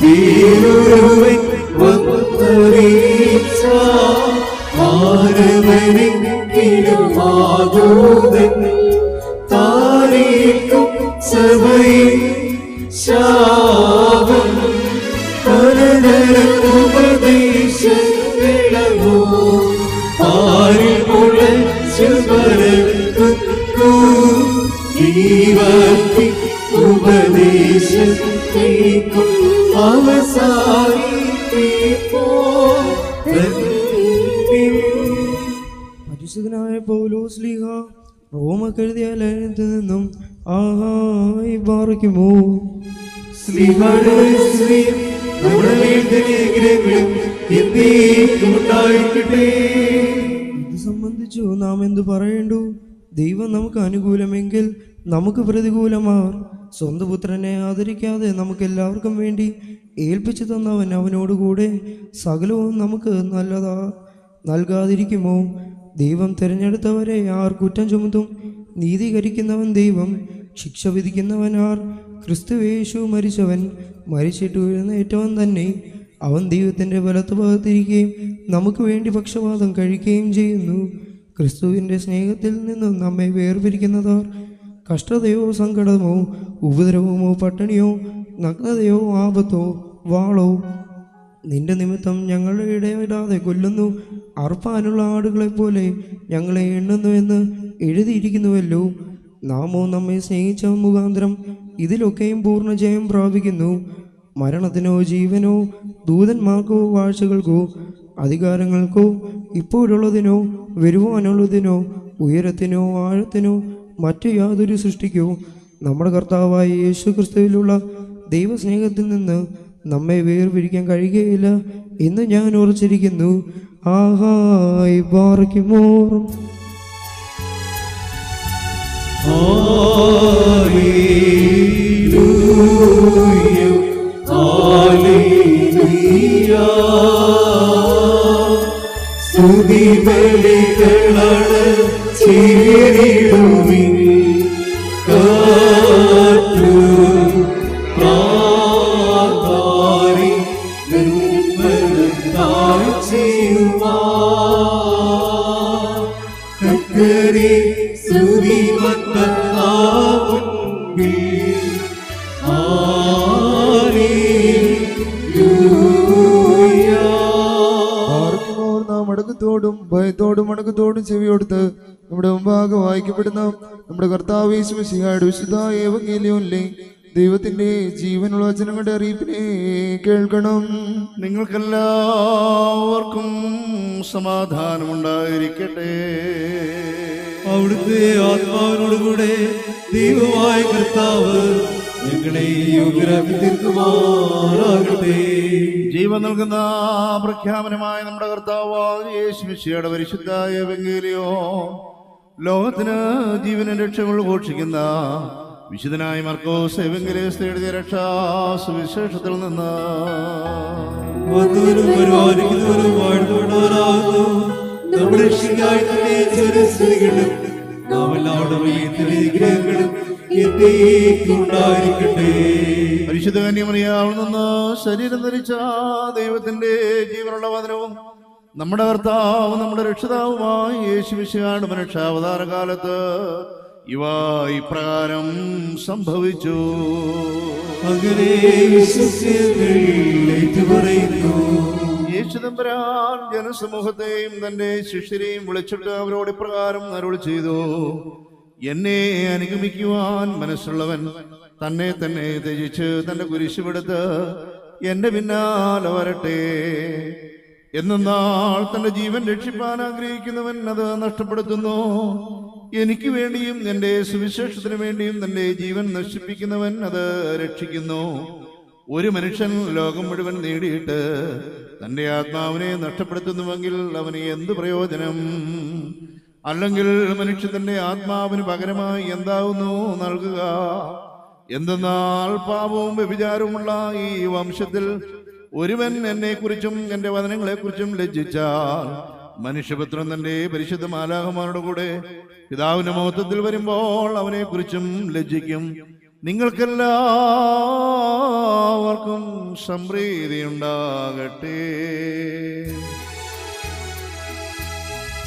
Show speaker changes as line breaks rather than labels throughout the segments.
വേറൊരുവൻ വന്നറിയിച്ച മാനവനെങ്കിലും മാതൂതൻ താരേക്കും സഭയിൽ ശാപം പലതരമുപദേശങ്ങളോ ആരിൽ മുളച്ചു പരക്കുന്നു ദൈവത്തിൻ ഉപദേശത്തേക്കും
പരിശുദ്ധനായ പൗലോസ് ശ്ലീഹ റോമക്കെഴുതിയ ലേഖനത്തിൽ നിന്നും ആഹായി പാറിക്കുമോ. ഇത് സംബന്ധിച്ചു നാം എന്തു പറയേണ്ടു? ദൈവം നമുക്ക് അനുകൂലമെങ്കിൽ നമുക്ക് പ്രതികൂലമാർ. സ്വന്തം പുത്രനെ ആദരിക്കാതെ നമുക്ക് എല്ലാവർക്കും വേണ്ടി ഏൽപ്പിച്ചു തന്നവൻ അവനോടുകൂടെ സകലവും നമുക്ക് നൽകാതിരിക്കുമോ? ദൈവം തിരഞ്ഞെടുത്തവരെ ആർ കുറ്റം ചുമത്തും? നീതീകരിക്കുന്നവൻ ദൈവം, ശിക്ഷ വിധിക്കുന്നവൻ ആർ? ക്രിസ്തുയേശു മരിച്ചവൻ, മരിച്ചിട്ട് എഴുന്നേറ്റവൻ തന്നെ. അവൻ ദൈവത്തിൻ്റെ വലത്ത് ഭാഗത്തിരിക്കുകയും നമുക്ക് വേണ്ടി പക്ഷപാതം കഴിക്കുകയും ചെയ്യുന്നു. ക്രിസ്തുവിൻ്റെ സ്നേഹത്തിൽ നിന്നും നമ്മെ വേർപിരിക്കുന്നതാർ? കഷ്ടതയോ സങ്കടമോ ഉപദ്രവമോ പട്ടിണിയോ നഗ്നതയോ ആപത്തോ വാളോ നിന്റെ നിമിത്തം ഞങ്ങളുടെ ഇടയിടാതെ കൊല്ലുന്നു. അർപ്പാനുള്ള ആടുകളെപ്പോലെ ഞങ്ങളെ എണ്ണുന്നു എന്ന് എഴുതിയിരിക്കുന്നുവല്ലോ. നാമോ നമ്മെ സ്നേഹിച്ച മുഖാന്തരം ഇതിലൊക്കെയും പൂർണ്ണ ജയം പ്രാപിക്കുന്നു. മരണത്തിനോ ജീവനോ ദൂതന്മാർക്കോ വാഴ്ചകൾക്കോ അധികാരങ്ങൾക്കോ ഇപ്പോഴുള്ളതിനോ വരുവാനുള്ളതിനോ ഉയരത്തിനോ ആഴത്തിനോ മറ്റു യാതൊരു സൃഷ്ടിക്കോ നമ്മുടെ കർത്താവായ യേശു ക്രിസ്തുവിലുള്ള ദൈവസ്നേഹത്തിൽ നിന്ന് നമ്മെ വേർപിരിക്കാൻ കഴിയുകയില്ല എന്ന് ഞാൻ ഉറച്ചിരിക്കുന്നു. ആഹായി പാർക്കുമോ.
സ്തുതിബലികളാണ് ചേരിടുവിൻ കാറ്റു പ്രാകാരി നിർമ്മലതാഴ്ചയുമാ കർത്തരെ സ്തുതിമത്താവുൻപിൽ
മടക്കത്തോടും ഭയത്തോടും മടക്കത്തോടും ചെവിയോടുത്ത് നമ്മുടെ മുമ്പാകെ വായിക്കപ്പെടുന്ന നമ്മുടെ കർത്താവ് യേശു മിശിഹായുടെ വിശുദ്ധ ഏവങ്കേലിയോനിലെ ദൈവത്തിന്റെ ജീവനുള്ള വചനങ്ങളുടെ അറിയിപ്പിനെ കേൾക്കണം.
നിങ്ങൾക്കെല്ലാവർക്കും സമാധാനമുണ്ടായിരിക്കട്ടെ.
അവിടുത്തെ ആത്മാവിനോടുകൂടെ ദൈവമായ കർത്താവ് ഞങ്ങളെ യോഗ്യരാക്കി തീർക്കുമാറാകട്ടെ.
ജീവൻ നൽകുന്ന പ്രഖ്യാപനമായ നമ്മുടെ കർത്താവായ യേശു മിശിഹായുടെ പരിശുദ്ധ ഏവങ്കേലിയോൻ ലോകത്തിന് ജീവനും രക്ഷകൾ ഘോഷിക്കുന്ന വിശുദ്ധനായ മർക്കോസ് ഏവങ്കേലിയോസ് എഴുതിയ രക്ഷാ സുവിശേഷത്തിൽ നിന്ന്
നമ്മുടെ
പരിശുദ്ധ കന്യമറിയാവിൽ നിന്ന് ശരീരം ധരിച്ച ദൈവത്തിന്റെ ജീവനുള്ള വചനവും നമ്മുടെ കർത്താവും നമ്മുടെ രക്ഷിതാവുമായി യേശു മിശിഹായുടെ മനുഷ്യാവതാര കാലത്ത് ഇവ ഇപ്രകാരം സംഭവിച്ചു.
അങ്ങനെ
യേശു തമ്പുരാൻ ജനസമൂഹത്തെയും തന്റെ ശിഷ്യരെയും വിളിച്ചിട്ട് അവരോട് ഇപ്രകാരം അരുളി ചെയ്തു: എന്നെ അനുഗമിക്കുവാൻ മനസ്സുള്ളവൻ തന്നെ തന്നെ ത്യജിച്ച് തന്റെ കുരിശുമെടുത്ത് എന്റെ പിന്നാലെ വരട്ടെ. എന്നാൽ തന്റെ ജീവൻ രക്ഷിപ്പാൻ ആഗ്രഹിക്കുന്നവൻ അത് നഷ്ടപ്പെടുത്തുന്നു. എനിക്ക് വേണ്ടിയും എന്റെ സുവിശേഷത്തിനു വേണ്ടിയും തന്റെ ജീവൻ നശിപ്പിക്കുന്നവൻ അത് രക്ഷിക്കുന്നു. ഒരു മനുഷ്യൻ ലോകം മുഴുവൻ നേടിയിട്ട് തന്റെ ആത്മാവിനെ നഷ്ടപ്പെടുത്തുന്നുവെങ്കിൽ അവന് എന്ത് പ്രയോജനം? അല്ലെങ്കിൽ മനുഷ്യൻ തന്റെ ആത്മാവിന് പകരമായി എന്താവുന്നു നൽകുക? എന്തെന്നാൽ പാപവും വ്യഭിചാരവുമുള്ള ഈ വംശത്തിൽ ഒരുവൻ എന്നെക്കുറിച്ചും എന്റെ വചനങ്ങളെക്കുറിച്ചും ലജ്ജിച്ചാൽ മനുഷ്യപുത്രൻ തന്റെ പരിശുദ്ധ മാലാഖമാരുടെ കൂടെ പിതാവിന്റെ മഹത്വത്തിൽ വരുമ്പോൾ അവനെക്കുറിച്ചും ലജ്ജിക്കും. നിങ്ങൾക്കെല്ലാവർക്കും സംപ്രീതിയുണ്ടാകട്ടെ.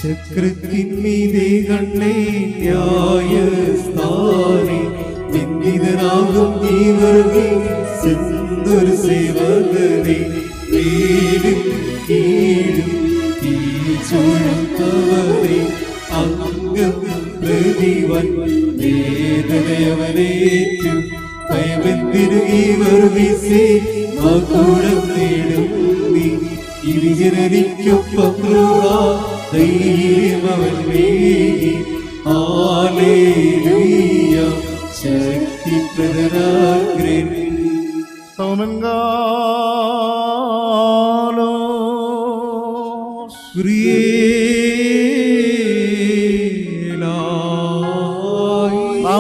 ചക്രത്തിന്മീതെ കണ്ണേ ന്യായസ്ഥാനെ നിന്ദിതനാകും നീ വർഗി സിന്ദൂര സേവകനെ വീടും കീഴും തീ ചുഴത്തവനെ അംഗം പ്രതിവൻ വേദനയവനേറ്റു ഭയമെന്തിനു ഈ വർഗീസേ മകുടം നേടും നീ ഇനി ജനനിക്കൊപ്പം ധൈര്യമവൻ വേഗി ഹല്ലേലൂയ ശക്തിപ്രദനാഗ്രൻ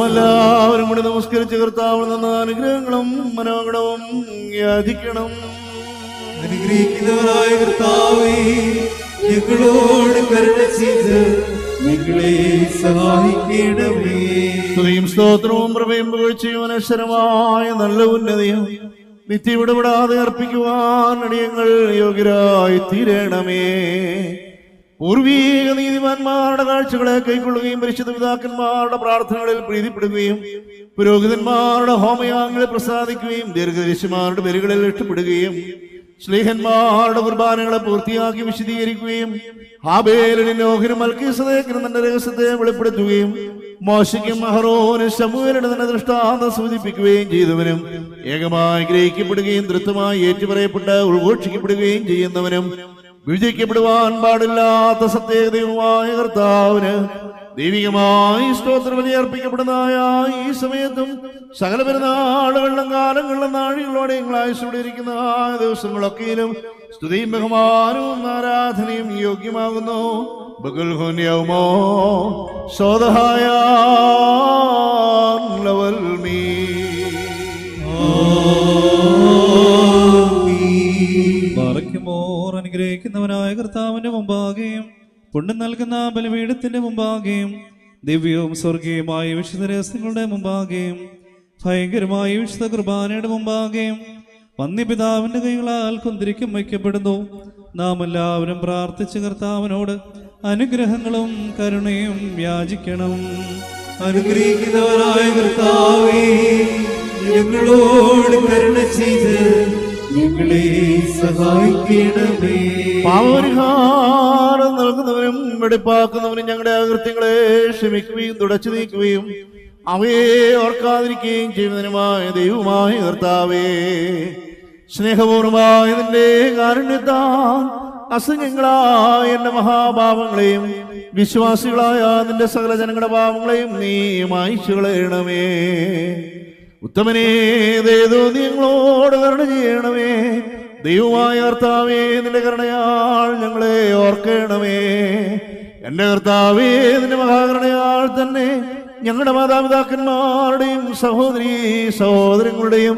എല്ലാവരും കൂടി നമസ്കരിച്ച് കർത്താവിൽ നിന്ന് അനുഗ്രഹങ്ങളും മനോഗണവും യാചിക്കണം.
അനുഗ്രഹിക്കുന്നവരായ കർത്താവേ, ഞങ്ങളോട് കരുണ ചെയ്ത് ഞങ്ങളെ സഹായിക്കണമേ.
സ്തുതിയും സ്തോത്രവും പ്രഭയും പുകഴ്ചയും അനശ്വരമായ നല്ല ഉന്നതിയും നിത്യം ഇടപെടാതെ അർപ്പിക്കുവാൻ അടിയങ്ങൾ യോഗ്യരായി തീരണമേ. പൂർവീക നീതിമാന്മാരുടെ കാഴ്ചകളെ കൈക്കൊള്ളുകയും പരിശുദ്ധ പിതാക്കന്മാരുടെ പ്രാർത്ഥനകളിൽ പ്രീതിപ്പെടുകയും പുരോഹിതന്മാരുടെ ഹോമയാഗങ്ങളിൽ പ്രസാദിക്കുകയും ദീർഘദർശിമാരുടെ ബലികളിൽ ഇഷ്ടപ്പെടുകയും ശ്ലീഹന്മാരുടെ കുർബാനകളെ പൂർത്തിയാക്കി വിശദീകരിക്കുകയും ഹാബേലിനും നോഹിനും മൽക്കീസദേക്കിനും തന്റെ രഹസ്യത്തെ വെളിപ്പെടുത്തുകയും മോശയ്ക്കും അഹറോനും ശമൂവേലിനും തന്നെ ദൃഷ്ടാന്തം സൂചിപ്പിക്കുകയും ചെയ്തവനും ഏകമായി ഗ്രഹിക്കപ്പെടുകയും ധൃത്തമായി ഏറ്റുപറയപ്പെട്ട് ഉൾഘോഷിക്കപ്പെടുകയും ചെയ്യുന്നവനും വിഭജിക്കപ്പെടുവാൻ പാടില്ലാത്ത സത്യേകതയുമായ കർത്താവിന് ദൈവികമായി സ്തോത്രബലി അർപ്പിക്കപ്പെടുന്നതായ ഈ സമയത്തും സകല പെരുന്നാളുകളിലും കാലങ്ങളിലും നാഴികളോടെ ആയുസ്സോടെ ഇരിക്കുന്ന ദിവസങ്ങളൊക്കെയും സ്തുതിയും ബഹുമാനവും ആരാധനയും യോഗ്യമാകുന്നു. ബഗൽഹോന്യവുമോ സ്വതഹായ ലവൽമീ
ബാറയ്ക്കുമോർ അനുഗ്രഹിക്കുന്നവനായ കർത്താവിന്റെ മുമ്പാകെയും പുണ്യം നൽകുന്ന ബലിപീഠത്തിന്റെ മുമ്പാകെയും ദിവ്യവും സ്വർഗീയമായ വിശുദ്ധ രഹസ്യങ്ങളുടെ മുമ്പാകെയും ഭയങ്കരമായ വിശുദ്ധ കുർബാനയുടെ മുമ്പാകെയും വന്യപിതാവിന്റെ കൈകളാൽ കുന്തിരിക്കും വയ്ക്കപ്പെടുന്നു. നാം എല്ലാവരും പ്രാർത്ഥിച്ച് കർത്താവിനോട് അനുഗ്രഹങ്ങളും കരുണയും യാചിക്കണം.
അനുഗ്രഹിക്കുന്നവരായ കർത്താവേ, ഞങ്ങളോട് കരുണ ചെയ്ത് ഞങ്ങളെ സഹായിക്കണമേ.
പാപപരിഹാരം നൽകുന്നവനും വെടിപ്പാക്കുന്നവനും ഞങ്ങളുടെ അകൃത്യങ്ങളെ ക്ഷമിക്കുകയും തുടച്ചു നീക്കുകയും അവയെ ഓർക്കാതിരിക്കുകയും ചെയ്യുന്നതിനുമായ ദൈവമായ കർത്താവേ, സ്നേഹപൂർവമായ നിന്റെ കാരുണ്യത്താൽ അസംഖ്യങ്ങളായ എന്റെ മഹാപാപങ്ങളെയും വിശ്വാസികളായ നിന്റെ സകല ജനങ്ങളുടെ പാപങ്ങളെയും നീ മായ്ച്ചു കളയണമേ. ഉത്തമനേ, ദയതോ നീ ഞങ്ങളോട് കരുണ ചെയ്യണമേ. ദൈവമായ കർത്താവേ, നിന്റെ കരുണയാൽ ഞങ്ങളെ ഓർക്കണമേ. എന്റെ കർത്താവേ, നിന്റെ മഹാകരുണയാൽ തന്നെ ഞങ്ങളുടെ മാതാപിതാക്കന്മാരുടെയും സഹോദരീ സഹോദരങ്ങളുടെയും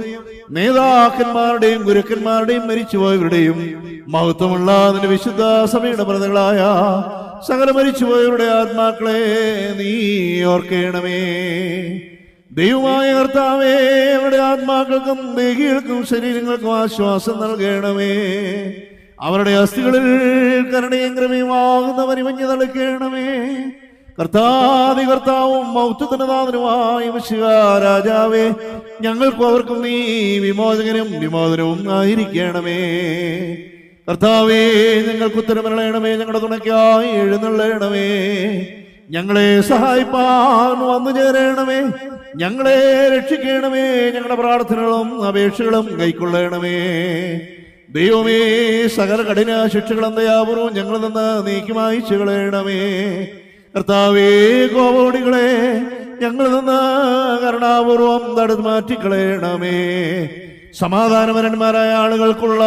നേതാക്കന്മാരുടെയും ഗുരുക്കന്മാരുടെയും മരിച്ചുപോയവരുടെയും മഹത്വമുള്ള നിന്റെ വിശുദ്ധ സഭയുടെ പ്രതകളായ സകല മരിച്ചുപോയവരുടെ ആത്മാക്കളെ നീ ഓർക്കണമേ. ദൈവമായ കർത്താവേ, അവരുടെ ആത്മാക്കൾക്കും ദേഹികൾക്കും ശരീരങ്ങൾക്കും ആശ്വാസം നൽകണമേ. അവരുടെ അസ്ഥികളിൽ കരുണയും കൃപയുമാകുന്ന പരിമഞ്ഞ് നൽകണമേ. കർത്താവും മൗത്വത്തിന്റെ നാഥനുമായ മിശിഹാ രാജാവേ, ഞങ്ങൾക്കും അവർക്കും നീ വിമോചകനും വിമോചനവും ആയിരിക്കണമേ. കർത്താവേ, ഞങ്ങൾക്ക് ഉത്തരമരണമേ. ഞങ്ങളുടെ തുണയ്ക്കായി എഴുന്നള്ളണമേ. ഞങ്ങളെ സഹായിപ്പാൻ വന്നു ചേരണമേ. ഞങ്ങളെ രക്ഷിക്കണമേ. ഞങ്ങളുടെ പ്രാർത്ഥനകളും അപേക്ഷകളും കൈക്കൊള്ളണമേ. ദൈവമേ, സകല കഠിന ശിക്ഷകളും ദയാപൂർവം ഞങ്ങളിൽ നിന്ന് നീക്കിമായി കളയണമേ. കർത്താവേ, കോപടികളെ ഞങ്ങളിൽ നിന്ന് കരുണാപൂർവം തടുത്ത് മാറ്റിക്കളയണമേ. സമാധാനപരന്മാരായ ആളുകൾക്കുള്ള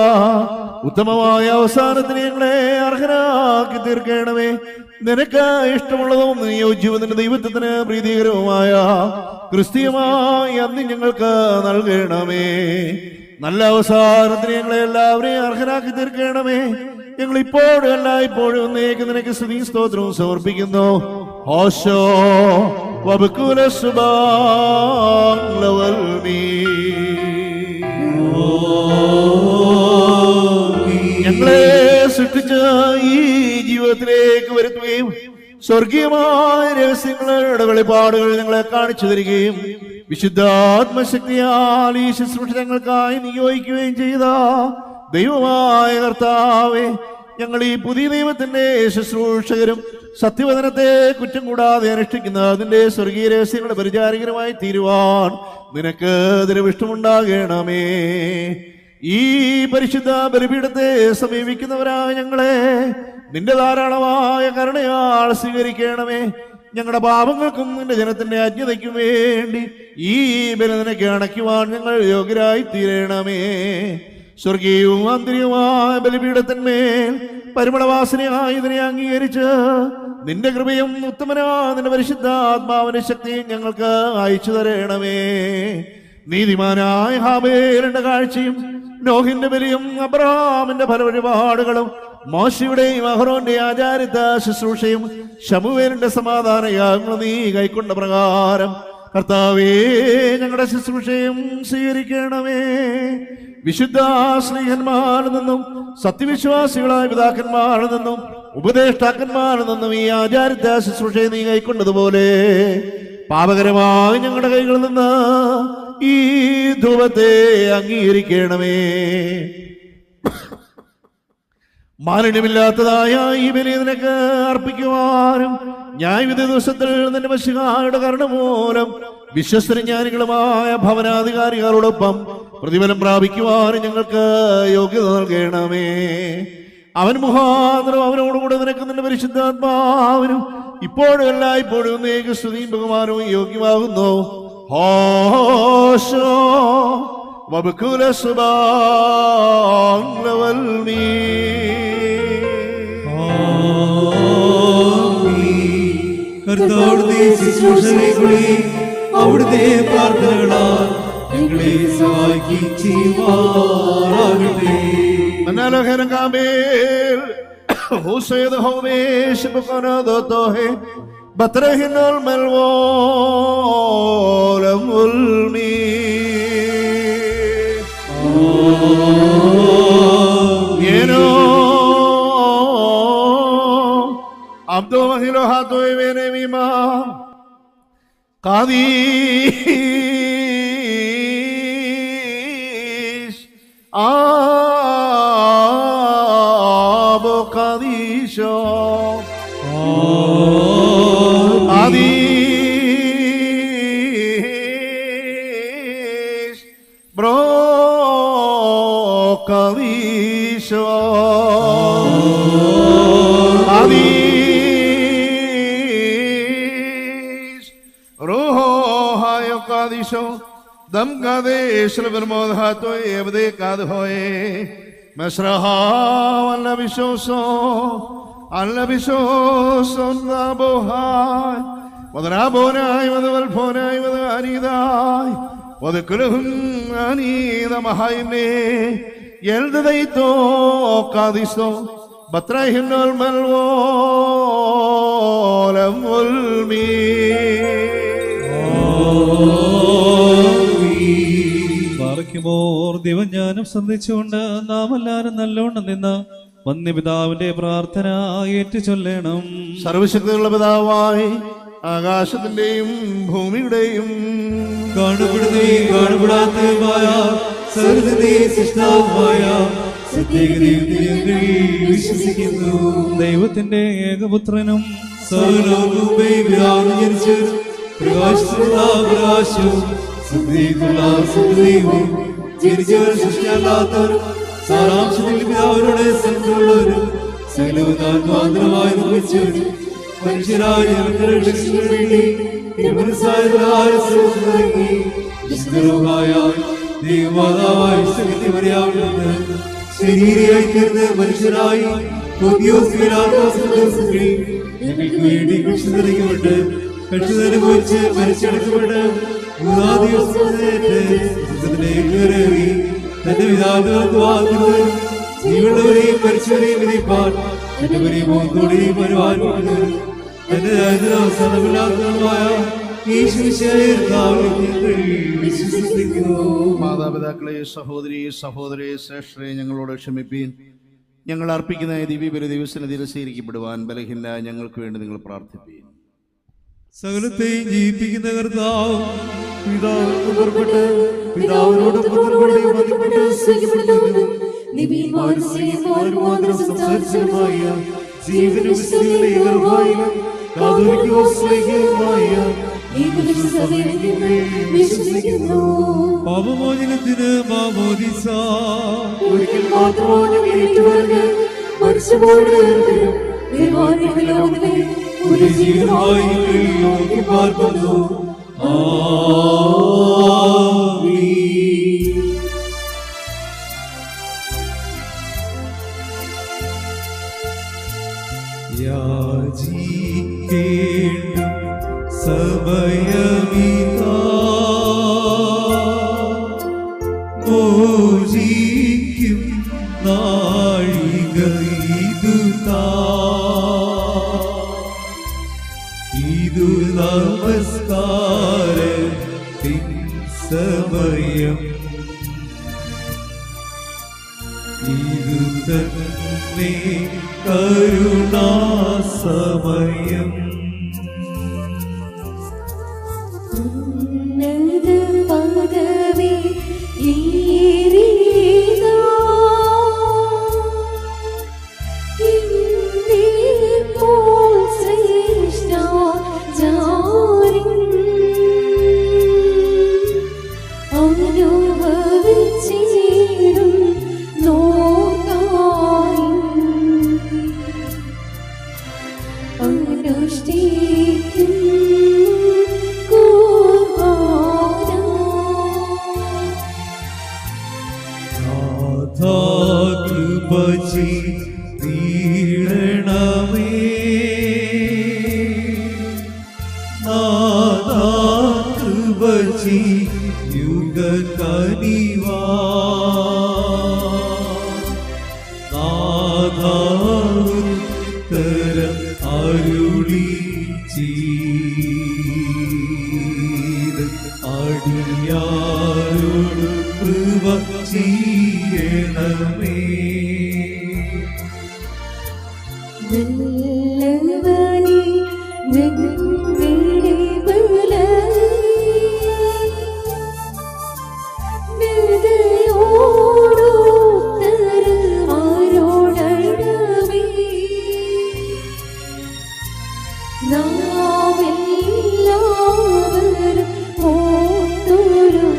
ഉത്തമമായ അവസാനത്തിന് ഞങ്ങളെ അർഹരാക്കി തീർക്കണമേ. നിനക്ക് ഇഷ്ടമുള്ളതും യോജ്യവും ദൈവത്വത്തിന് പ്രീതികരവുമായ ക്രിസ്തീയമായ അന്ന് ഞങ്ങൾക്ക് നൽകണമേ. നല്ല അവസാനത്തിന് ഞങ്ങളെ എല്ലാവരെയും അർഹരാക്കി തീർക്കണമേ. ഞങ്ങൾ ഇപ്പോഴും എല്ലായ്പ്പോഴും നിനക്ക് സ്തുതിയും സ്തോത്രവും സമർപ്പിക്കുന്നു. ഓശോ وبكل السبان ഞങ്ങളെ സൃഷ്ടിച്ച ഈ ജീവിതത്തിലേക്ക് വരുത്തുകയും സ്വർഗീയമായ രഹസ്യങ്ങളുടെ വെളിപാടുകൾ ഞങ്ങളെ കാണിച്ചു തരികയും വിശുദ്ധാത്മശക്തിയാൽ ഈ ശുശ്രൂഷ ഞങ്ങൾക്കായി നിയോഗിക്കുകയും ചെയ്ത ദൈവമായ കർത്താവേ, ഞങ്ങൾ ഈ പുതിയ ദൈവത്തിന്റെ ശുശ്രൂഷകരും സത്യവചനത്തെ കുറ്റം കൂടാതെ അനുഷ്ഠിക്കുന്ന അതിന്റെ സ്വർഗീയ രഹസ്യങ്ങളുടെ പരിചാരകരുമായി തീരുവാൻ നിനക്ക് ദൃഷ്ടിമുണ്ടാകണമേ. ഈ പരിശുദ്ധ ബലിപീഠത്തെ സമീപിക്കുന്നവരായ ഞങ്ങളെ നിന്റെ ധാരാളമായ കരുണയാൽ സ്വീകരിക്കണമേ. ഞങ്ങളുടെ പാപങ്ങൾക്കും നിന്റെ ജനത്തിന്റെ അജ്ഞതയ്ക്കും വേണ്ടി ഈ ബലി നിനക്ക് അണയ്ക്കുവാൻ ഞങ്ങൾ യോഗ്യരായി തീരണമേ. സ്വർഗീയവും ആന്തരികവുമായ ബലിപീഠത്തിന്മേൽ പരിമളവാസനയായി ഇതിനെ അംഗീകരിച്ച് നിന്റെ കൃപയും നിന്റെ പരിശുദ്ധാത്മാവിന്റെ ശക്തിയും ഞങ്ങൾക്ക് അയച്ചു തരണമേ. നീതിമാനായ ഹാബേലിന്റെ കാഴ്ചയും നോഹിന്റെ ബലിയും അബ്രഹാമിന്റെ ഫലവഴിപാടുകളും മോശയുടെയും അഹ്റോന്റെ ആചാരിത ശുശ്രൂഷയും ശമൂവേലിന്റെ സമാധാന യാഗങ്ങൾ നീ കൈക്കൊണ്ട പ്രകാരം കർത്താവേ, ഞങ്ങളുടെ ശുശ്രൂഷയും സ്വീകരിക്കണമേ. വിശുദ്ധ സ്നേഹന്മാരിൽ നിന്നും സത്യവിശ്വാസികളായ പിതാക്കന്മാരിൽ നിന്നും ഉപദേഷ്ടാക്കന്മാരിൽ നിന്നും ഈ ആചാരിത ശുശ്രൂഷയെ നീ കൈക്കൊണ്ടതുപോലെ പാപകരമായ ഞങ്ങളുടെ കൈകളിൽ നിന്ന് ഈ ധൂപത്തെ അംഗീകരിക്കണമേ. മാലിന്യമില്ലാത്തതായ ഈ ബലി നിനക്ക് അർപ്പിക്കുവാനും ന്യായവിധി ദിവസത്തിൽ നിന്റെ മശിഹായുടെ കരുണ മൂലം വിശ്വസ്തരും ജ്ഞാനികളുമായ ഭവനാധികാരികളോടൊപ്പം പ്രതിഫലം പ്രാപിക്കുവാനും ഞങ്ങൾക്ക് യോഗ്യത നൽകണമേ. അവൻ മുഖാന്തരം അവനോടുകൂടെ നിനക്ക് നിന്റെ പരിശുദ്ധാത്മാവിനും ഇപ്പോഴും എല്ലായ്പ്പോഴും നീക്ക് സ്തുതിയും ബഹുമാനവും യോഗ്യമാകുന്നു. ഹോശോ വബകുല സുബാൻ ലവൽമീ.
കർത്താവിന്റെ ശുശ്രൂഷകളെ അവിടുത്തെ പ്രാർത്ഥനകളാൽ ഞങ്ങളെ സഹായിക്കുകയും ചെയ്യുമാറാകട്ടെ.
മനോഹരം കാമേൽ ഹുസൈദ് ഹോമേശ് ബുഖനദോതോഹെ ബത്രഹിനൽ മൽവോലം ഉൽമി. യേനോ അബ്ദു മഹിലോ ഹാത്തോയ് വേനെ വിമാ കാദീഷ് Abo കാദീശോ കാദീഷ് bro കാദീശോ Kadisho, Dam Kadesh, Levermod Hato, Evde Kadhoe, Mesraha, Alabishoso, Nabohai, Wadrabonai, Wadalponai, Wadanidai, Wadakulum, Ani, the Mahaine, Yeldaito, Kadiso, Batrahinal Malwol, and Mulmi.
പാറയ്ക്കുമോർ ദിവജ്ഞാനം സന്ധിച്ചുകൊണ്ട് നാം എല്ലാവരും നല്ലോണം നിന്ന് വന്യപിതാവിന്റെ പ്രാർത്ഥന ഏറ്റു ചൊല്ലണം.
സർവശക്തിയുള്ള പിതാവായി ആകാശത്തിന്റെയും ഭൂമിയുടെയും
കാണപ്പെടുകയും കാണപ്പെടാത്തതുമായ സർവ്വത്തിന്റെയും സൃഷ്ടാവുമായ സത്യദൈവത്തിൽ വിശ്വസിക്കുന്നു.
ദൈവത്തിന്റെ ഏകപുത്രനും
സർവ്വലോകവുമേ പിതാവിൽ ജനിച്ച് പ്രകാശത്തിലുള്ള പ്രകാശവും സത്യത്തിലുള്ള സത്യദൈവവും ജനിച്ചവർ സൃഷ്ടിയല്ലാത്തവരും സാരാംശത്തിൽ പിതാവിനോട് സ്ഥലത്തുള്ളവരും സകലവും താൻ മാത്രമായി നിർമ്മിച്ചവരും മനുഷ്യരായ ഞങ്ങളുടെ രക്ഷയ്ക്ക് വേണ്ടി ദൈവമാതാവായ സത്യമറിയാവുന്നത് ശരീരയായി തീർന്ന് മനുഷ്യരായി ഞങ്ങൾക്ക് വേണ്ടി കൃഷ്ണനിറങ്ങിക്കൊണ്ട് കക്ഷതനുഭവിച്ച് മരിച്ചടക്കപ്പെട്ട് മൂന്നാം ദിവസം തന്റെ പിതാക്കൾക്ക് വാങ്ങുന്നവരും ജീവനുള്ളവരെയും മരിച്ചവരെയും വിധിപ്പാൻ തന്റെ മുഖത്തോടെയും പരിപാലിക്കുന്നവരും തന്റെ അവസാനമില്ലാത്തതുമായ യേശുമിശിഹായ കർത്താവിൽ ഞങ്ങൾ വിശ്വസിക്കുന്നു.
മാതാപിതാക്കളെ, സഹോദരി ശ്രേഷ്ഠരെ, ഞങ്ങളോട് ക്ഷമിപ്പീൻ. ഞങ്ങൾ അർപ്പിക്കുന്ന ദിവ്യബലി ദിവസത്തിൽ സ്വീകരിക്കപ്പെടുവാൻ ബലഹീനരായ ഞങ്ങൾക്ക് വേണ്ടി നിങ്ങൾ പ്രാർത്ഥിപ്പീൻ.
സകലത്തെയും ജീവിപ്പിക്കുന്ന കർത്താവ് പിതാവിനോട് പുറപ്പെട്ട് പിതാവിനോട് ബന്ധപ്പെട്ട് സ്വീകരിക്കപ്പെടുന്നു. നിബിമാരും സ്ത്രീമാരും മാത്രം സംസാരിച്ചതുമായ ജീവനും സ്ത്രീകളെയും കാതോലിക്കോസ്ലേഖ്യവുമായ പാപമോചനത്തിന് മാമോദിസ ഒരിക്കൽ മാത്രമാണ് ഏറ്റുപറഞ്ഞ് മരിച്ചുപോയവരുടെ ലോകത്തിലെ ഒരു ജീവനായി നോക്കി പാർക്കുന്നു. യാചിക്കേണ്ട സമയമിതാ, മോചിക്കും നാഴിക ഇതുതാ. ഇതു നമസ്കാരത്തിൻ സമയം, ഇതു തന്നെ കരുണാസമയം.
പദവി ഈരീതാ ഇന്ദിപ്പോൾ ശ്രേഷ്ഠ ജാരി അനുഭവിച്ചിടും നോക്കായി അനുഷ്ഠിക്കും
കൃപചി തീരണമേ, നാഥാ കൃപചി യുഗകനിവാ. നാഥാ ഉത്തരം അരുളി ചെയ്ത് അടിയാരോട് കൃപ ചെയ്യണമേ.
നല്ലവനേ ഞങ്ങളുടെ ബലയോടുത്തരമാരോടണമേ. നാമെല്ലാവരും ഓർത്തുരുമേ.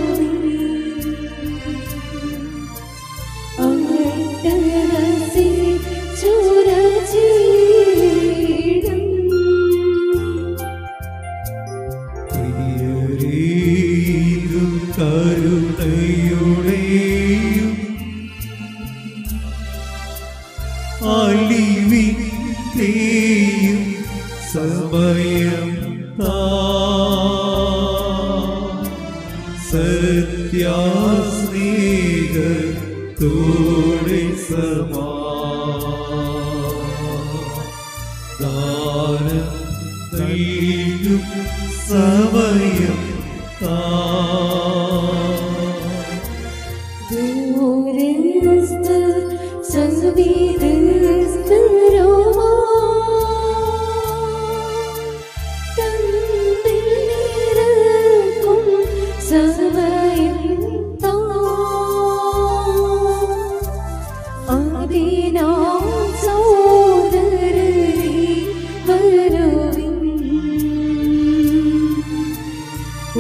കരുണയുടെയും അലിവിന്റെയും സമയം സത്യാസ്നേഹത്തോടെ സമാധാനം നൽകും സമയം
ദൂരസ്ഥ സംവിദസ്തരോമാ തന്നിലിരക്കും സമയം താ. അതിനാം സോദരരേ വരുവിൻ.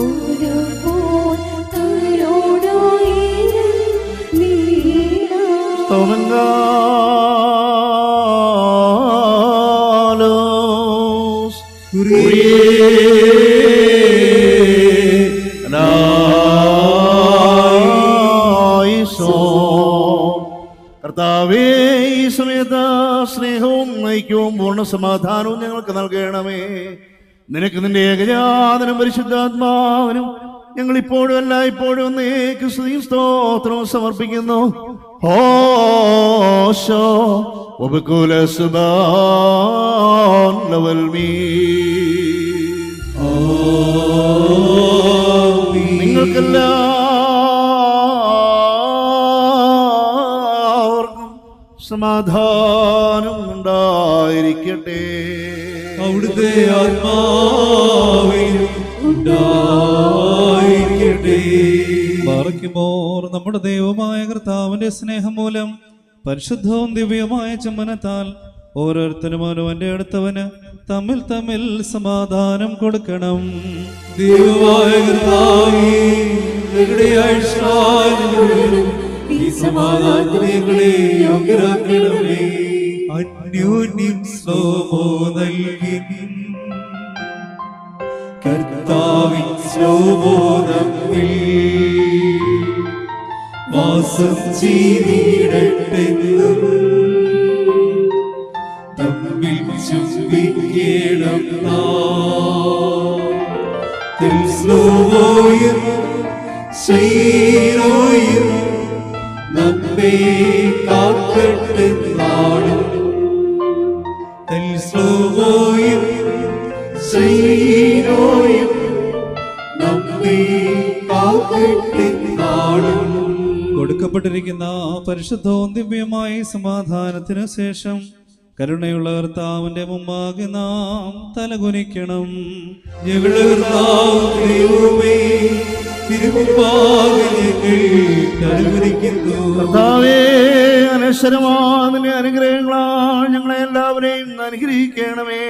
ഒരുപോൽ കരുണയിൽ നീളാം.
Tomengalos കർത്താവേ, ഈ സമയത്ത് സ്നേഹവും ഐക്യവും പൂർണ്ണ സമാധാനവും ഞങ്ങൾക്ക് നൽകണമേ. നിനക്ക് നിന്റെ ഏകജാതനും പരിശുദ്ധാത്മാവിനും ഞങ്ങൾ ഇപ്പോഴും അല്ല ഇപ്പോഴും എന്നേക്ക് സ്തുതിയും സ്തോത്രവും സമർപ്പിക്കുന്നു. ഹോശോ وبكل سبحان والمين നിങ്ങൾക്കെല്ലാവർക്കും സമാധാനം ഉണ്ടായിരിക്കട്ടെ.
അവിടുത്തെ ആത്മാവിൽ ഉണ്ടായിരിക്കട്ടെ.
പാറയ്ക്കുമോർ നമ്മുടെ ദൈവമായ കർത്താവിന്റെ സ്നേഹം മൂലം പരിശുദ്ധവും ദിവ്യമായ ചുംബനത്താൽ ഓരോരുത്തരും അവന്റെ അടുത്തവന് തമ്മിൽ തമ്മിൽ സമാധാനം കൊടുക്കണം.
ദൈവമായ കർത്താവേ, ഞങ്ങളുടെ ആയുഷ്കാലം ഈ സമാധാനങ്ങളെ യോഗ്യരാക്കണമേ. അന്യോന്യം സ്ലോമോ നൽകി കർത്താവിൻ സ്ലോമോ നമ്മിൽ വാസം ചെയ്തിടട്ടെന്നും തമ്മിൽ ചുംബിക്കണം നാം. സ്ലോമോയും ശൈലോയും നമ്മെ കാക്കട്ടെ നാടും. സ്ലോമോയും ശൈലോയും നമ്മെ കാക്കട്ടെ നാടും.
കൊടുക്കപ്പെട്ടിരിക്കുന്ന പരിശുദ്ധവും ദിവ്യമായ സമാധാനത്തിനു ശേഷം കരുണയുള്ള കർത്താവിന്റെ മുമ്പാകെ നാം തലകുനിക്കണം.
ഞങ്ങളുടെ കർത്താവ് ദൈവമേ, തിരുമുമ്പാകെ ഞങ്ങൾ തലകുനിക്കുന്നു.
കർത്താവേ, അനശ്വരമായ നിന്റെ അനുഗ്രഹങ്ങളാൽ ഞങ്ങളെ എല്ലാവരെയും അനുഗ്രഹിക്കണമേ.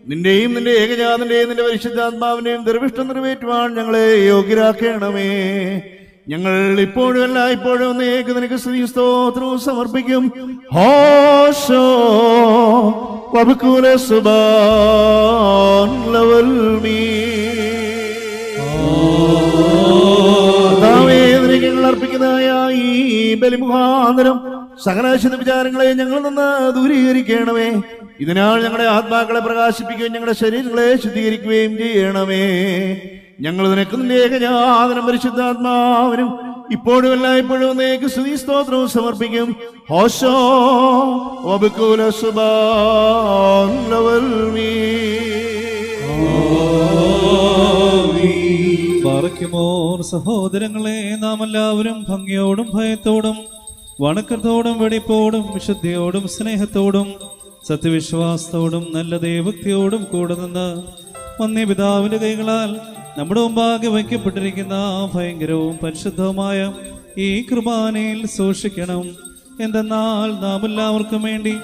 നിന്റെയും നിന്റെ ഏകജാതന്റെയും നിന്റെ പരിശുദ്ധാത്മാവിന്റെയും ദർവിഷ്ടം നിറവേറ്റുവാൻ ഞങ്ങളെ യോഗ്യരാക്കണമേ. ഞങ്ങൾ ഇപ്പോഴും അല്ല ഇപ്പോഴും ഒന്നേക്ക് നിനക്ക് സ്തുതി സ്തോത്രവും സമർപ്പിക്കും. ഹോശോ വബുക്കുല സുബാൻ ലവൽ മീ. ഞങ്ങൾ അർപ്പിക്കുന്നതായ ഈ ബലിമുഖാന്തരം സകലാശുദ്ധ വിചാരങ്ങളെ ഞങ്ങളിൽ നിന്ന് ദൂരീകരിക്കണമേ. ഇതിനാൽ ഞങ്ങളുടെ ആത്മാക്കളെ പ്രകാശിപ്പിക്കുകയും ഞങ്ങളുടെ ശരീരങ്ങളെ ശുദ്ധീകരിക്കുകയും ചെയ്യണമേ. ഞങ്ങൾ നിനക്ക് നിന്റെ ഏകജാതനം പരിശുദ്ധാത്മാവിനും ഇപ്പോഴും എല്ലായ്പ്പോഴും നീക്ക് സ്തുതി സ്തോത്രവും സമർപ്പിക്കും. ഹോശോ വബുക്കുല സുബാൻ ലവൽ മീ.
പാറയ്ക്കുമോർ സഹോദരങ്ങളെ, നാം എല്ലാവരും ഭംഗിയോടും ഭയത്തോടും വണക്കത്തോടും വെടിപ്പോടും വിശുദ്ധിയോടും സ്നേഹത്തോടും സത്യവിശ്വാസത്തോടും നല്ല ദൈവഭക്തിയോടും കൂടെ നിന്ന് വന്യപിതാവിന്റെ കൈകളാൽ നമ്മുടെ മുമ്പാകെ വയ്ക്കപ്പെട്ടിരിക്കുന്ന ഭയങ്കരവും പരിശുദ്ധവുമായ ഈ കുർബാനയിൽ സൂക്ഷിക്കണം. എന്തെന്നാൽ നാം എല്ലാവർക്കും വേണ്ടി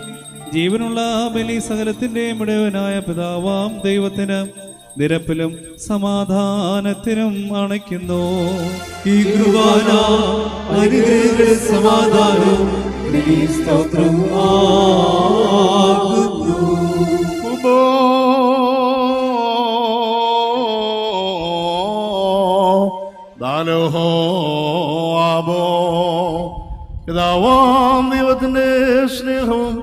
ജീവനുള്ള ബലി സകലത്തിന്റെയും ഇടയവനായ പിതാവാം ദൈവത്തിന് നിരപ്പിലും സമാധാനത്തിനും അണയ്ക്കുന്നു.
ഈ കുർബാന അനുഗ്രഹങ്ങളും സമാധാനവും സ്തോത്രവും ആകുന്നു.
പിതാവാം ദൈവത്തിന്റെ സ്നേഹവും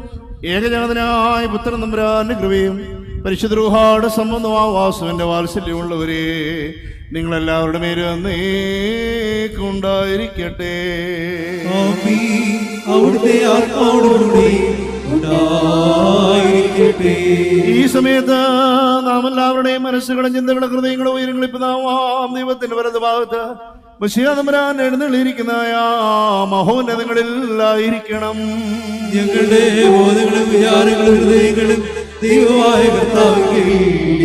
ഏകജാതനായ പുത്രൻ തമ്പുരാന്റെ കൃപയും പരിശുദ്ധ റൂഹായുടെ സംബന്ധമായ വാസുവിന്റെ വാത്സല്യമുള്ളവരെ നിങ്ങളെല്ലാവരുടെ മേലും എന്നേക്കുണ്ടായിരിക്കട്ടെ.
അവിടുത്തെ ആത്മാവോടുകൂടി ഉണ്ടായിരിക്കട്ടെ.
ഈ സമയത്ത് നാം എല്ലാവരുടെയും മനസ്സുകളും ചിന്തകളും ഹൃദയങ്ങളും ഉയരങ്ങളും പിതാവാം ദൈവത്തിന്റെ വലതുഭാഗത്ത് മിശിഹാ തമ്പുരാൻ എഴുന്നള്ളിയിരിക്കുന്നതായ മഹോന്നതങ്ങളിലായിരിക്കണം.
ഞങ്ങളുടെ ബോധങ്ങളും വിചാരങ്ങളും ഹൃദയങ്ങളും ദൈവമായ കർത്താവിൽ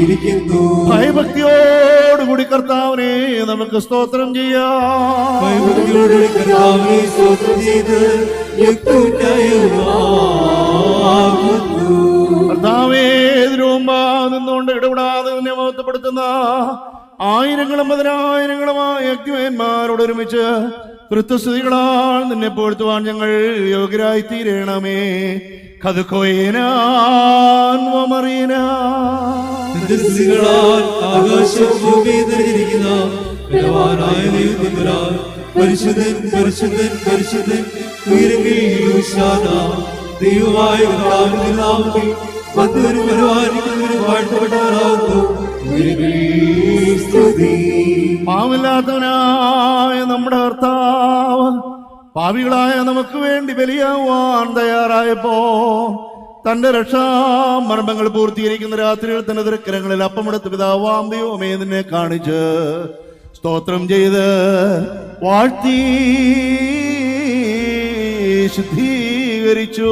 ഇരിക്കുന്നു.
ഭയഭക്തിയോടുകൂടി കർത്താവിനെ നമുക്ക് സ്തോത്രം ചെയ്യാം.
ഭയഭക്തിയോടുകൂടി കർത്താവിനെ സ്തോത്രം ചെയ്ത്
കർത്താവേ, ഇതിനു മുമ്പ് നിന്നുകൊണ്ട് ഇടപെടാതെ നിന്നെ മഹത്വപ്പെടുത്തുന്ന ആയിരങ്ങളും പതിനായിരങ്ങളുമായ യജ്ഞന്മാരോട് ഒരുമിച്ച് കൃത്യസ്തുതികളാൽ നിന്നെ പോഴ്ത്തുവാൻ ഞങ്ങൾ യോഗ്യരായി തീരണമേ.
ആകാശവും ഭൂമിയും നിറഞ്ഞിരിക്കുന്ന ബലവാനായ ദൈവം പരിശുദ്ധൻ പരിശുദ്ധൻ പരിശുദ്ധൻ ഉയരങ്ങളിൽ ഹോശാന. ദൈവമായ കർത്താവിന്റെ നാമത്തിൽ വന്നവരും വരുവാനിക്കുന്നവരും വാഴ്ത്തപ്പെട്ടവരാകുന്നു.
പാവമില്ലാത്തവനായ നമ്മുടെ കർത്താവ് പാപികളായ നമുക്ക് വേണ്ടി ബലിയാവാൻ തയ്യാറായപ്പോ തന്റെ രക്ഷാമർമ്മങ്ങൾ പൂർത്തീകരിക്കുന്ന രാത്രിയിൽ തന്റെ തൃക്കരങ്ങളിൽ അപ്പമെടുത്ത് പിതാവാം ദൈവമേ നിന്നെ കാണിച്ച് സ്തോത്രം ചെയ്ത് വാഴ്ത്തി ശുദ്ധീകരിച്ചു.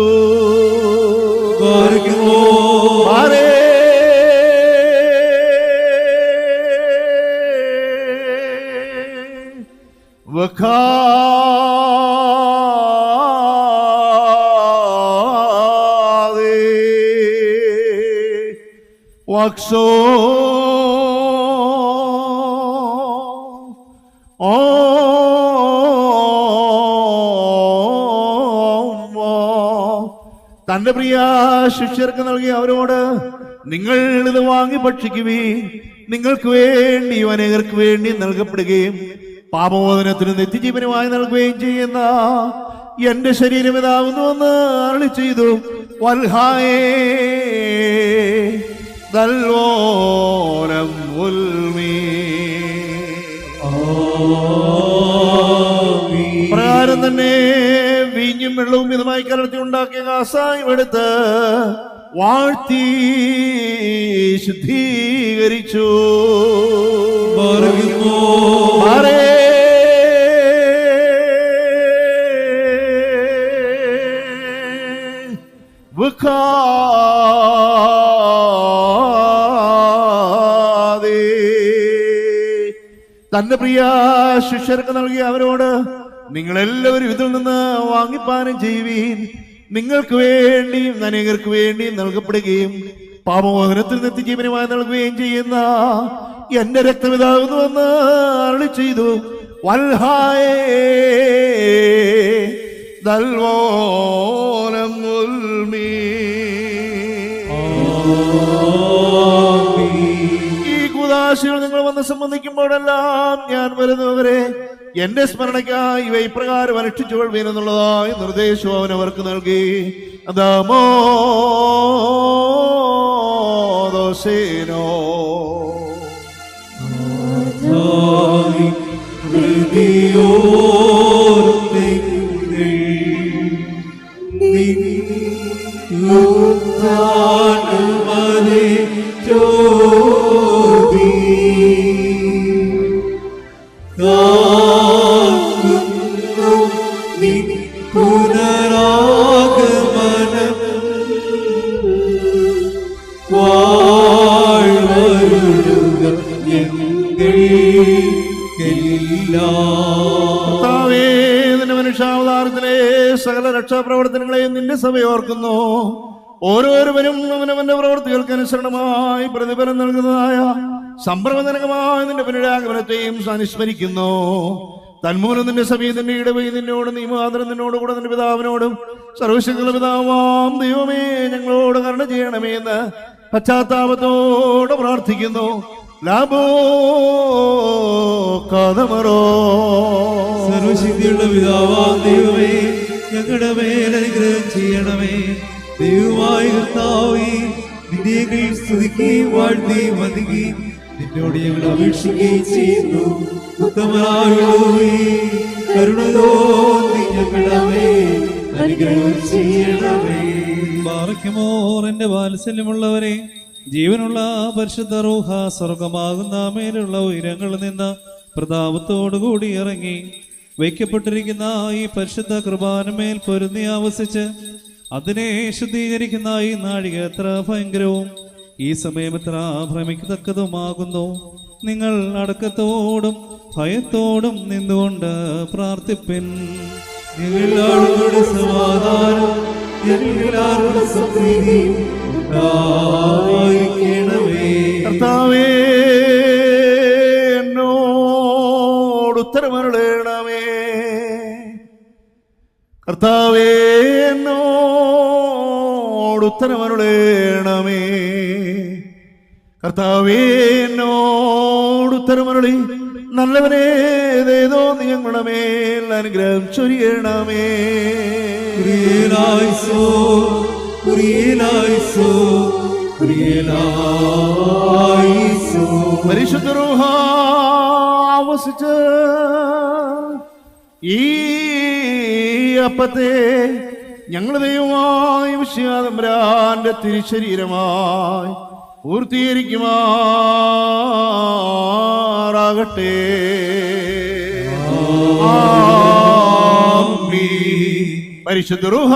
വക്സോ തന്റെ പ്രിയ ശിഷ്യർക്ക് നൽകി അവരോട്, നിങ്ങൾ ഇത് വാങ്ങി ഭക്ഷിക്കുവീൻ, നിങ്ങൾക്ക് വേണ്ടിയും അനേകർക്ക് വേണ്ടി നൽകപ്പെടുകയും പാപമോചനത്തിന് നിത്യജീവനുമായി നൽകുകയും ചെയ്യുന്ന എന്റെ ശരീരം ഇതാകുന്നുവെന്ന് അരുളി ചെയ്തു. വൽഹായേ ദൽവോരം ഉൽമീ. പ്രകാരം തന്നെ വീഞ്ഞും വെള്ളവും മിതമായി കലർത്തി ഉണ്ടാക്കിയ കാസായും എടുത്ത് വാഴ്ത്തി ശുദ്ധീകരിച്ചു. തന്റെ പ്രിയ ശിഷ്യർക്ക് നൽകി അവരോട്, നിങ്ങളെല്ലാവരും ഇതിൽ നിന്ന് വാങ്ങിപ്പാനം ചെയ്യുവീൻ, നിങ്ങൾക്ക് വേണ്ടിയും അനേകർക്ക് വേണ്ടിയും നൽകപ്പെടുകയും പാപമോചനത്തിൽ നിത്യജീവനുമായി നൽകുകയും ചെയ്യുന്ന എന്റെ രക്തമിതാകുന്നുവെന്ന് അരുളി ചെയ്തു. വൽഹായേ ദൽവോലം ഉൽമീ. ഈ കൂദാശകൾ നിങ്ങൾ വന്ന് സംബന്ധിക്കുമ്പോഴെല്ലാം ഞാൻ വരുന്നവരെ എന്റെ സ്മരണയ്ക്കായി ഇവ ഇപ്രകാരം അനുഷ്ഠിച്ചു കൊള്ളുവീനെന്നുള്ളതായ നിർദ്ദേശവും അവൻ അവർക്ക് നൽകി. അതാമോ ദോസേനോ മനുഷ്യാവതാരത്തിലെ സകല രക്ഷാപ്രവർത്തനങ്ങളെയും നിന്റെ സഭ ഓർക്കുന്നു. ഓരോരുവരും അവനവന്റെ പ്രവൃത്തികൾക്ക് അനുസരണമായി പ്രതിഫലം നൽകുന്നതായ സംഭ്രമജനകമായ നിന്റെ പുനരാഗമനത്തെയും അനുസ്മരിക്കുന്നു. തന്മൂലം നിന്റെ സഭയെ നിന്റെ ഇടവഴി നിന്നോട് നിയമാതരം നിന്നോട് കൂടെ നിന്റെ പിതാവിനോടും സർവശക്തിയുള്ള പിതാവാം ദൈവമേ ഞങ്ങളോട് കരുണ ചെയ്യണമേ എന്ന് പശ്ചാത്താപത്തോടെ പ്രാർത്ഥിക്കുന്നു. ലാഭോ കഥമറോ.
സർവശക്തിയുള്ള പിതാവാം ദൈവമേ ഞങ്ങളുടെ മേൽ അനുഗ്രഹം ചെയ്യണമേ. ദൈവമായ കർത്താവേ, നിന്നെ സ്തുതിക്കുകയും വാഴ്ത്തുകയും വന്ദിക്കുകയും നിന്നോട് ഞങ്ങൾ അപേക്ഷിക്കുകയും ചെയ്യുന്നു. ഉത്തമനായുള്ളവേ, കരുണ തോന്നി ഞങ്ങളുടെ മേൽ അനുഗ്രഹം ചെയ്യണമേ. ബാറയ്ക്കുമോർ എന്റെ വാത്സല്യമുള്ളവരെ, ജീവനുള്ള പരിശുദ്ധ റൂഹ സ്വർഗമാകുന്ന മേലുള്ള ഉയരങ്ങളിൽ നിന്ന് പ്രതാപത്തോടുകൂടി ഇറങ്ങി വയ്ക്കപ്പെട്ടിരിക്കുന്ന ഈ പരിശുദ്ധ കൃപാനമേൽ പൊരുന്നി ആവസിച്ച് അതിനെ ശുദ്ധീകരിക്കുന്ന ഈ നാഴിക എത്ര ഭയങ്കരവും ഈ സമയം എത്ര ഭ്രമിക്കത്തക്കതുമാകുന്നു. നിങ്ങൾ അടക്കത്തോടും ഭയത്തോടും നിന്നുകൊണ്ട് പ്രാർത്ഥിപ്പിൻ.
ഞങ്ങളോട് സമാധാനം, ഞങ്ങളോട് സമൃദ്ധി ഉണ്ടായിരിക്കണമേ.
കർത്താവേ, എന്നോട് ഉത്തരമരുളേണമേ. കർത്താവേ, എന്നോട് ഉത്തരമരുളേണമേ. കർത്താവേ, എന്നോട് ഉത്തരമരുളി നല്ലവനേതേതോ ഞങ്ങളുടെ മേൽ അനുഗ്രഹം ചൊരിയണമേ. പരിശുദ്ധ റൂഹ ആവസിച്ച് ഈ അപ്പത്തെ ഞങ്ങളുടെ ദൈവമായ വിശ്വാതമ്പുരാന്റെ തിരുശരീരമായി പൂർത്തീകരിക്കുമാറാകട്ടെ. പരിശുദ്ധ റൂഹ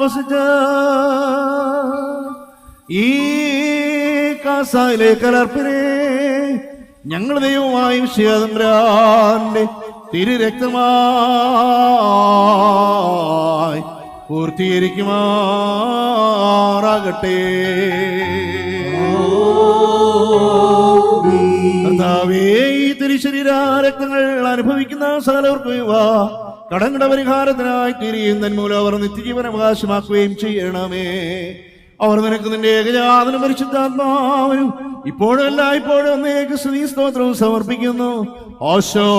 വസിച്ച ഈ കാസായിലെ കലർപ്പിനെ ഞങ്ങളുടെ ദൈവമായ വിശ്വാതമ്പുരാന്റെ തിരുരക്തമായി പൂർത്തീകരിക്കുമാറാകട്ടെ. കർത്താവേ, ഈ തിരുശരീര രക്തങ്ങൾ അനുഭവിക്കുന്ന സകലവർക്കും കടങ്ങളുടെ പരിഹാരത്തിനായി തീരുകയും തന്മൂലം അവർ നിത്യജീവൻ അവകാശമാക്കുകയും ചെയ്യണമേ. അവർ നിനക്ക് നിന്റെ ഏകജാതനും പരിശുദ്ധാത്മാവിനും ഇപ്പോഴും എല്ലായ്പ്പോഴും ഒന്നേക്ക് സ്തുതി സ്തോത്രവും സമർപ്പിക്കുന്നു. ഓശോ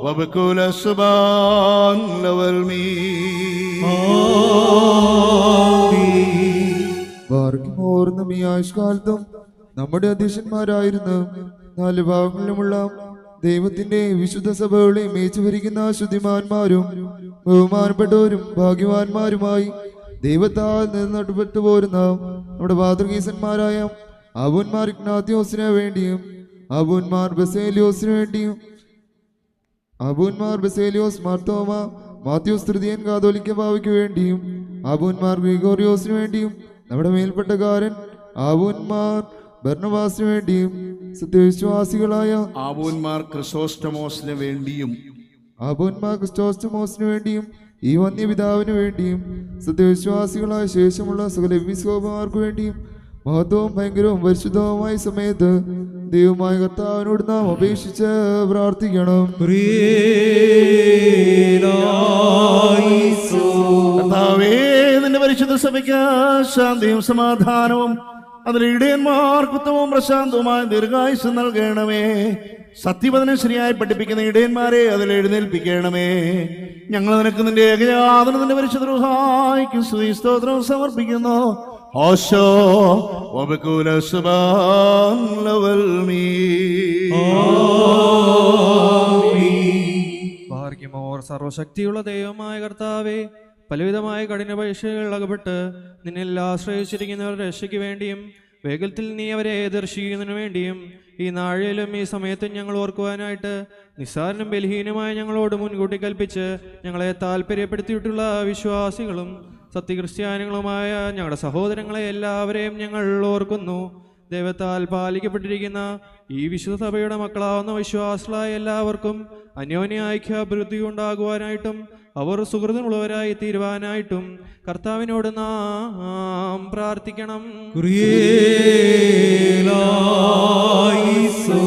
വബകുല സുബാൻ ലവൽ മീ.
ഓർന്നും ഈ ആയുഷ്കാലത്തും നമ്മുടെ അധ്യക്ഷന്മാരായിരുന്ന 4 ഭാഗങ്ങളിലുമുള്ള ദൈവത്തിന്റെ വിശുദ്ധ സഭകളെ മേച്ചു ഭരിക്കുന്ന ശുദ്ധിമാന്മാരും ബഹുമാനപ്പെട്ടവരും ഭാഗ്യവാന്മാരുമായി ദൈവത്താൽ നിന്നടുപ്പെട്ടു പോരുന്ന നമ്മുടെ മാതൃകീസന്മാരായ അബൂന്മാർ ഇഗ്നാത്യോസിന് വേണ്ടിയും അബൂന്മാർ ബസേലിയോസിന് വേണ്ടിയും അബൂന്മാർ ബസേലിയോസ് മാർത്തോമ മാത്യൂസ് തൃതീയൻ കാതോലിക്ക ബാവയ്ക്ക് വേണ്ടിയും അബൂന്മാർ ഗ്രിഗോറിയോസിന് വേണ്ടിയും നമ്മുടെ മേൽപ്പെട്ടക്കാരൻ അബൂന്മാർ ബർണബാസിന് വേണ്ടിയും സത്യവിശ്വാസികളായ
അബൂന്മാർ ക്രിസോസ്റ്റമോസിന് വേണ്ടിയും
വേണ്ടിയും ഈ വന്യപിതാവിന് വേണ്ടിയും സത്യവിശ്വാസികളായ ശേഷമുള്ള സകല എപ്പിസ്കോപ്പുമാർക്ക് വേണ്ടിയും മഹത്വവും ഭയങ്കരവും പരിശുദ്ധവുമായ സമയത്ത് ദൈവമായ കർത്താവിനോട് നാം അപേക്ഷിച്ച് പ്രാർത്ഥിക്കണം.
കർത്താവേ, നിന്റെ പരിശുദ്ധ സഭയ്ക്ക് ശാന്തിയും സമാധാനവും അതിലെ ഇടയന്മാർക്ക് ഉത്തമവും പ്രശാന്തവുമായ ദീർഘായുസ് നൽകണമേ. സത്യവചനം ശരിയായി പഠിപ്പിക്കുന്ന ഇടയന്മാരെ അതിൽ എഴുന്നേൽപ്പിക്കണമേ. ഞങ്ങൾ നിനക്ക് നിന്റെ ഏകജാതനും നിന്റെ പരിശുദ്ധ റൂഹായ്ക്കും സ്തുതി സ്തോത്രവും സമർപ്പിക്കുന്നു. ഓശോ വബകുല സുബാൻ ലവൽ മീ.
ഭാഗ്യമോർ സർവശക്തിയുള്ള ദൈവമായ കർത്താവേ, പലവിധമായ കഠിന പരീക്ഷകളിൽ അകപ്പെട്ട് നിന്നിൽ ആശ്രയിച്ചിരിക്കുന്നവരുടെ രക്ഷയ്ക്ക് വേണ്ടിയും വേഗത്തിൽ നീ അവരെ ദർശിക്കുന്നതിനു വേണ്ടിയും ഈ നാഴിലും ഈ സമയത്തും ഞങ്ങൾ ഓർക്കുവാനായിട്ട് നിസ്സാരനും ബലഹീനമായ ഞങ്ങളോട് മുൻകൂട്ടി കൽപ്പിച്ച് ഞങ്ങളെ താല്പര്യപ്പെടുത്തിയിട്ടുള്ള വിശ്വാസികളും സത്യക്രിസ്ത്യാനികളുമായ ഞങ്ങളുടെ സഹോദരങ്ങളെ എല്ലാവരെയും ഞങ്ങൾ ഓർക്കുന്നു. ദൈവത്താൽ പാലിക്കപ്പെട്ടിരിക്കുന്ന ഈ വിശുദ്ധ സഭയുടെ മക്കളാവുന്ന വിശ്വാസികളായ എല്ലാവർക്കും അന്യോന്യ ഐക്യാഭിവൃദ്ധി ഉണ്ടാകുവാനായിട്ടും അവർ സുഹൃത്തുമുള്ളവരായി തീരുവാനായിട്ടും കർത്താവിനോട് നാം പ്രാർത്ഥിക്കണം.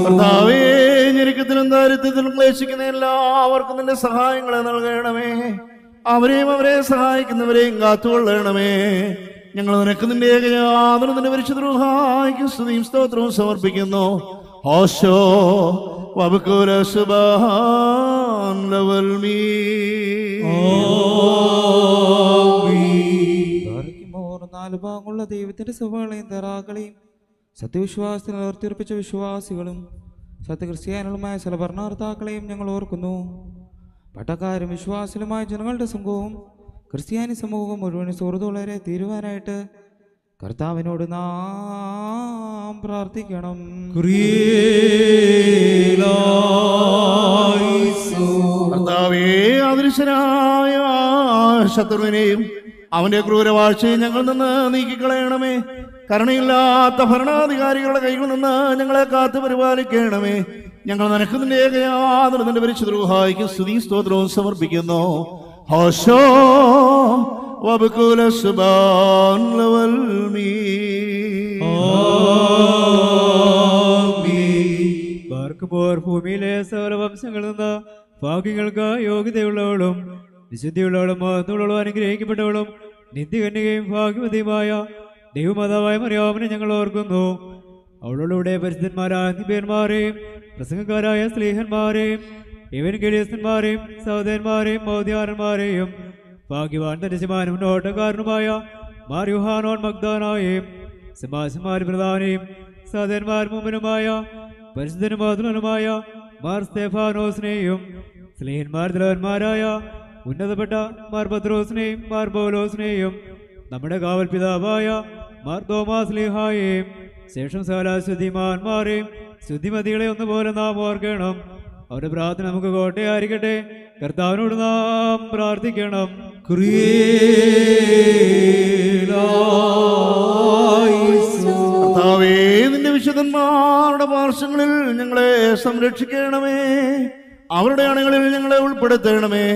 കർത്താവേ, ഞെരുക്കത്തിലും ദാരിദ്ര്യത്തിലും ക്ലേശിക്കുന്ന എല്ലാവർക്കും നിന്റെ സഹായങ്ങളെ നൽകണമേ. അവരെയും അവരെ സഹായിക്കുന്നവരെയും കാത്തുകൊള്ളണമേ. ഞങ്ങൾ നിനക്ക് നിന്റെ ഏകജാതനും നിന്റെ പരിശുദ്ധ റൂഹായ്ക്കും സ്തുതിയും സ്തോത്രവും സമർപ്പിക്കുന്നു. ഓശോ വബകുല സുബാൻ ലവൽ മീ.
നാല് ഭാഗമുള്ള ദൈവത്തിന്റെ സഭകളെയും തറാകളെയും സത്യവിശ്വാസത്തിൽ നിർത്തിയുറപ്പിച്ച വിശ്വാസികളും സത്യക്രിസ്ത്യാനികളുമായ ചില ഭരണകർത്താക്കളെയും ഞങ്ങൾ ഓർക്കുന്നു. പട്ടക്കാരും വിശ്വാസികളുമായ ജനങ്ങളുടെ സംഘവും ക്രിസ്ത്യാനി സമൂഹവും മുഴുവൻ സുഹൃത്തുക്കളെ തീരുവാനായിട്ട് കർത്താവിനോട് നാം പ്രാർത്ഥിക്കണം.
കർത്താവേ, അദൃശ്യനായ ശത്രുവിനെയും അവന്റെ ക്രൂരവാഴ്ചയെ ഞങ്ങളിൽ നിന്ന് നീക്കിക്കളയണമേ. കരുണയില്ലാത്ത ഭരണാധികാരികളുടെ കൈകളിൽ നിന്ന് ഞങ്ങളെ കാത്തു പരിപാലിക്കണമേ. ഞങ്ങൾ നിനക്ക് നിന്റെ ഏകജാതനും നിന്റെ പരിശുദ്ധ റൂഹായ്ക്കും സ്തുതിയും സ്തോത്രവും സമർപ്പിക്കുന്നു. ഹോശോ വബകുല സുബാൻ ലവൽ മീ.
ഭൂമിയിലെ സകല വംശങ്ങളിൽ നിന്ന് ഭാഗ്യങ്ങൾക്ക് യോഗ്യതയുള്ളവളും വിശുദ്ധിയുള്ളവളും മഹത്വമുള്ളവളും അനുഗ്രഹിക്കപ്പെട്ടവളും നിത്യകന്യകയും ഭാഗ്യവതിയുമായ ദൈവമാതാവായ മറിയാമിനെ ഞങ്ങൾ ഓർക്കുന്നു. അവളുടെ പരിശുദ്ധന്മാരായ നിബിയന്മാരെയും പ്രസംഗക്കാരായ സ്ലീഹന്മാരെയും എവൻഗേലിയസ്തന്മാരെയും സഹോദരന്മാരെയും മൗദ്യാരന്മാരെയും ഭാഗ്യവാൻ ദർശമാനും നോട്ടക്കാരനുമായ മാർ യോഹാനോൻ മഗ്ദാനായെയും സമാസന്മാർ പ്രധാനെയും സഹോദരന്മാർ മുമ്പനുമായ പരിശുദ്ധനും മാതുലനുമായ മാർ സ്തേഫാനോസിനെയും സ്ലീഹന്മാർ തലവന്മാരായ ഉന്നതപ്പെട്ട മാർ പത്രോസിനെയും മാർ പൗലോസിനെയും നമ്മുടെ കാവൽ പിതാവായ മാർ തോമാസ്ലീഹായെയും ശേഷം സകല ശുദ്ധിമാന്മാരെയും ശുദ്ധിമതികളെ ഒന്നുപോലെ നാം ഓർക്കണം. അവരുടെ പ്രാർത്ഥന നമുക്ക് കോട്ടയായിരിക്കട്ടെ. കർത്താവിനോട് നാം പ്രാർത്ഥിക്കണം.
കർത്താവേ, നിന്റെ വിശുദ്ധന്മാരുടെ പാർശ്വങ്ങളിൽ ഞങ്ങളെ സംരക്ഷിക്കണമേ. അവരുടെ അണികളിൽ ഞങ്ങളെ ഉൾപ്പെടുത്തണമേ.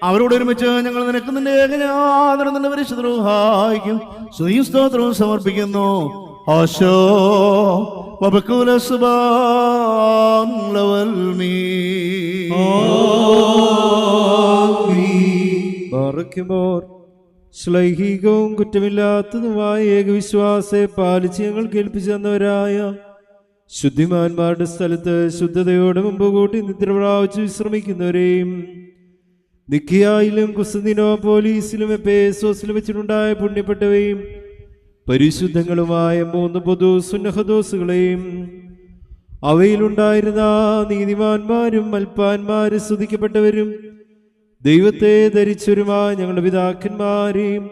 അവരോട് ഒരുമിച്ച് ഞങ്ങൾ നിനക്ക് നിന്റെ ഏകജാതനും നിന്റെ പരിശുദ്ധ റൂഹായിക്കും സ്തുതിയും സ്തോത്രവും സമർപ്പിക്കുന്നു. ആശോ വബകുല സുബ്ഹാൻ ലവൽമീ
ബാറക്കുമോർ ശ്ലൈഹികവും കുറ്റമില്ലാത്തതുമായ ഏകവിശ്വാസത്തെ പാലിച്ച് ഞങ്ങൾ കേൾപ്പിച്ചു തന്നവരായ ശുദ്ധിമാന്മാരുടെ സ്ഥലത്ത് ശുദ്ധതയോടെ മുമ്പ് കൂട്ടി നിദ്ര പ്രാപിച്ച് വിശ്രമിക്കുന്നവരെയും നിക്കിയായിലും കുസ്തന്തീനോപോലീസിലും എഫേസോസിലും വെച്ചിട്ടുണ്ടായ പുണ്യപ്പെട്ടവയും പരിശുദ്ധങ്ങളുമായ 3 പൊതു സുന്നഹദോസുകളെയും അവയിലുണ്ടായിരുന്ന നീതിമാന്മാരും അൽപ്പാന്മാരും സ്തുതിക്കപ്പെട്ടവരും ദൈവത്തെ ധരിച്ചവരുമായ ഞങ്ങളുടെ പിതാക്കന്മാരെയും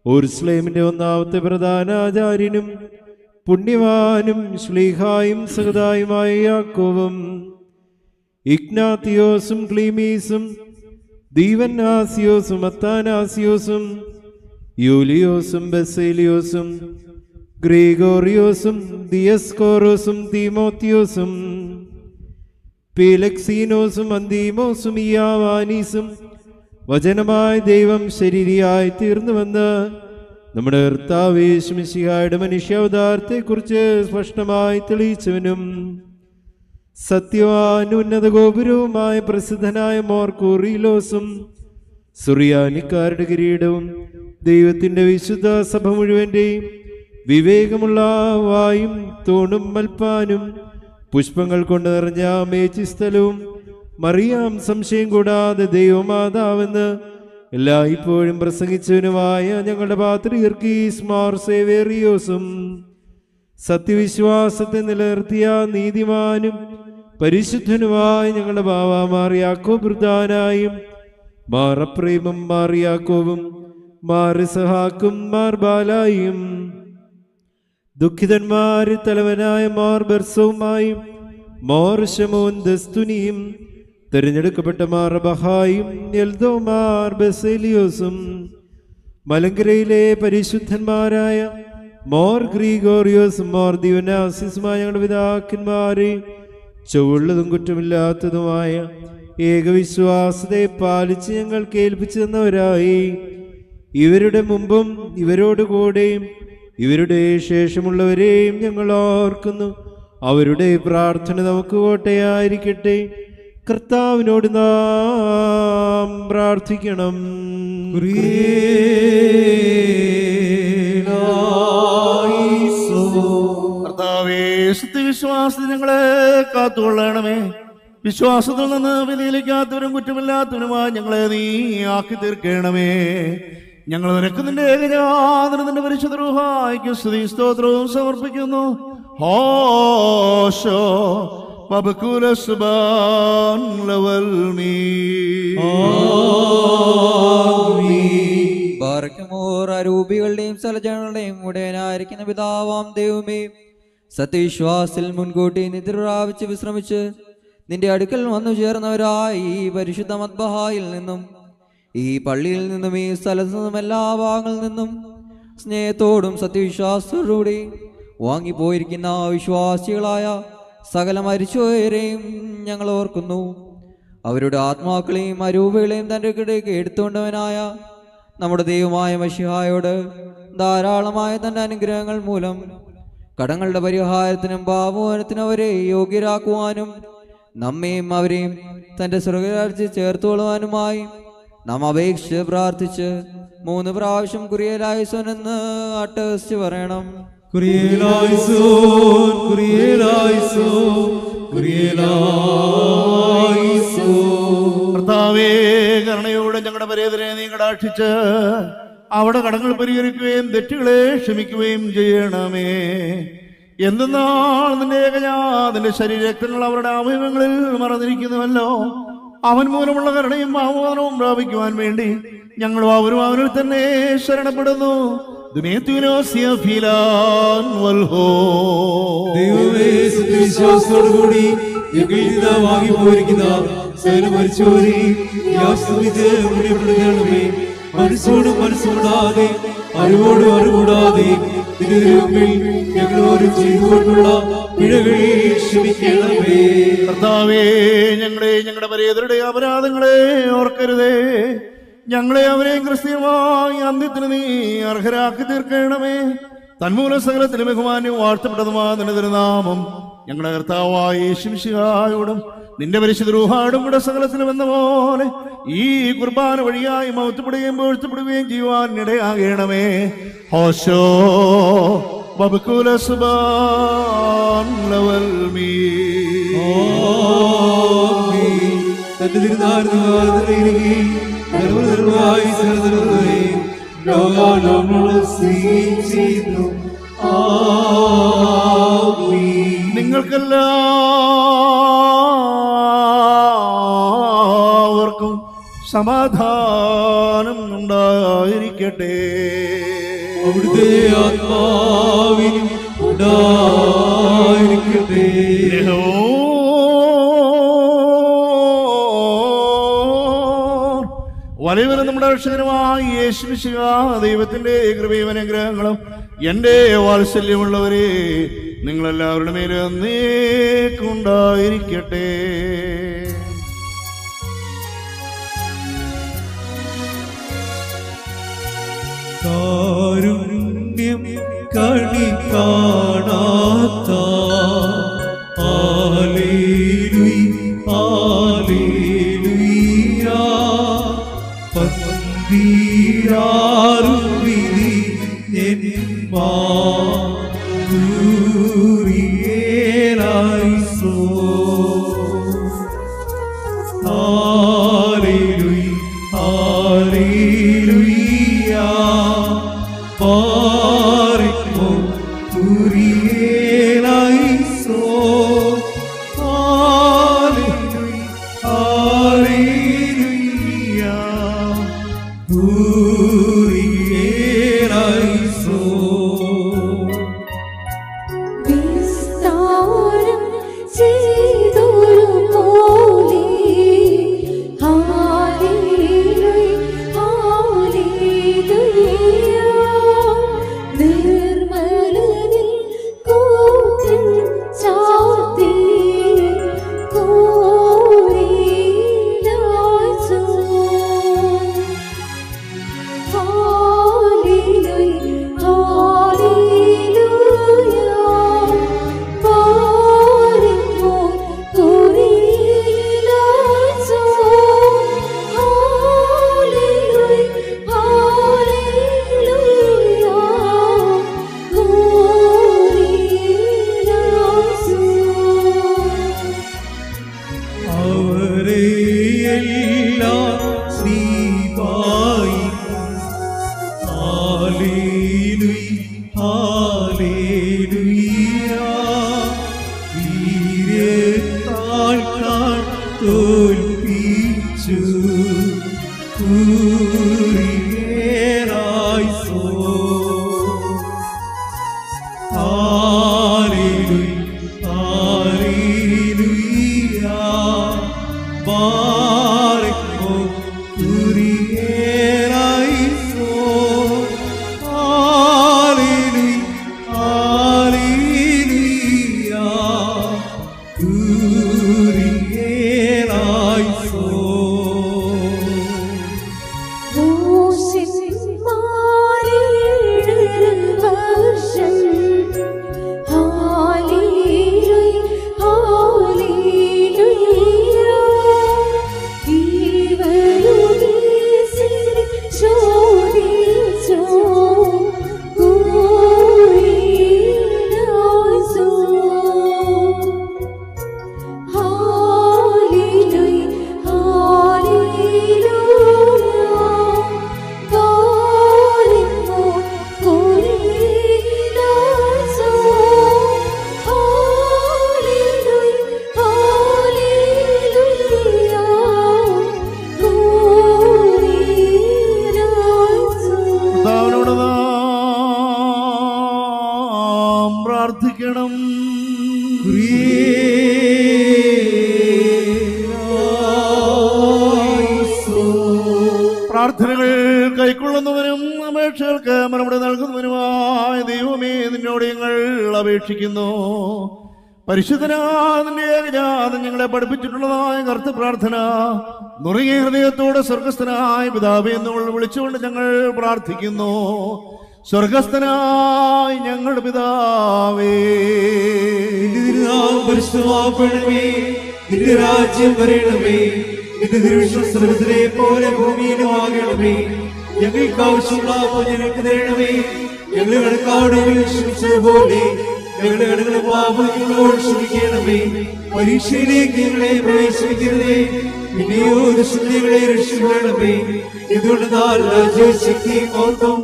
യെരൂശലേമിന്റെ ഒന്നാമത്തെ പ്രധാനാചാര്യനും പുണ്യവാനും ശ്ലീഹായും സഹദായുമായ യാക്കോബും ഇഗ്നാത്തിയോസും ക്ലീമീസും ദീവന്നാസിയോസും അത്താനാസിയോസും യൂലിയോസും ബസേലിയോസും ഗ്രിഗോറിയോസും ദിയസ്കോറോസും തീമോത്തിയോസും പീലക്സീനോസും അന്തീമോസും ഇയാവാനീസും വചനമായ ദൈവം ശരീരിയായി തീർന്നുവെന്ന് നമ്മുടെ കർത്താവ് യേശു മിശിഹായുടെ മനുഷ്യാവതാരത്തെക്കുറിച്ച് സ്പഷ്ടമായി തെളിയിച്ചവനും സത്യവാൻ ഉന്നത ഗോപുരവുമായ പ്രസിദ്ധനായ മോർ കൂറിലോസും സുറിയാനിക്കാരുടെ കിരീടവും ദൈവത്തിന്റെ വിശുദ്ധ സഭ മുഴുവന്റെയും വിവേകമുള്ള വായും തൂണും മൽപ്പാനും പുഷ്പങ്ങൾ കൊണ്ട് നിറഞ്ഞ മേച്ചിസ്ഥലവും മറിയാം സംശയം കൂടാതെ ദൈവമാതാവെന്ന് എല്ലായ്പ്പോഴും പ്രസംഗിച്ചവനുമായ ഞങ്ങളുടെ പാത്രീർക്കീസ് മാർ സേവേറിയോസും സത്യവിശ്വാസത്തെ നിലനിർത്തിയ നീതിമാനും പരിശുദ്ധനുമായ ഞങ്ങളുടെ ബാവാമാർ യാക്കോബ് പ്രധാനായും മാർ അപ്രേമും മാർ യാക്കോബും മാർ ഇസഹാക്കും മാർ ബാലായും ദുഃഖിതന്മാരിൽ തലവനായ മാർ ബർസവുമായും മാർ ശമോൻ ദസ്തുനിയും തിരഞ്ഞെടുക്കപ്പെട്ട മാർ ബഹായും എൽദോ മാർ ബസേലിയോസും മലങ്കരയിലെ പരിശുദ്ധന്മാരായ മോർ ഗ്രിഗോറിയോസും മോർ ദിവനാസിസുമായ ഞങ്ങളുടെ പിതാക്കന്മാരെ ചൊവ്വുള്ളതും കുറ്റമില്ലാത്തതുമായ ഏകവിശ്വാസത്തെ പാലിച്ച് ഞങ്ങൾ കേൾപ്പിച്ചു തന്നവരായി ഇവരുടെ മുമ്പും ഇവരോട് കൂടെയും ഇവരുടെ ശേഷമുള്ളവരെയും ഞങ്ങൾ ഓർക്കുന്നു. അവരുടെ പ്രാർത്ഥന നമുക്ക് കോട്ടയായിരിക്കട്ടെ. കർത്താവിനോട് നാം പ്രാർത്ഥിക്കണം.
കർത്താവേ, സത്യവിശ്വാസത്തിൽ ഞങ്ങളെ കാത്തുകൊള്ളണമേ. വിശ്വാസത്തിൽ നിന്ന് വ്യതിചലിക്കാത്തവരും കുറ്റമില്ലാത്തവരുമായി ഞങ്ങളെ നീ ആക്കി തീർക്കണമേ. ഞങ്ങൾ നിനക്ക് നിന്റെ ഏകജാതനും നിന്റെ പരിശുദ്ധ റൂഹായിക്കും സ്തുതിയും സ്തോത്രവും സമർപ്പിക്കുന്നു. ഹോശോ വബകുല സുബ്ഹാൻ ലവൽമീ
ബാറക്കുമോർ അരൂപികളുടെയും സലജങ്ങളുടെയും ഉടയനായിരിക്കുന്ന പിതാവാം ദൈവമേ, സത്യവിശ്വാസത്തിൽ മുൻകൂട്ടി നിദ്ര പ്രാപിച്ച് വിശ്രമിച്ച് നിന്റെ അടുക്കൽ വന്നു ചേർന്നവരായി ഈ പരിശുദ്ധ മദ്ബഹായിൽ നിന്നും ഈ പള്ളിയിൽ നിന്നും ഈ സ്ഥലത്തു നിന്നും എല്ലാ ഭാഗങ്ങളിൽ നിന്നും സ്നേഹത്തോടും സത്യവിശ്വാസത്തോടുകൂടി വാങ്ങിപ്പോയിരിക്കുന്ന വിശ്വാസികളായ സകല മരിച്ചവരെയും ഞങ്ങൾ ഓർക്കുന്നു. അവരുടെ ആത്മാക്കളെയും അരൂപകളെയും തൻ്റെ കിടക്ക് എടുത്തുകൊണ്ടവനായ നമ്മുടെ ദൈവമായ മശിഹായോട് ധാരാളമായ തൻ്റെ അനുഗ്രഹങ്ങൾ മൂലം കടങ്ങളുടെ പരിഹാരത്തിനും പാപമോചനത്തിനും അവരെ യോഗ്യരാക്കുവാനും നമ്മയും അവരെയും തൻ്റെ സ്വർഗ്ഗരാജ്യത്തിൽ ചേർത്തുകൊള്ളുവാനുമായി നാം അപേക്ഷിച്ച് പ്രാർത്ഥിച്ച് 3 പ്രാവശ്യം കുരിയലായുസോൻ എന്ന് അട്ടഹസിച്ച് പറയണം.
കുരിയലായുസോൻ, കുരിയലായുസോൻ, കുരിയലായുസോൻ.
കർത്താവേ, കരുണയോടെ ഞങ്ങളുടെ പരേതരെ നീ കടാക്ഷിച്ച് അവിടെ കടങ്ങൾ പരിഹരിക്കുകയും തെറ്റുകളെ ക്ഷമിക്കുകയും ചെയ്യണമേ. എന്തെന്നാൽ നിന്റെ ഏകജാതന്റെ ശരീരരക്തങ്ങൾ അവരുടെ അവയവങ്ങളിൽ മറന്നിരിക്കുന്നുവല്ലോ. അവൻ മൂലമുള്ള കരുണയും ആഹ്വാനവും പ്രാപിക്കുവാൻ വേണ്ടി ഞങ്ങളും അവരും അവനിൽ തന്നെ ശരണപ്പെടുന്നു.
ദൈവമേ, സത്യവിശ്വാസത്തോടുകൂടി വാങ്ങി പോയിരിക്കുന്ന സകല മരിച്ചവരെയും പുണ്യപ്പെടുത്തണമേ. മനസ്സോടും മനസ്സുകൂടാതെ അറിവോടും അറിവൂടാതെ ഞങ്ങളോട് ചെയ്തുകൊണ്ടുള്ള പിഴകൾ ക്ഷമിക്കണമേ.
കർത്താവേ, ഞങ്ങളുടെ പരേതരുടെ അപരാധങ്ങളെ ഓർക്കരുതേ. ഞങ്ങളെ അവരെയും ക്രിസ്ത്യമായി അന്ത്യത്തിന് നീ അർഹരാക്കി തീർക്കണമേ. തന്മൂല സകലത്തിന് ബഹുമാന്യം വാഴ്ത്തപ്പെട്ടതുമായ നിന്റെ തിരുനാമം ഞങ്ങളുടെ കർത്താവായ യേശു മിശിഹായോടും നിന്റെ പരിശുദ്ധ റൂഹാടും കൂടെ സകലത്തിലും എന്ന പോലെ ഈ കുർബാന വഴിയായി മഹത്വപ്പെടുകയും പൊഴുത്തപ്പെടുകയും ചെയ്യുവാൻ ഇടയാകണമേ. ഹോശോ ബബുക്കുല സുബാൻ ലവൽ മീ.
തന്റെ തിരുനാമത്തിൽ
നിങ്ങൾക്കെല്ലാവർക്കും സമാധാനം ഉണ്ടായിരിക്കട്ടെ.
അവിടുത്തെ ആത്മാവിനും ഉണ്ടായിരിക്കട്ടെ.
വലിയവരും നമ്മുടെ രക്ഷകനുമായ യേശു മിശിഹാ ദൈവത്തിന്റെ കൃപയും അനുഗ്രഹങ്ങളും എന്റെ വാത്സല്യമുള്ളവരെ നിങ്ങളെല്ലാവരുടെ മേലും എന്നേക്കും ഉണ്ടായിരിക്കട്ടെ.
കാരുണ്യം കണി കാണാത്ത
വിസ്താരം ചെയ്തൊരു പോലെ
പ്രാർത്ഥനകൾ കൈക്കൊള്ളുന്നവനും അപേക്ഷകൾക്ക് മറുപടി നൽകുന്നവനുമായ ദൈവമേ, നിന്നോട് ഞങ്ങൾ അപേക്ഷിക്കുന്നു. പരിശുദ്ധനാഥന്റെ ഏകജാതൻ ഞങ്ങളെ പഠിപ്പിച്ചിട്ടുള്ളതായ കർത്ത പ്രാർത്ഥന നുറുങ്ങിയ ഹൃദയത്തോടെ സ്വർഗസ്ഥനായ പിതാവേ എന്ന് വിളിച്ചുകൊണ്ട് ഞങ്ങൾ പ്രാർത്ഥിക്കുന്നു. സ്വർഗസ്ഥനായ ഞങ്ങളുടെ പിതാവേ,
പരിശുദ്ധമാക്കണമേ, നിന്റെ രാജ്യം വരണമേ, നിന്റെ തിരുവിഷ്ടം സ്വർഗ്ഗത്തിലെ പോലെ ഭൂമിയിലും ആകണമേ. ഞങ്ങൾക്ക് ആവശ്യമുള്ള ഞങ്ങൾക്ക് തരണമേ. ഞങ്ങളുടെ കടക്കാരോട് ക്ഷമിച്ചതുപോലെ ഞങ്ങളുടെ കടങ്ങളും പാപങ്ങളോട് ക്ഷമിക്കണമേ. പരീക്ഷയിലേക്ക് ഞങ്ങളെ പ്രവേശിപ്പിക്കരുതേ, പിന്നെയോ ദുഷ്ടങ്ങളെ രക്ഷിക്കണമേ. ഇതുകൊണ്ട് ശക്തിയും ഓർക്കും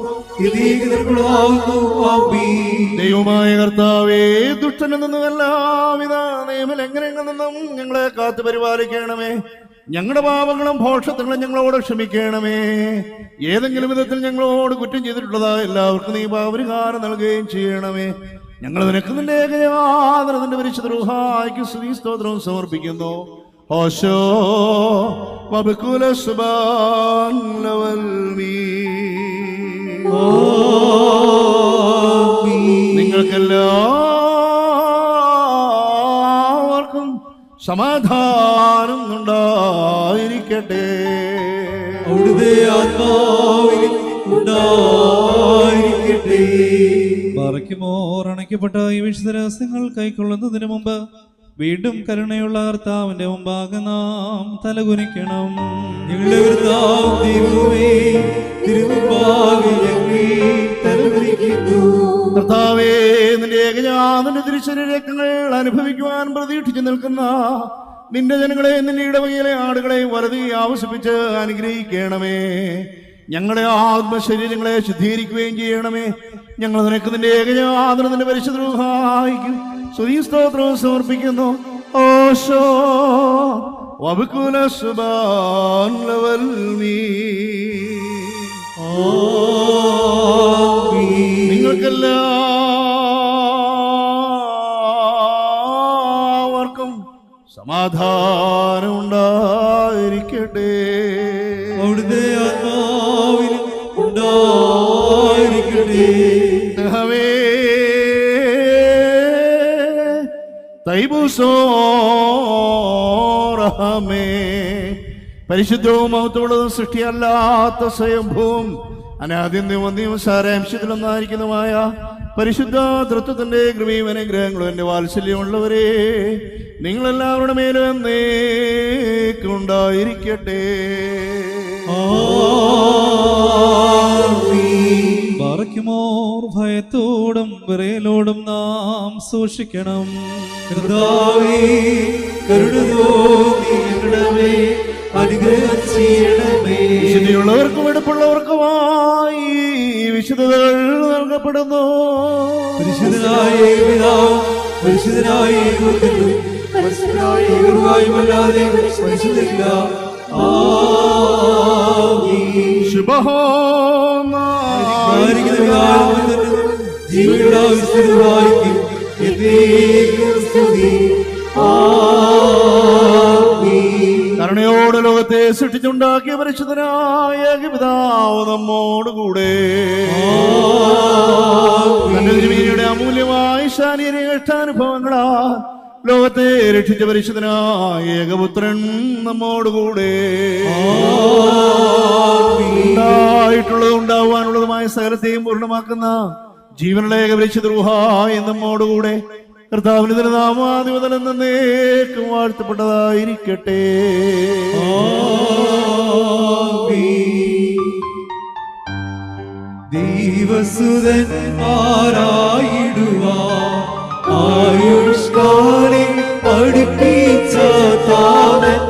ദൈവമായ കർത്താവേ, ദുഷ്ടനിൽ നിന്നും എല്ലാവിധ നിയമലംഘനങ്ങളിൽ നിന്നും ഞങ്ങളെ കാത്തു പരിപാലിക്കണമേ. ഞങ്ങളുടെ പാപങ്ങളും ഭോഷത്വങ്ങളും ഞങ്ങളോട് ക്ഷമിക്കണമേ. ഏതെങ്കിലും വിധത്തിൽ ഞങ്ങളോട് കുറ്റം ചെയ്തിട്ടുള്ളതാ എല്ലാവർക്കും നീ പാപപരിഹാരം നൽകുകയും ചെയ്യണമേ. ഞങ്ങൾ നിനക്ക് നിന്റെ ഏകജാതനത്തിന്റെ പരിശുദ്ധ റൂഹായ്ക്ക് സ്തുതി സ്തോത്രവും സമർപ്പിക്കുന്നു. ഓശോ വബകുല സുബാൻ ലവൽ മീ. നിങ്ങൾക്കെല്ലാവർക്കും സമാധാനം ഉണ്ടായിരിക്കട്ടെ.
അവിടുത്തെ ആത്മാവിൽ ഉണ്ടായിരിക്കട്ടെ.
ബാറയ്ക്കുമോർ അണയ്ക്കപ്പെട്ട ഈ വിശുദ്ധ രഹസ്യങ്ങൾ കൈക്കൊള്ളുന്നതിന് മുമ്പ് വീണ്ടും കരുണയുള്ള കർത്താവിന്റെ മുമ്പാകെ നാം തലകുനിക്കണം.
ഞങ്ങളുടെ കർത്താവ് ദൈവമേ, തിരുമുമ്പാകെ ഞങ്ങൾ തലകുനിക്കുന്നു.
കർത്താവേ, നിന്റെ ഏകജാതന്റെ തിരുശരീരങ്ങൾ അനുഭവിക്കുവാൻ പ്രതീക്ഷിച്ചു നിൽക്കുന്ന നിന്റെ ജനങ്ങളെ, നിന്റെ ഇടവകയിലെ ആടുകളെ വലുതി ആവശ്യപ്പിച്ച് അനുഗ്രഹിക്കണമേ. ഞങ്ങളുടെ ആത്മശരീരങ്ങളെ ശുദ്ധീകരിക്കുകയും ചെയ്യണമേ. ഞങ്ങൾ നിനക്ക് നിന്റെ ഏകജാതനത്തിന്റെ പരിശുദ്ധ റൂഹായിക്കും സ്തുതി സ്തോത്രവും സമർപ്പിക്കുന്നു. ഓശോ വബകുല സുബാൻ ലവൽ മീ. നിങ്ങൾക്കെല്ലാവർക്കും സമാധാനം ഉണ്ടായിരിക്കട്ടെ.
അവിടുത്തെ ആത്മാവിലും ഉണ്ടായിരിക്കട്ടെ.
പരിശുദ്ധവും മഹത്വമുള്ളതും സൃഷ്ടിയല്ലാത്ത സ്വയംഭൂവും അനാദ്യവും സാരാംശത്തിലൊന്നായിരിക്കുന്നതുമായ പരിശുദ്ധ തൃത്വത്തിന്റെ കൃപയും അനുഗ്രഹങ്ങളും എന്റെ വാത്സല്യമുള്ളവരെ നിങ്ങളെല്ലാവരുടെ മേലും എന്നേക്കും ഉണ്ടായിരിക്കട്ടെ.
ബാറയ്ക്കുമോർ ഭയത്തോടും വിറയലോടും നാം സൂക്ഷിക്കണം.
കർത്താവേ, കരുണ തോന്നി ഞങ്ങളുടെ മേൽ അനുഗ്രഹം ചെയ്യണമേ.
വിശുദ്ധിയുള്ളവർക്കും എടുപ്പുള്ളവർക്കുമായി വിശുദ്ധതകൾ നൽകപ്പെടുന്നു.
പരിശുദ്ധനായ പിതാവ്, പരിശുദ്ധനായ പുത്രനും പരിശുദ്ധനായ ഏകരുമായുമല്ലാതെ പരിശുദ്ധനില്ല. ജീവനുള്ള വിശുദ്ധവായിക്കും
കരുണയോടെ ലോകത്തെ സൃഷ്ടിച്ചുണ്ടാക്കിയ പരിശുദ്ധനായ പിതാവ് നമ്മോടുകൂടെ തന്റെ അമൂല്യമായ ശാരീരിക ഇഷ്ടാനുഭവങ്ങളാ ലോകത്തെ രക്ഷിച്ച പരിശുദ്ധനായ ഏകപുത്രൻ നമ്മോടുകൂടെ ഉണ്ടായിട്ടുള്ളതും ഉണ്ടാവാനുള്ളതുമായ സകലത്തെയും പൂർണ്ണമാക്കുന്ന ജീവനുള്ള ഏകപരിശുദ്ധ റൂഹായ നമ്മോടുകൂടെ കർത്താവിന്റെ തിരുനാമാധിപതൻ എന്നേക്കും വാഴ്ത്തപ്പെട്ടതായിരിക്കട്ടെ.
ദൈവസുതൻ ആരായിടുവാ ആയുഷ്കാലം പഠിപ്പിച്ച താതൻ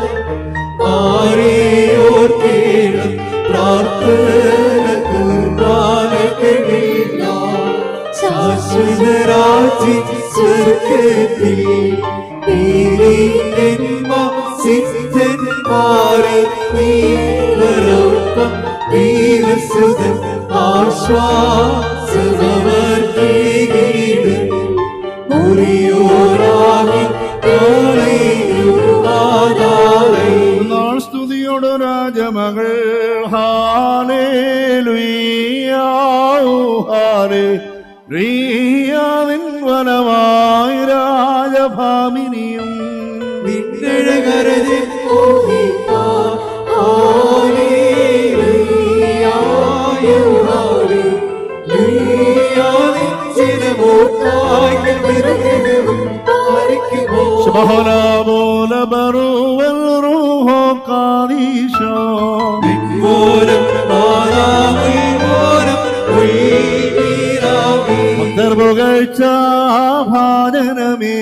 ആരെയോർക്കേണം പ്രാർത്ഥന കുർബാനകളില്ല ശാശ്വതരാജി സ്വർഗത്തിൽ സിദ്ധന്മാരെ നീവരോപ്പം ദൈവസുതൻ ആശ്വാസമവർക്കേകീട്
സ്തുതിയോട് രാജമകൾ ഹാ നിൻ വനമായി രാജഭാമിനിയും പുകഴ്ച ഭാജനമേ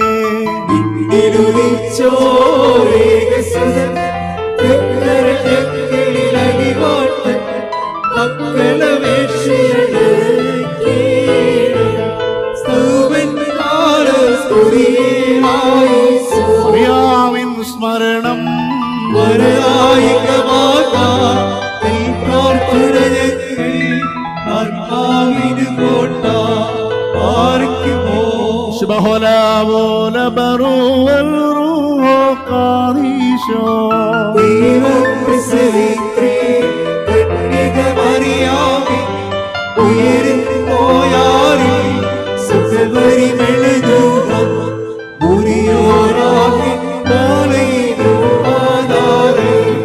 സ്മരണം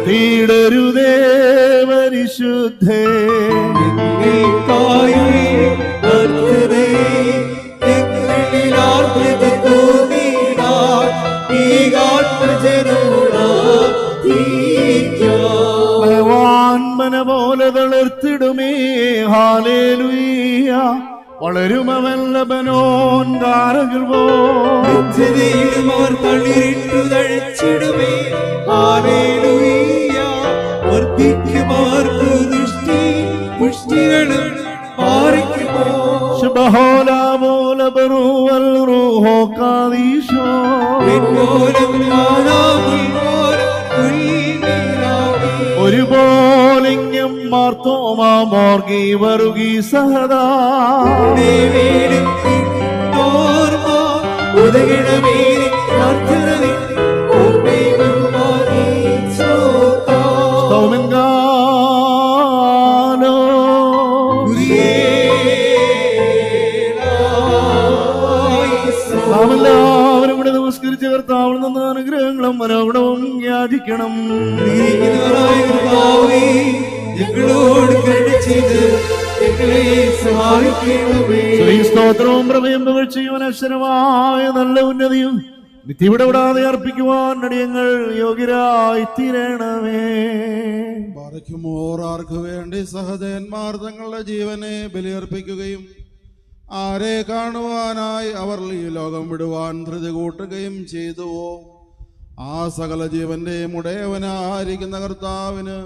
തീടരുതേ പരിശുദ്ധേ പോലെ തളിർത്തിടുമേ ഹാലേലുയ്യ വളരുമവൻ ലബനോൻ കാരകൾ
തളിരിട്ടുതഴിച്ചിടുമേ ഹാലേലുയ്യ വർദ്ധിക്കുമാർക്ക് ദൃഷ്ടി പുഷ്ടികളും മാറിക്കുമോ
ശുഭഹോലാമോലബറുവൽ റൂഹോ കാദീശോ ഒരുപോലിംഗം മാർത്തോമാ മോർഗി വരുകി സഹദാ എല്ലാവരും കൂടെ നമസ്കരിച്ച് കർത്താവിൽ നിന്ന് അനുഗ്രഹങ്ങളും മനോഗുണവും യാചിക്കണം. സ്തോത്രവും പ്രഭയും പുകഴ്ചയും അനശ്വരമായ നല്ല ഉന്നതിയും നിത്യവിടെ വിടാതെ അർപ്പിക്കുവാൻ അടിയങ്ങൾ യോഗ്യരായി തീരണമേ.
ആർക്ക് വേണ്ടി സഹദേന്മാർ തങ്ങളുടെ ജീവനെ ബലിയർപ്പിക്കുകയും ആരെ കാണുവാനായി അവർ ഈ ലോകം വിടുവാൻ ധൃതി കൂട്ടുകയും ചെയ്തുവോ, ആ സകല ജീവന്റെയും ഉടയവനായിരിക്കുന്ന കർത്താവിന്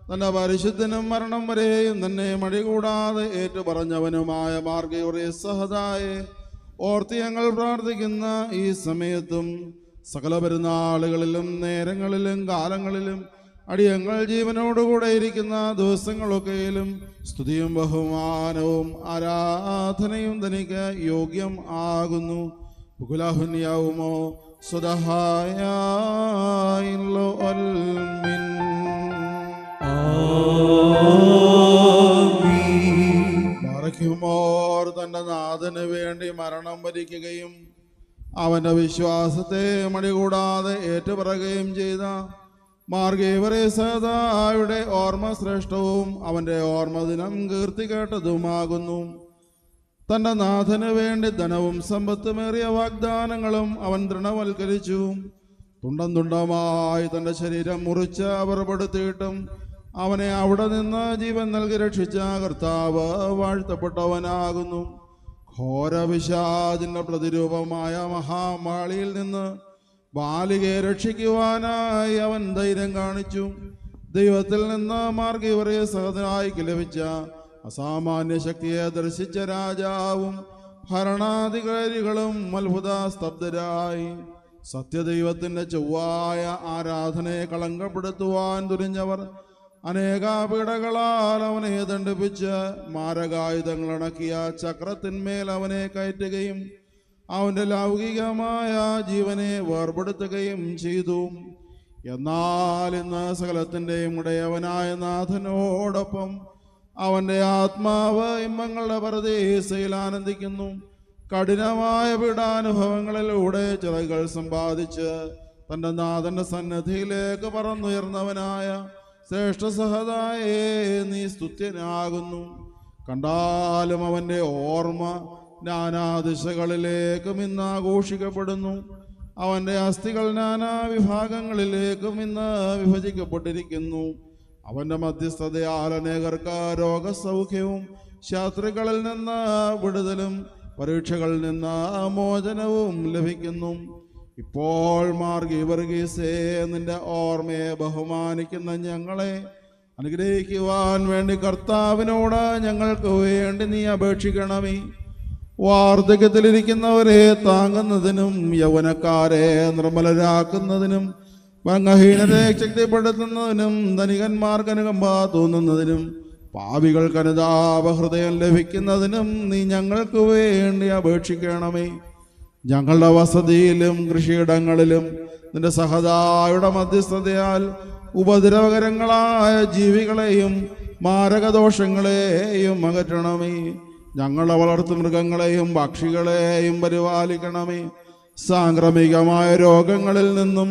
തന്റെ പരിശുദ്ധനും മരണം വരെയും തന്നെ മടികൂടാതെ ഏറ്റുപറഞ്ഞവനുമായ മാർഗ്ഗയൂറിയസ് സഹദായെ ഓർത്ത് ഞങ്ങൾ പ്രാർത്ഥിക്കുന്ന ഈ സമയത്തും സകല പെരുന്നാളുകളിലും നേരങ്ങളിലും കാലങ്ങളിലും അടിയങ്ങൾ ജീവനോടുകൂടെ ഇരിക്കുന്ന ദിവസങ്ങളൊക്കെയിലും സ്തുതിയും ബഹുമാനവും ആരാധനയും തനിക്ക് യോഗ്യം ആകുന്നു. ബുകുലഹുന്യാവുമോ സ്വദഹായില്ലോ അൽമിൻ. മറയ്ക്കുമോർ തന്റെ നാഥന് വേണ്ടി മരണം വരിക്കുകയും അവന്റെ വിശ്വാസത്തെ മടികൂടാതെ ഏറ്റുപറയുകയും ചെയ്ത മാർഗ്ഗയൂറിയയുടെ ഓർമ്മ ശ്രേഷ്ഠവും അവന്റെ ഓർമ്മദിനം കീർത്തി കേട്ടതുമാകുന്നു. തന്റെ നാഥന് വേണ്ടി ധനവും സമ്പത്തുമേറിയ വാഗ്ദാനങ്ങളും അവൻ ദൃഢവൽക്കരിച്ചു. തുണ്ടം തുണ്ടമായി തന്റെ ശരീരം മുറിച്ച് അപകടപ്പെടുത്തിയിട്ടും അവനെ അവിടെ നിന്ന് ജീവൻ നൽകി രക്ഷിച്ച കർത്താവ് വാഴ്ത്തപ്പെട്ടവനാകുന്നു. ഘോരപിശാചിന്റെ പ്രതിരൂപമായ മഹാമാളിയിൽ നിന്ന് ബാലികയെ രക്ഷിക്കുവാനായി അവൻ ധൈര്യം കാണിച്ചു. ദൈവത്തിൽ നിന്ന് മാർഗ്ഗയൂറിയസ് സഹോദരനായി ലഭിച്ച അസാമാന്യ ശക്തിയെ ദർശിച്ച രാജാവും ഭരണാധികാരികളും അത്ഭുത സ്തബ്ധരായി. സത്യദൈവത്തിന്റെ ചൊവ്വായ ആരാധനയെ കളങ്കപ്പെടുത്തുവാൻ തുനിഞ്ഞവർ അനേക പീഡകളാൽ അവനെ ദണ്ഡിപ്പിച്ച് മാരകായുധങ്ങൾ അണക്കിയ ചക്രത്തിന്മേൽ അവനെ കയറ്റുകയും അവന്റെ ലൗകികമായ ജീവനെ വേർപെടുത്തുകയും ചെയ്തു. എന്നാൽ ഇന്ന് സകലത്തിൻ്റെയും ഉടയവനായ നാഥനോടൊപ്പം അവൻ്റെ ആത്മാവ് ഇമ്പങ്ങളുടെ പരദേശയിൽ ആനന്ദിക്കുന്നു. കഠിനമായ പീഡാനുഭവങ്ങളിലൂടെ ചിറകുകൾ സമ്പാദിച്ച് തൻ്റെ നാഥൻ്റെ സന്നദ്ധിയിലേക്ക് പറന്നുയർന്നവനായ ശ്രേഷ്ഠ സഹതായേ നീ സ്തുത്യനാകുന്നു. കണ്ടാലും അവൻ്റെ ഓർമ്മ നാനാദിശകളിലേക്കും ഇന്ന് ആഘോഷിക്കപ്പെടുന്നു. അവൻ്റെ അസ്ഥികൾ നാനാ വിഭാഗങ്ങളിലേക്കും ഇന്ന് വിഭജിക്കപ്പെട്ടിരിക്കുന്നു. അവൻ്റെ മധ്യസ്ഥതയാൽ അനേകർക്ക് രോഗസൗഖ്യവും ശത്രുക്കളിൽ നിന്ന് വിടുതലും പരീക്ഷകളിൽ നിന്ന് മോചനവും ലഭിക്കുന്നു. ഇപ്പോൾ വർഗീസേ നിന്റെ ഓർമ്മയെ ബഹുമാനിക്കുന്ന ഞങ്ങളെ അനുഗ്രഹിക്കുവാൻ വേണ്ടി കർത്താവിനോട് ഞങ്ങൾക്ക് വേണ്ടി നീ അപേക്ഷിക്കണമേ. വാർദ്ധക്യത്തിലിരിക്കുന്നവരെ താങ്ങുന്നതിനും യൗവനക്കാരെ നിർമ്മലരാക്കുന്നതിനും ഭംഗഹീനരെ ശക്തിപ്പെടുത്തുന്നതിനും ധനികന്മാർക്ക് അനുകമ്പ തോന്നുന്നതിനും പാപികൾക്ക് അനുതാപഹൃദയം ലഭിക്കുന്നതിനും നീ ഞങ്ങൾക്ക് വേണ്ടി അപേക്ഷിക്കണമേ. ഞങ്ങളുടെ വസതിയിലും കൃഷിയിടങ്ങളിലും നിന്റെ സഹതായുടെ മധ്യസ്ഥതയാൽ ഉപദ്രവകരങ്ങളായ ജീവികളെയും മാരകദോഷങ്ങളെയും അകറ്റണമേ. ഞങ്ങളുടെ വളർത്തു മൃഗങ്ങളെയും പക്ഷികളെയും പരിപാലിക്കണമേ. സാംക്രമികമായ രോഗങ്ങളിൽ നിന്നും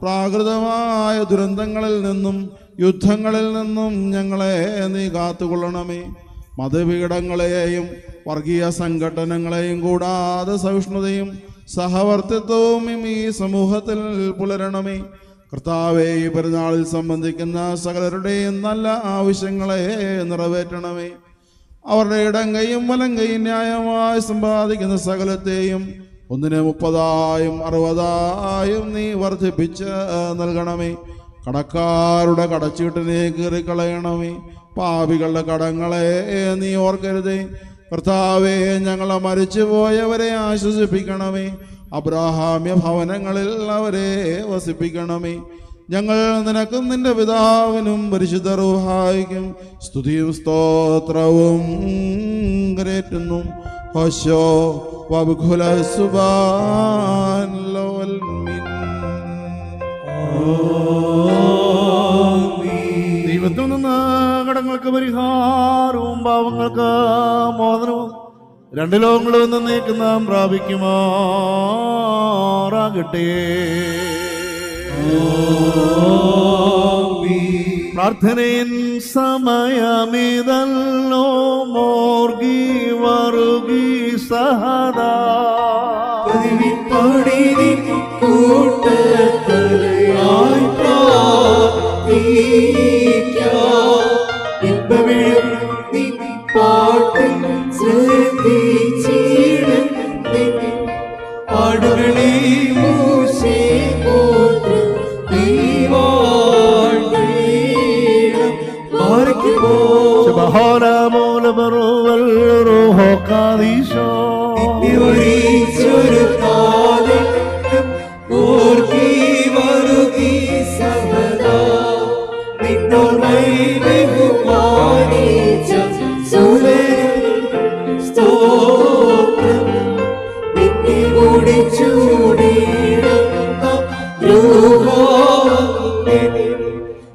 പ്രാകൃതമായ ദുരന്തങ്ങളിൽ നിന്നും യുദ്ധങ്ങളിൽ നിന്നും ഞങ്ങളെ നീ കാത്തുകൊള്ളണമേ. മതപീഠങ്ങളെയും വർഗീയ സംഘടനകളെയും കൂടാതെ സഹിഷ്ണുതയും സഹവർത്തിത്വവും ഈ സമൂഹത്തിൽ പുലരണമേ. കർത്താവേ, ഈ പെരുന്നാളിൽ സംബന്ധിക്കുന്ന സകലരുടെയും നല്ല ആവശ്യങ്ങളെ നിറവേറ്റണമേ. അവരുടെ ഇടങ്കയും വലങ്കയും ന്യായമായി സമ്പാദിക്കുന്ന സകലത്തെയും 130 60 നീ വർദ്ധിപ്പിച്ച് നൽകണമേ. കടക്കാരുടെ കടച്ചീട്ടിനെ കീറിക്കളയണമേ. പാപികളുടെ കടങ്ങളെ നീ ഓർക്കരുതേ. കർത്താവേ, ഞങ്ങളെ മരിച്ചുപോയവരെ ആശ്വസിപ്പിക്കണമേ. അബ്രാഹാമ്യ ഭവനങ്ങളിൽ അവരെ വസിപ്പിക്കണമേ. ഞങ്ങൾ നിനക്കും നിന്റെ പിതാവിനും പരിശുദ്ധ റൂഹായിക്കും സ്തുതിയും സ്തോത്രവും കരേറ്റുന്നു. ഹോശോ വബ്ഖുല സുബാൻ ലോൽ മിൻ.
ദൈവത്തിൽ നിന്ന് കടങ്ങൾക്ക് പരിഹാരവും പാവങ്ങൾക്ക് മോചനവും രണ്ട് ലോകങ്ങളും എന്നേക്കും നാം പ്രാപിക്കുമാറാകട്ടെ. പ്രാർത്ഥനയിൻ സമയമിതല്ലോ മോർഗി വറുകി സഹദാ
കൂട്ടത്തലയായി പ്രാർത്ഥിക്കാം. പാട്ടും ശ്രദ്ധിച്ചിടും പാടുകളെ മൂശേ പോത്ര ദൈവാഴ്ത്തീണം മാറിക്കുമോ നിത്യവരീച്ചൊരു കാലം ഓർക്കി വരുകി സഹദാ നിന്നോർമ്മൈ ബഹുമാനിച്ച സ്തോത്രം നിന്നെ കൂടി ചൂടിയിടുന്ന രൂപത്തെ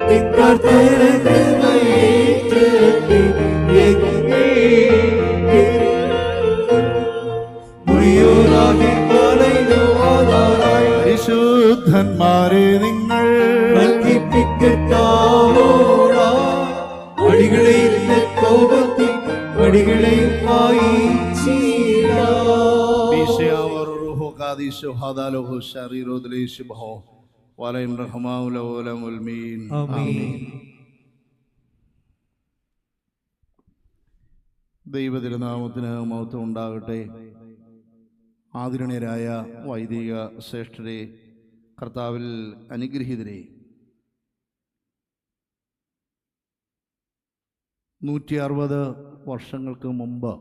നിത്യർത്ഥന കൃപയേറ്റത്തെ
പരിശുദ്ധന്മാരെ നിങ്ങൾ
വഴികളെയും കോപത്തിൽ വഴികളെയും
ദൈവതിരുനാമത്തിന് മഹത്വം ഉണ്ടാകട്ടെ. ആദരണീയരായ വൈദിക ശ്രേഷ്ഠരെ, കർത്താവിൽ അനുഗ്രഹീതരെ, 160 വർഷങ്ങൾക്ക് മുമ്പ്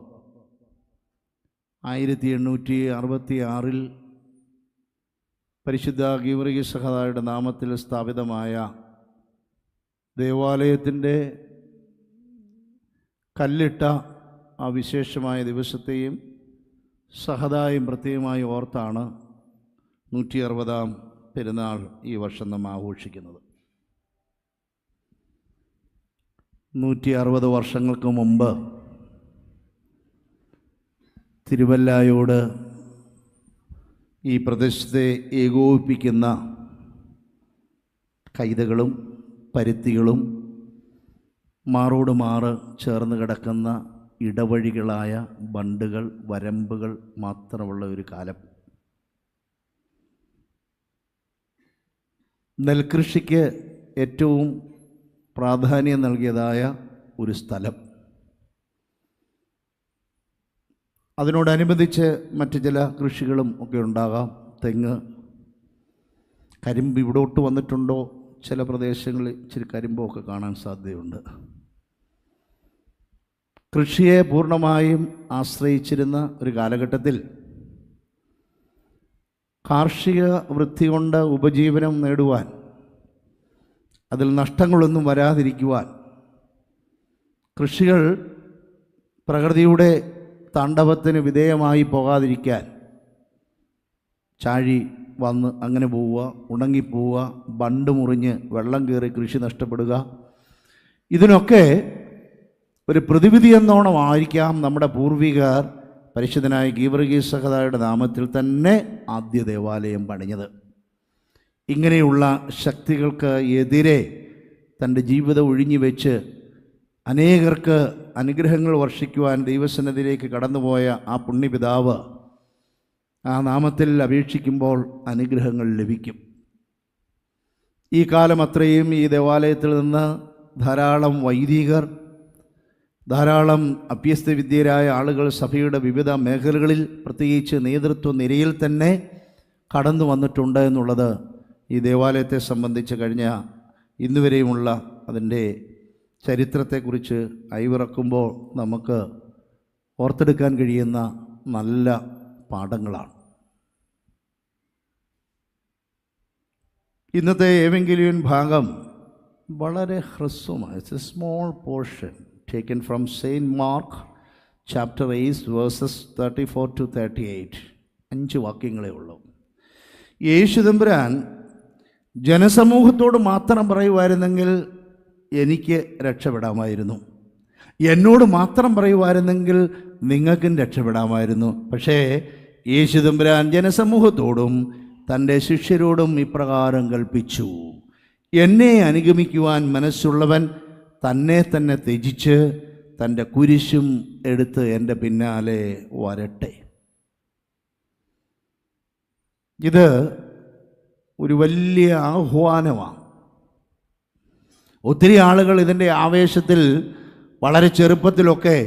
1866 പരിശുദ്ധ ഗീവർഗീസ് സഹദായുടെ നാമത്തിൽ സ്ഥാപിതമായ ദേവാലയത്തിൻ്റെ കല്ലിട്ട ആ വിശേഷമായ ദിവസത്തെയും സഹദായും പ്രത്യേകമായി ഓർത്താണ് 160-ാം പെരുന്നാൾ ഈ വർഷം നാം ആഘോഷിക്കുന്നത്. 160 വർഷങ്ങൾക്ക് മുമ്പ് തിരുവല്ലായോട് ഈ പ്രദേശത്തെ ഏകോപിപ്പിക്കുന്ന കൈതകളും പരുത്തികളും മാറോട് മാറ് ചേർന്ന് കിടക്കുന്ന ഇടവഴികളായ ബണ്ടുകൾ, വരമ്പുകൾ മാത്രമുള്ള ഒരു കാലം. നെൽകൃഷിക്ക് ഏറ്റവും പ്രാധാന്യം നൽകിയതായ ഒരു സ്ഥലം. അതിനോടനുബന്ധിച്ച് മറ്റ് ചില കൃഷികളും ഒക്കെ ഉണ്ടാകാം. തെങ്ങ്, കരിമ്പ് ഇവിടോട്ട് വന്നിട്ടുണ്ടോ? ചില പ്രദേശങ്ങളിൽ ഇച്ചിരി കരിമ്പൊക്കെ കാണാൻ സാധ്യതയുണ്ട്. കൃഷിയെ പൂർണ്ണമായും ആശ്രയിച്ചിരുന്ന ഒരു കാലഘട്ടത്തിൽ കാർഷിക വൃത്തി കൊണ്ട് ഉപജീവനം നേടുവാൻ, അതിൽ നഷ്ടങ്ങളൊന്നും വരാതിരിക്കുവാൻ, കൃഷികൾ പ്രകൃതിയുടെ താണ്ഡവത്തിന് വിധേയമായി പോകാതിരിക്കാൻ, ചാഴി വന്ന് അങ്ങനെ പോവുക, ഉണങ്ങിപ്പോവുക, ബണ്ട് മുറിഞ്ഞ് വെള്ളം കയറി കൃഷി നഷ്ടപ്പെടുക, ഇതിനൊക്കെ ഒരു പ്രതിവിധി എന്നോണം ആയിരിക്കാം നമ്മുടെ പൂർവികർ പരിശുദ്ധനായ ഗീവർഗീസ് സഹദായുടെ നാമത്തിൽ തന്നെ ആദ്യ ദേവാലയം പണിഞ്ഞത്. ഇങ്ങനെയുള്ള ശക്തികൾക്ക് എതിരെ തൻ്റെ ജീവിതം ഒഴിഞ്ഞു വെച്ച് അനേകർക്ക് അനുഗ്രഹങ്ങൾ വർഷിക്കുവാൻ ദൈവസന്നിധിയിലേക്ക് കടന്നുപോയ ആ പുണ്യപിതാവ് ആ നാമത്തിൽ അപേക്ഷിക്കുമ്പോൾ അനുഗ്രഹങ്ങൾ ലഭിക്കും. ഈ കാലം അത്രയും ഈ ദേവാലയത്തിൽ നിന്ന് ധാരാളം വൈദികർ, ധാരാളം അഭ്യസ്തവിദ്യരായ ആളുകൾ സഭയുടെ വിവിധ മേഖലകളിൽ, പ്രത്യേകിച്ച് നേതൃത്വ നിരയിൽ തന്നെ കടന്നു വന്നിട്ടുണ്ട് എന്നുള്ളത് ഈ ദേവാലയത്തെ സംബന്ധിച്ച് കഴിഞ്ഞ ഇന്നുവരെയുമുള്ള അതിൻ്റെ ചരിത്രത്തെക്കുറിച്ച് അയവിറക്കുമ്പോൾ നമുക്ക് ഓർത്തെടുക്കാൻ കഴിയുന്ന നല്ല പാഠങ്ങളാണ്. ഇന്നത്തെ ഏവെങ്കിലിയൻ ഭാഗം വളരെ ഹ്രസ്വമാണ്. It's a small portion taken from Saint Mark chapter 8 verses 34 to 38. 5 വാക്യങ്ങളേ ഉള്ളൂ. യേശു തമ്പുരാൻ ജനസമൂഹത്തോട് മാത്രം പറയുമായിരുന്നെങ്കിൽ എനിക്ക് രക്ഷപ്പെടാമായിരുന്നു, എന്നോട് മാത്രം പറയുമായിരുന്നെങ്കിൽ നിങ്ങൾക്കും രക്ഷപ്പെടാമായിരുന്നു. പക്ഷേ യേശു തമ്പുരാൻ ജനസമൂഹത്തോടും തൻ്റെ ശിഷ്യരോടും ഇപ്രകാരം കൽപ്പിച്ചു, എന്നെ അനുഗമിക്കുവാൻ മനസ്സുള്ളവൻ തന്നെ തന്നെ ത്യജിച്ച് തൻ്റെ കുരിശും എടുത്ത് എൻ്റെ പിന്നാലെ വരട്ടെ. ഇത് ഒരു വലിയ ആഹ്വാനമാണ്. ഒത്തിരി ആളുകൾ ഇതിൻ്റെ ആവേശത്തിൽ വളരെ ചെറുപ്പത്തിലൊക്കെ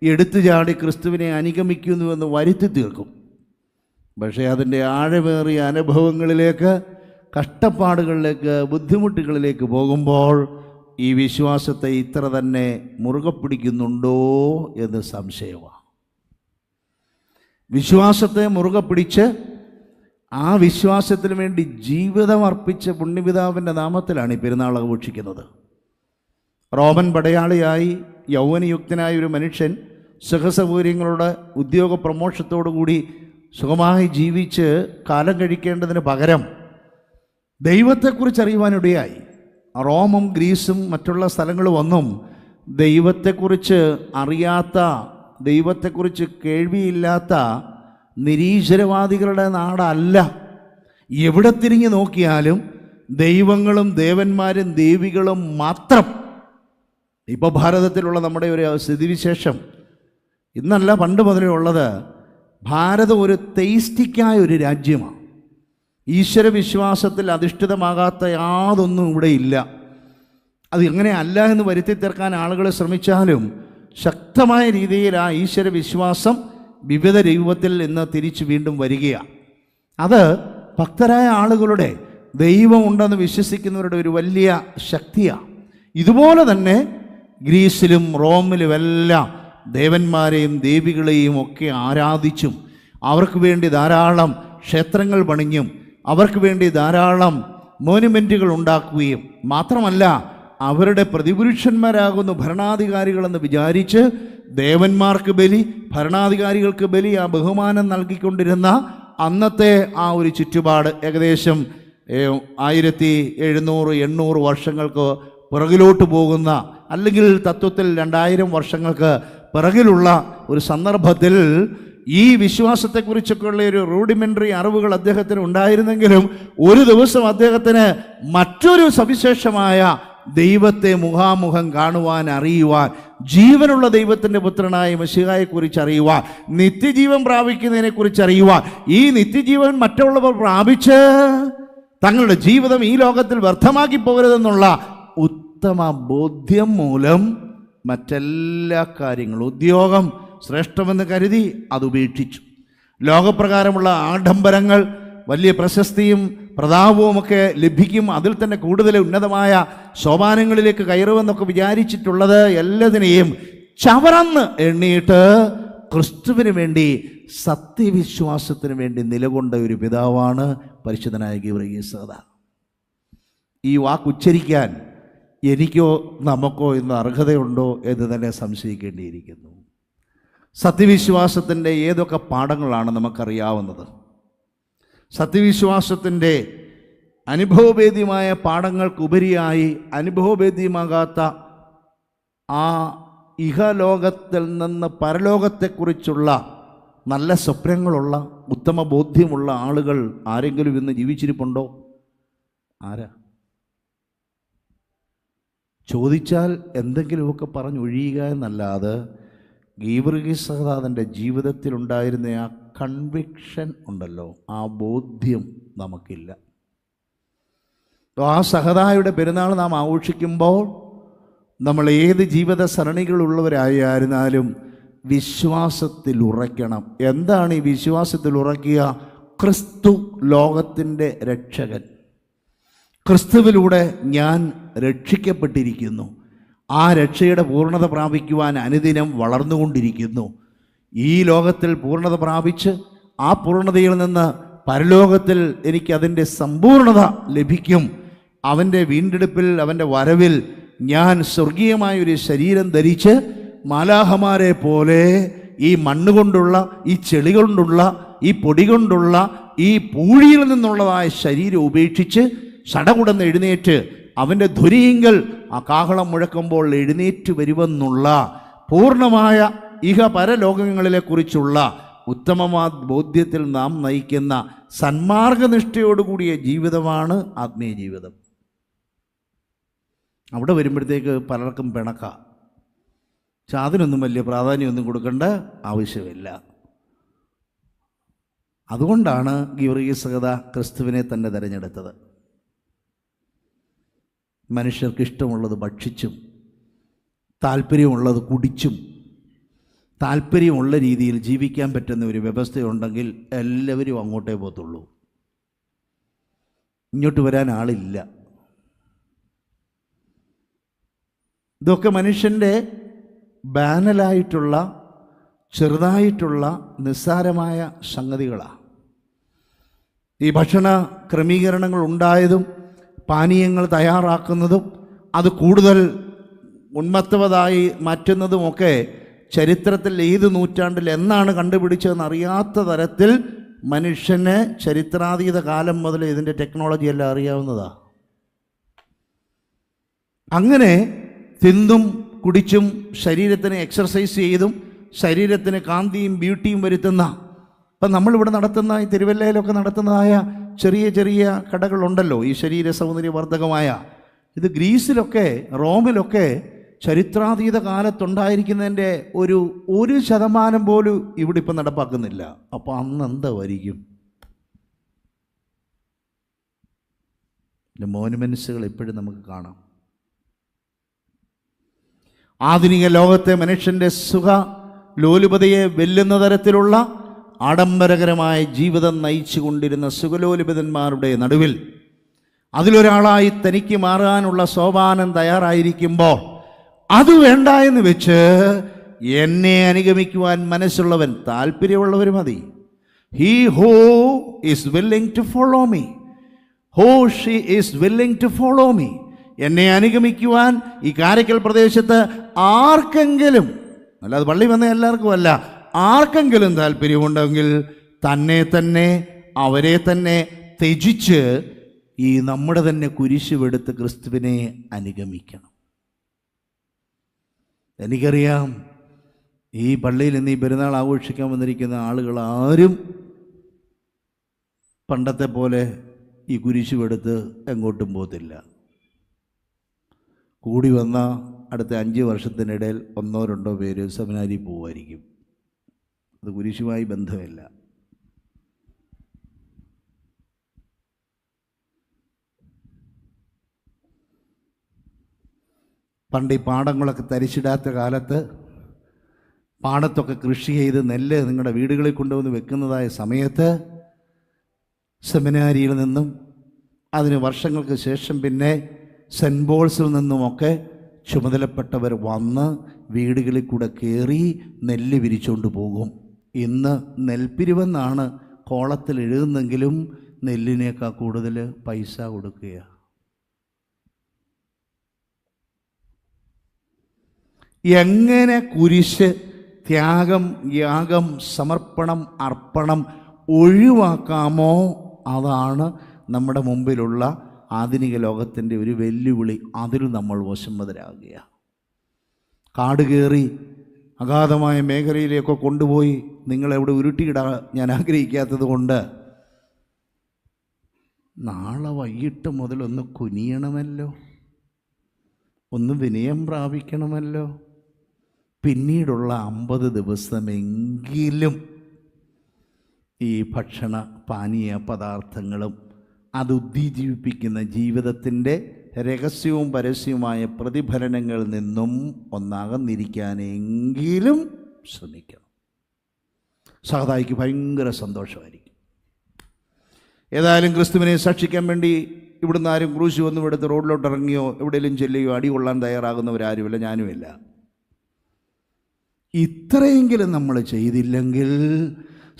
എടുത്തു ചാടി ക്രിസ്തുവിനെ അനുഗമിക്കുന്നുവെന്ന് വരുത്തി തീർക്കും. പക്ഷേ അതിൻ്റെ ആഴമേറിയ അനുഭവങ്ങളിലേക്ക്, കഷ്ടപ്പാടുകളിലേക്ക്, ബുദ്ധിമുട്ടുകളിലേക്ക് പോകുമ്പോൾ ഈ വിശ്വാസത്തെ ഇത്ര തന്നെ മുറുകെ പിടിക്കുന്നുണ്ടോ എന്ന് സംശയമാണ്. വിശ്വാസത്തെ മുറുകെ പിടിച്ച് ആ വിശ്വാസത്തിന് വേണ്ടി ജീവിതം അർപ്പിച്ച പുണ്യപിതാവിൻ്റെ നാമത്തിലാണ് ഈ പെരുന്നാൾ ആഘോഷിക്കുന്നത്. റോമൻ പടയാളിയായി യൗവനയുക്തനായ ഒരു മനുഷ്യൻ സുഖസൗകര്യങ്ങളുടെ ഉദ്യോഗ പ്രമോഷത്തോടുകൂടി സുഖമായി ജീവിച്ച് കാലം കഴിക്കേണ്ടതിന് പകരം ദൈവത്തെക്കുറിച്ച് അറിയുവാനിടയായി. റോമും ഗ്രീസും മറ്റുള്ള സ്ഥലങ്ങളും ഒന്നും ദൈവത്തെക്കുറിച്ച് അറിയാത്ത, ദൈവത്തെക്കുറിച്ച് കേൾവിയില്ലാത്ത നിരീശ്വരവാദികളുടെ നാടല്ല. എവിടെ തിരിഞ്ഞു നോക്കിയാലും ദൈവങ്ങളും ദേവന്മാരും ദേവികളും മാത്രം. ഇപ്പോൾ ഭാരതത്തിലുള്ള നമ്മുടെ ഒരു സ്ഥിതിവിശേഷം ഇന്നല്ല പണ്ട് മുതലേ ഉള്ളത്. ഭാരതം ഒരു തെയിസ്റ്റിക്കായ ഒരു രാജ്യമാണ്. ഈശ്വരവിശ്വാസത്തിൽ അധിഷ്ഠിതമാകാത്ത യാതൊന്നും ഇവിടെ ഇല്ല. അത് എങ്ങനെ അല്ല എന്ന് വരുത്തി തീർക്കാൻ ആളുകൾ ശ്രമിച്ചാലും ശക്തമായ രീതിയിൽ ആ ഈശ്വരവിശ്വാസം വിവിധ രൂപത്തിൽ ഇന്ന് തിരിച്ചു വീണ്ടും വരികയാണ്. അത് ഭക്തരായ ആളുകളുടെ, ദൈവമുണ്ടെന്ന് വിശ്വസിക്കുന്നവരുടെ ഒരു വലിയ ശക്തിയാണ്. ഇതുപോലെ തന്നെ ഗ്രീസിലും റോമിലുമെല്ലാം ദേവന്മാരെയും ദേവികളെയും ഒക്കെ ആരാധിച്ചും അവർക്ക് വേണ്ടി ധാരാളം ക്ഷേത്രങ്ങൾ പണിഞ്ഞും അവർക്ക് വേണ്ടി ധാരാളം മോനുമെൻറ്റുകൾ ഉണ്ടാക്കുകയും മാത്രമല്ല അവരുടെ പ്രതിപുരുഷന്മാരാകുന്ന ഭരണാധികാരികളെന്ന് വിചാരിച്ച് ദേവന്മാർക്ക് ബലി, ഭരണാധികാരികൾക്ക് ബലി, ആ ബഹുമാനം നൽകിക്കൊണ്ടിരുന്ന അന്നത്തെ ആ ഒരു ചുറ്റുപാട് ഏകദേശം 1700-800 വർഷങ്ങൾക്ക് പിറകിലോട്ട് പോകുന്ന, അല്ലെങ്കിൽ തത്വത്തിൽ 2000 വർഷങ്ങൾക്ക് പിറകിലുള്ള ഒരു സന്ദർഭത്തിൽ ഈ വിശ്വാസത്തെക്കുറിച്ചൊക്കെയുള്ള ഒരു റൂഡിമെൻ്ററി അറിവുകൾ അദ്ദേഹത്തിന് ഉണ്ടായിരുന്നെങ്കിലും ഒരു ദിവസം അദ്ദേഹത്തിന് മറ്റൊരു സവിശേഷമായ ദൈവത്തെ മുഖാമുഖം കാണുവാൻ, അറിയുവാൻ, ജീവനുള്ള ദൈവത്തിൻ്റെ പുത്രനായ മെശിഹായെക്കുറിച്ച് അറിയുവാൻ, നിത്യജീവൻ പ്രാപിക്കുന്നതിനെക്കുറിച്ച് അറിയുവാൻ, ഈ നിത്യജീവൻ മറ്റുള്ളവർ പ്രാപിച്ച് തങ്ങളുടെ ജീവിതം ഈ ലോകത്തിൽ വ്യർത്ഥമാക്കി പോകരുതെന്നുള്ള ഉത്തമ ബോധ്യം മൂലം മറ്റെല്ലാ കാര്യങ്ങളും, ഉദ്യോഗം ശ്രേഷ്ഠമെന്ന് കരുതി അതുപേക്ഷിച്ചു. ലോകപ്രകാരമുള്ള ആഡംബരങ്ങൾ, വലിയ പ്രശസ്തിയും പ്രതാപവുമൊക്കെ ലഭിക്കും, അതിൽ തന്നെ കൂടുതൽ ഉന്നതമായ സോപാനങ്ങളിലേക്ക് കയറുമെന്നൊക്കെ വിചാരിച്ചിട്ടുള്ളത് എല്ലാത്തിനെയും ചവറന്ന് എണ്ണിയിട്ട് ക്രിസ്തുവിന് വേണ്ടി, സത്യവിശ്വാസത്തിന് വേണ്ടി നിലകൊണ്ട ഒരു പിതാവാണ് പരിശുദ്ധനായ ഗീവർഗീസ് സഹോദരൻ. ഈ വാക്കുച്ചരിക്കാൻ എനിക്കോ നമുക്കോ ഇന്ന് അർഹതയുണ്ടോ എന്ന് തന്നെ സംശയിക്കേണ്ടിയിരിക്കുന്നു. സത്യവിശ്വാസത്തിൻ്റെ ഏതൊക്കെ പാഠങ്ങളാണ് നമുക്കറിയാവുന്നത്? സത്യവിശ്വാസത്തിൻ്റെ അനുഭവഭേദ്യമായ പാഠങ്ങൾക്കുപരിയായി അനുഭവഭേദ്യമാകാത്ത ആ ഇഹലോകത്തിൽ നിന്ന് പരലോകത്തെക്കുറിച്ചുള്ള നല്ല സ്വപ്നങ്ങളുള്ള, ഉത്തമ ബോധ്യമുള്ള ആളുകൾ ആരെങ്കിലും ഇന്ന് ജീവിച്ചിരിപ്പുണ്ടോ? ആരാ? ചോദിച്ചാൽ എന്തെങ്കിലുമൊക്കെ പറഞ്ഞൊഴിയുക എന്നല്ലാതെ ഗീവർഗീസ് സഹോദരൻ്റെ ജീവിതത്തിലുണ്ടായിരുന്ന ആ കൺവിക്ഷൻ ഉണ്ടല്ലോ, ആ ബോധ്യം നമുക്കില്ല. ആ സഹദായുടെ പെരുന്നാൾ നാം ആഘോഷിക്കുമ്പോൾ നമ്മൾ ഏത് ജീവിത സരണികളുള്ളവരായിരുന്നാലും വിശ്വാസത്തിൽ ഉറയ്ക്കണം. എന്താണ് ഈ വിശ്വാസത്തിൽ ഉറയ്ക്കുക? ക്രിസ്തു ലോകത്തിൻ്റെ രക്ഷകൻ. ക്രിസ്തുവിലൂടെ ഞാൻ രക്ഷിക്കപ്പെട്ടിരിക്കുന്നു. ആ രക്ഷയുടെ പൂർണ്ണത പ്രാപിക്കുവാൻ അനുദിനം വളർന്നുകൊണ്ടിരിക്കുന്നു. ഈ ലോകത്തിൽ പൂർണ്ണത പ്രാപിച്ച് ആ പൂർണ്ണതയിൽ നിന്ന് പരലോകത്തിൽ എനിക്കതിൻ്റെ സമ്പൂർണത ലഭിക്കും. അവൻ്റെ വീണ്ടെടുപ്പിൽ, അവൻ്റെ വരവിൽ ഞാൻ സ്വർഗീയമായൊരു ശരീരം ധരിച്ച് മാലാഹമാരെ പോലെ ഈ മണ്ണുകൊണ്ടുള്ള, ഈ ചെളി കൊണ്ടുള്ള, ഈ പൊടി കൊണ്ടുള്ള, ഈ പൂഴിയിൽ നിന്നുള്ളതായ ശരീരം ഉപേക്ഷിച്ച് സടകുടന്ന് എഴുന്നേറ്റ് അവൻ്റെ ധ്വനിയിങ്കൽ ആ കാഹളം മുഴക്കുമ്പോൾ എഴുന്നേറ്റ് വരുമെന്നുള്ള പൂർണ്ണമായ ഇഹ പരലോകങ്ങളിലെക്കുറിച്ചുള്ള ഉത്തമമായ ബോധ്യത്തിൽ നാം നയിക്കുന്ന സന്മാർഗനിഷ്ഠയോടുകൂടിയ ജീവിതമാണ് ആത്മീയ ജീവിതം. അവിടെ വരുമ്പോഴത്തേക്ക് പലർക്കും പിണക്ക. പക്ഷെ അതിനൊന്നും വലിയ പ്രാധാന്യമൊന്നും കൊടുക്കേണ്ട ആവശ്യമില്ല. അതുകൊണ്ടാണ് ഗീവർഗീസ് സഹദാ ക്രിസ്തുവിനെ തന്നെ തിരഞ്ഞെടുത്തത്. മനുഷ്യർക്ക് ഇഷ്ടമുള്ളത് ഭക്ഷിച്ചും താല്പര്യമുള്ളത് കുടിച്ചും താല്പര്യമുള്ള രീതിയിൽ ജീവിക്കാൻ പറ്റുന്ന ഒരു വ്യവസ്ഥയുണ്ടെങ്കിൽ എല്ലാവരും അങ്ങോട്ടേ പോകത്തുള്ളൂ. ഇങ്ങോട്ട് വരാൻ ആളില്ല. ഇതൊക്കെ മനുഷ്യൻ്റെ ബാനലായിട്ടുള്ള, ചെറുതായിട്ടുള്ള, നിസ്സാരമായ സംഗതികളാണ്. ഈ ഭക്ഷണ ക്രമീകരണങ്ങൾ ഉണ്ടായതും പാനീയങ്ങൾ തയ്യാറാക്കുന്നതും അത് കൂടുതൽ ഉന്മത്തവതായി മാറ്റുന്നതുമൊക്കെ ചരിത്രത്തിൽ ഏത് നൂറ്റാണ്ടിൽ എന്നാണ് കണ്ടുപിടിച്ചതെന്ന് അറിയാത്ത തരത്തിൽ മനുഷ്യന് ചരിത്രാതീത കാലം മുതൽ ഇതിൻ്റെ ടെക്നോളജി എല്ലാം അറിയാവുന്നതാണ്. അങ്ങനെ തിന്നും കുടിച്ചും ശരീരത്തിന് എക്സർസൈസ് ചെയ്തും ശരീരത്തിന് കാന്തിയും ബ്യൂട്ടിയും വരുത്തുന്ന, ഇപ്പം നമ്മളിവിടെ നടത്തുന്ന ഈ തിരുവല്ലയിലൊക്കെ നടത്തുന്നതായ ചെറിയ ചെറിയ കടകളുണ്ടല്ലോ, ഈ ശരീര സൗന്ദര്യവർദ്ധകമായ, ഇത് ഗ്രീസിലൊക്കെ റോമിലൊക്കെ ചരിത്രാതീത കാലത്തുണ്ടായിരിക്കുന്നതിൻ്റെ 1% പോലും ഇവിടെ ഇപ്പം നടപ്പാക്കുന്നില്ല. അപ്പോൾ അന്ന് എന്തായിരിക്കും? മോനുമെൻസുകൾ എപ്പോഴും നമുക്ക് കാണാം. ആധുനിക ലോകത്തെ മനുഷ്യൻ്റെ സുഖ ലോലുപതയെ വെല്ലുന്ന തരത്തിലുള്ള ആഡംബരകരമായ ജീവിതം നയിച്ചു കൊണ്ടിരുന്ന സുഖലോലുപതന്മാരുടെ നടുവിൽ അതിലൊരാളായി തനിക്ക് മാറാനുള്ള സോപാനം തയ്യാറായിരിക്കുമ്പോൾ അത് വേണ്ട എന്ന് വെച്ച് എന്നെ അനുഗമിക്കുവാൻ മനസ്സുള്ളവൻ, താല്പര്യമുള്ളവർ മതി. He who is willing to follow me, who she is willing to follow me. എന്നെ അനുഗമിക്കുവാൻ ഈ കാരക്കൽ പ്രദേശത്ത് ആർക്കെങ്കിലും, അല്ലാതെ പള്ളി വന്ന എല്ലാവർക്കും അല്ല, ആർക്കെങ്കിലും താല്പര്യമുണ്ടെങ്കിൽ തന്നെ അവരെ തന്നെ ത്യജിച്ച് ഈ നമ്മുടെ തന്നെ കുരിശുമെടുത്ത് ക്രിസ്തുവിനെ അനുഗമിക്കണം. എനിക്കറിയാം, ഈ പള്ളിയിൽ ഇന്ന് ഈ പെരുന്നാൾ ആഘോഷിക്കാൻ വന്നിരിക്കുന്ന ആളുകൾ ആരും പണ്ടത്തെ പോലെ ഈ കുരിശുമെടുത്ത് എങ്ങോട്ടും പോകത്തില്ല. കൂടി വന്ന അടുത്ത 5 വർഷത്തിനിടയിൽ 1-2 പേര് സെമിനാരി പോവുമായിരിക്കും. അത് കുരിശുമായി ബന്ധമില്ല. പണ്ട് ഈ പാടങ്ങളൊക്കെ തരിച്ചിടാത്ത കാലത്ത് പാടത്തൊക്കെ കൃഷി ചെയ്ത് നെല്ല് നിങ്ങളുടെ വീടുകളിൽ കൊണ്ടുവന്ന് വെക്കുന്നതായ സമയത്ത് സെമിനാരിയിൽ നിന്നും അതിന് വർഷങ്ങൾക്ക് ശേഷം പിന്നെ സെൻറ്റ് പോൾസിൽ നിന്നുമൊക്കെ ചുമതലപ്പെട്ടവർ വന്ന് വീടുകളിൽ കൂടെ കയറി നെല്ല് വിരിച്ചുകൊണ്ട് പോകും. ഇന്ന് നെൽപ്പിരിവെന്നാണ് കോളത്തിൽ എഴുതുന്നെങ്കിലും നെല്ലിനേക്കാൾ കൂടുതൽ പൈസ കൊടുക്കുകയാണ്. എങ്ങനെ കുരിശ്, ത്യാഗം, യാഗം, സമർപ്പണം, അർപ്പണം ഒഴിവാക്കാമോ അതാണ് നമ്മുടെ മുമ്പിലുള്ള ആധുനിക ലോകത്തിൻ്റെ ഒരു വെല്ലുവിളി. അതിൽ നമ്മൾ വശംവദരാകുക. കാട് കയറി അഗാധമായ മേഖലയിലേക്ക് കൊണ്ടുപോയി നിങ്ങളെവിടെ ഉരുട്ടിയിടാൻ ഞാൻ ആഗ്രഹിക്കാത്തത് കൊണ്ട് നാളെ വൈകിട്ട് മുതൽ ഒന്ന് കുനിയണമല്ലോ, ഒന്ന് വിനയം പ്രാപിക്കണമല്ലോ. പിന്നീടുള്ള 50 ദിവസമെങ്കിലും ഈ ഭക്ഷണ പാനീയ പദാർത്ഥങ്ങളും അത് ഉദ്ദീപിപ്പിക്കുന്ന ജീവിതത്തിൻ്റെ രഹസ്യവും പരസ്യവുമായ പ്രതിഫലനങ്ങളിൽ നിന്നും ഒന്നകന്നിരിക്കാനെങ്കിലും ശ്രമിക്കണം. സഹതായിക്ക് ഭയങ്കര സന്തോഷമായിരിക്കും. ഏതായാലും ക്രിസ്തുവിനെ സാക്ഷിക്കാൻ വേണ്ടി ഇവിടുന്ന് ആരും ക്രൂശ് വന്നും എടുത്ത് റോഡിലോട്ട് ഇറങ്ങിയോ എവിടെയെങ്കിലും ചെല്ലുകയോ അടി കൊള്ളാൻ തയ്യാറാകുന്നവരാരുമില്ല, ഞാനുമില്ല. ഇത്രയെങ്കിലും നമ്മൾ ചെയ്തില്ലെങ്കിൽ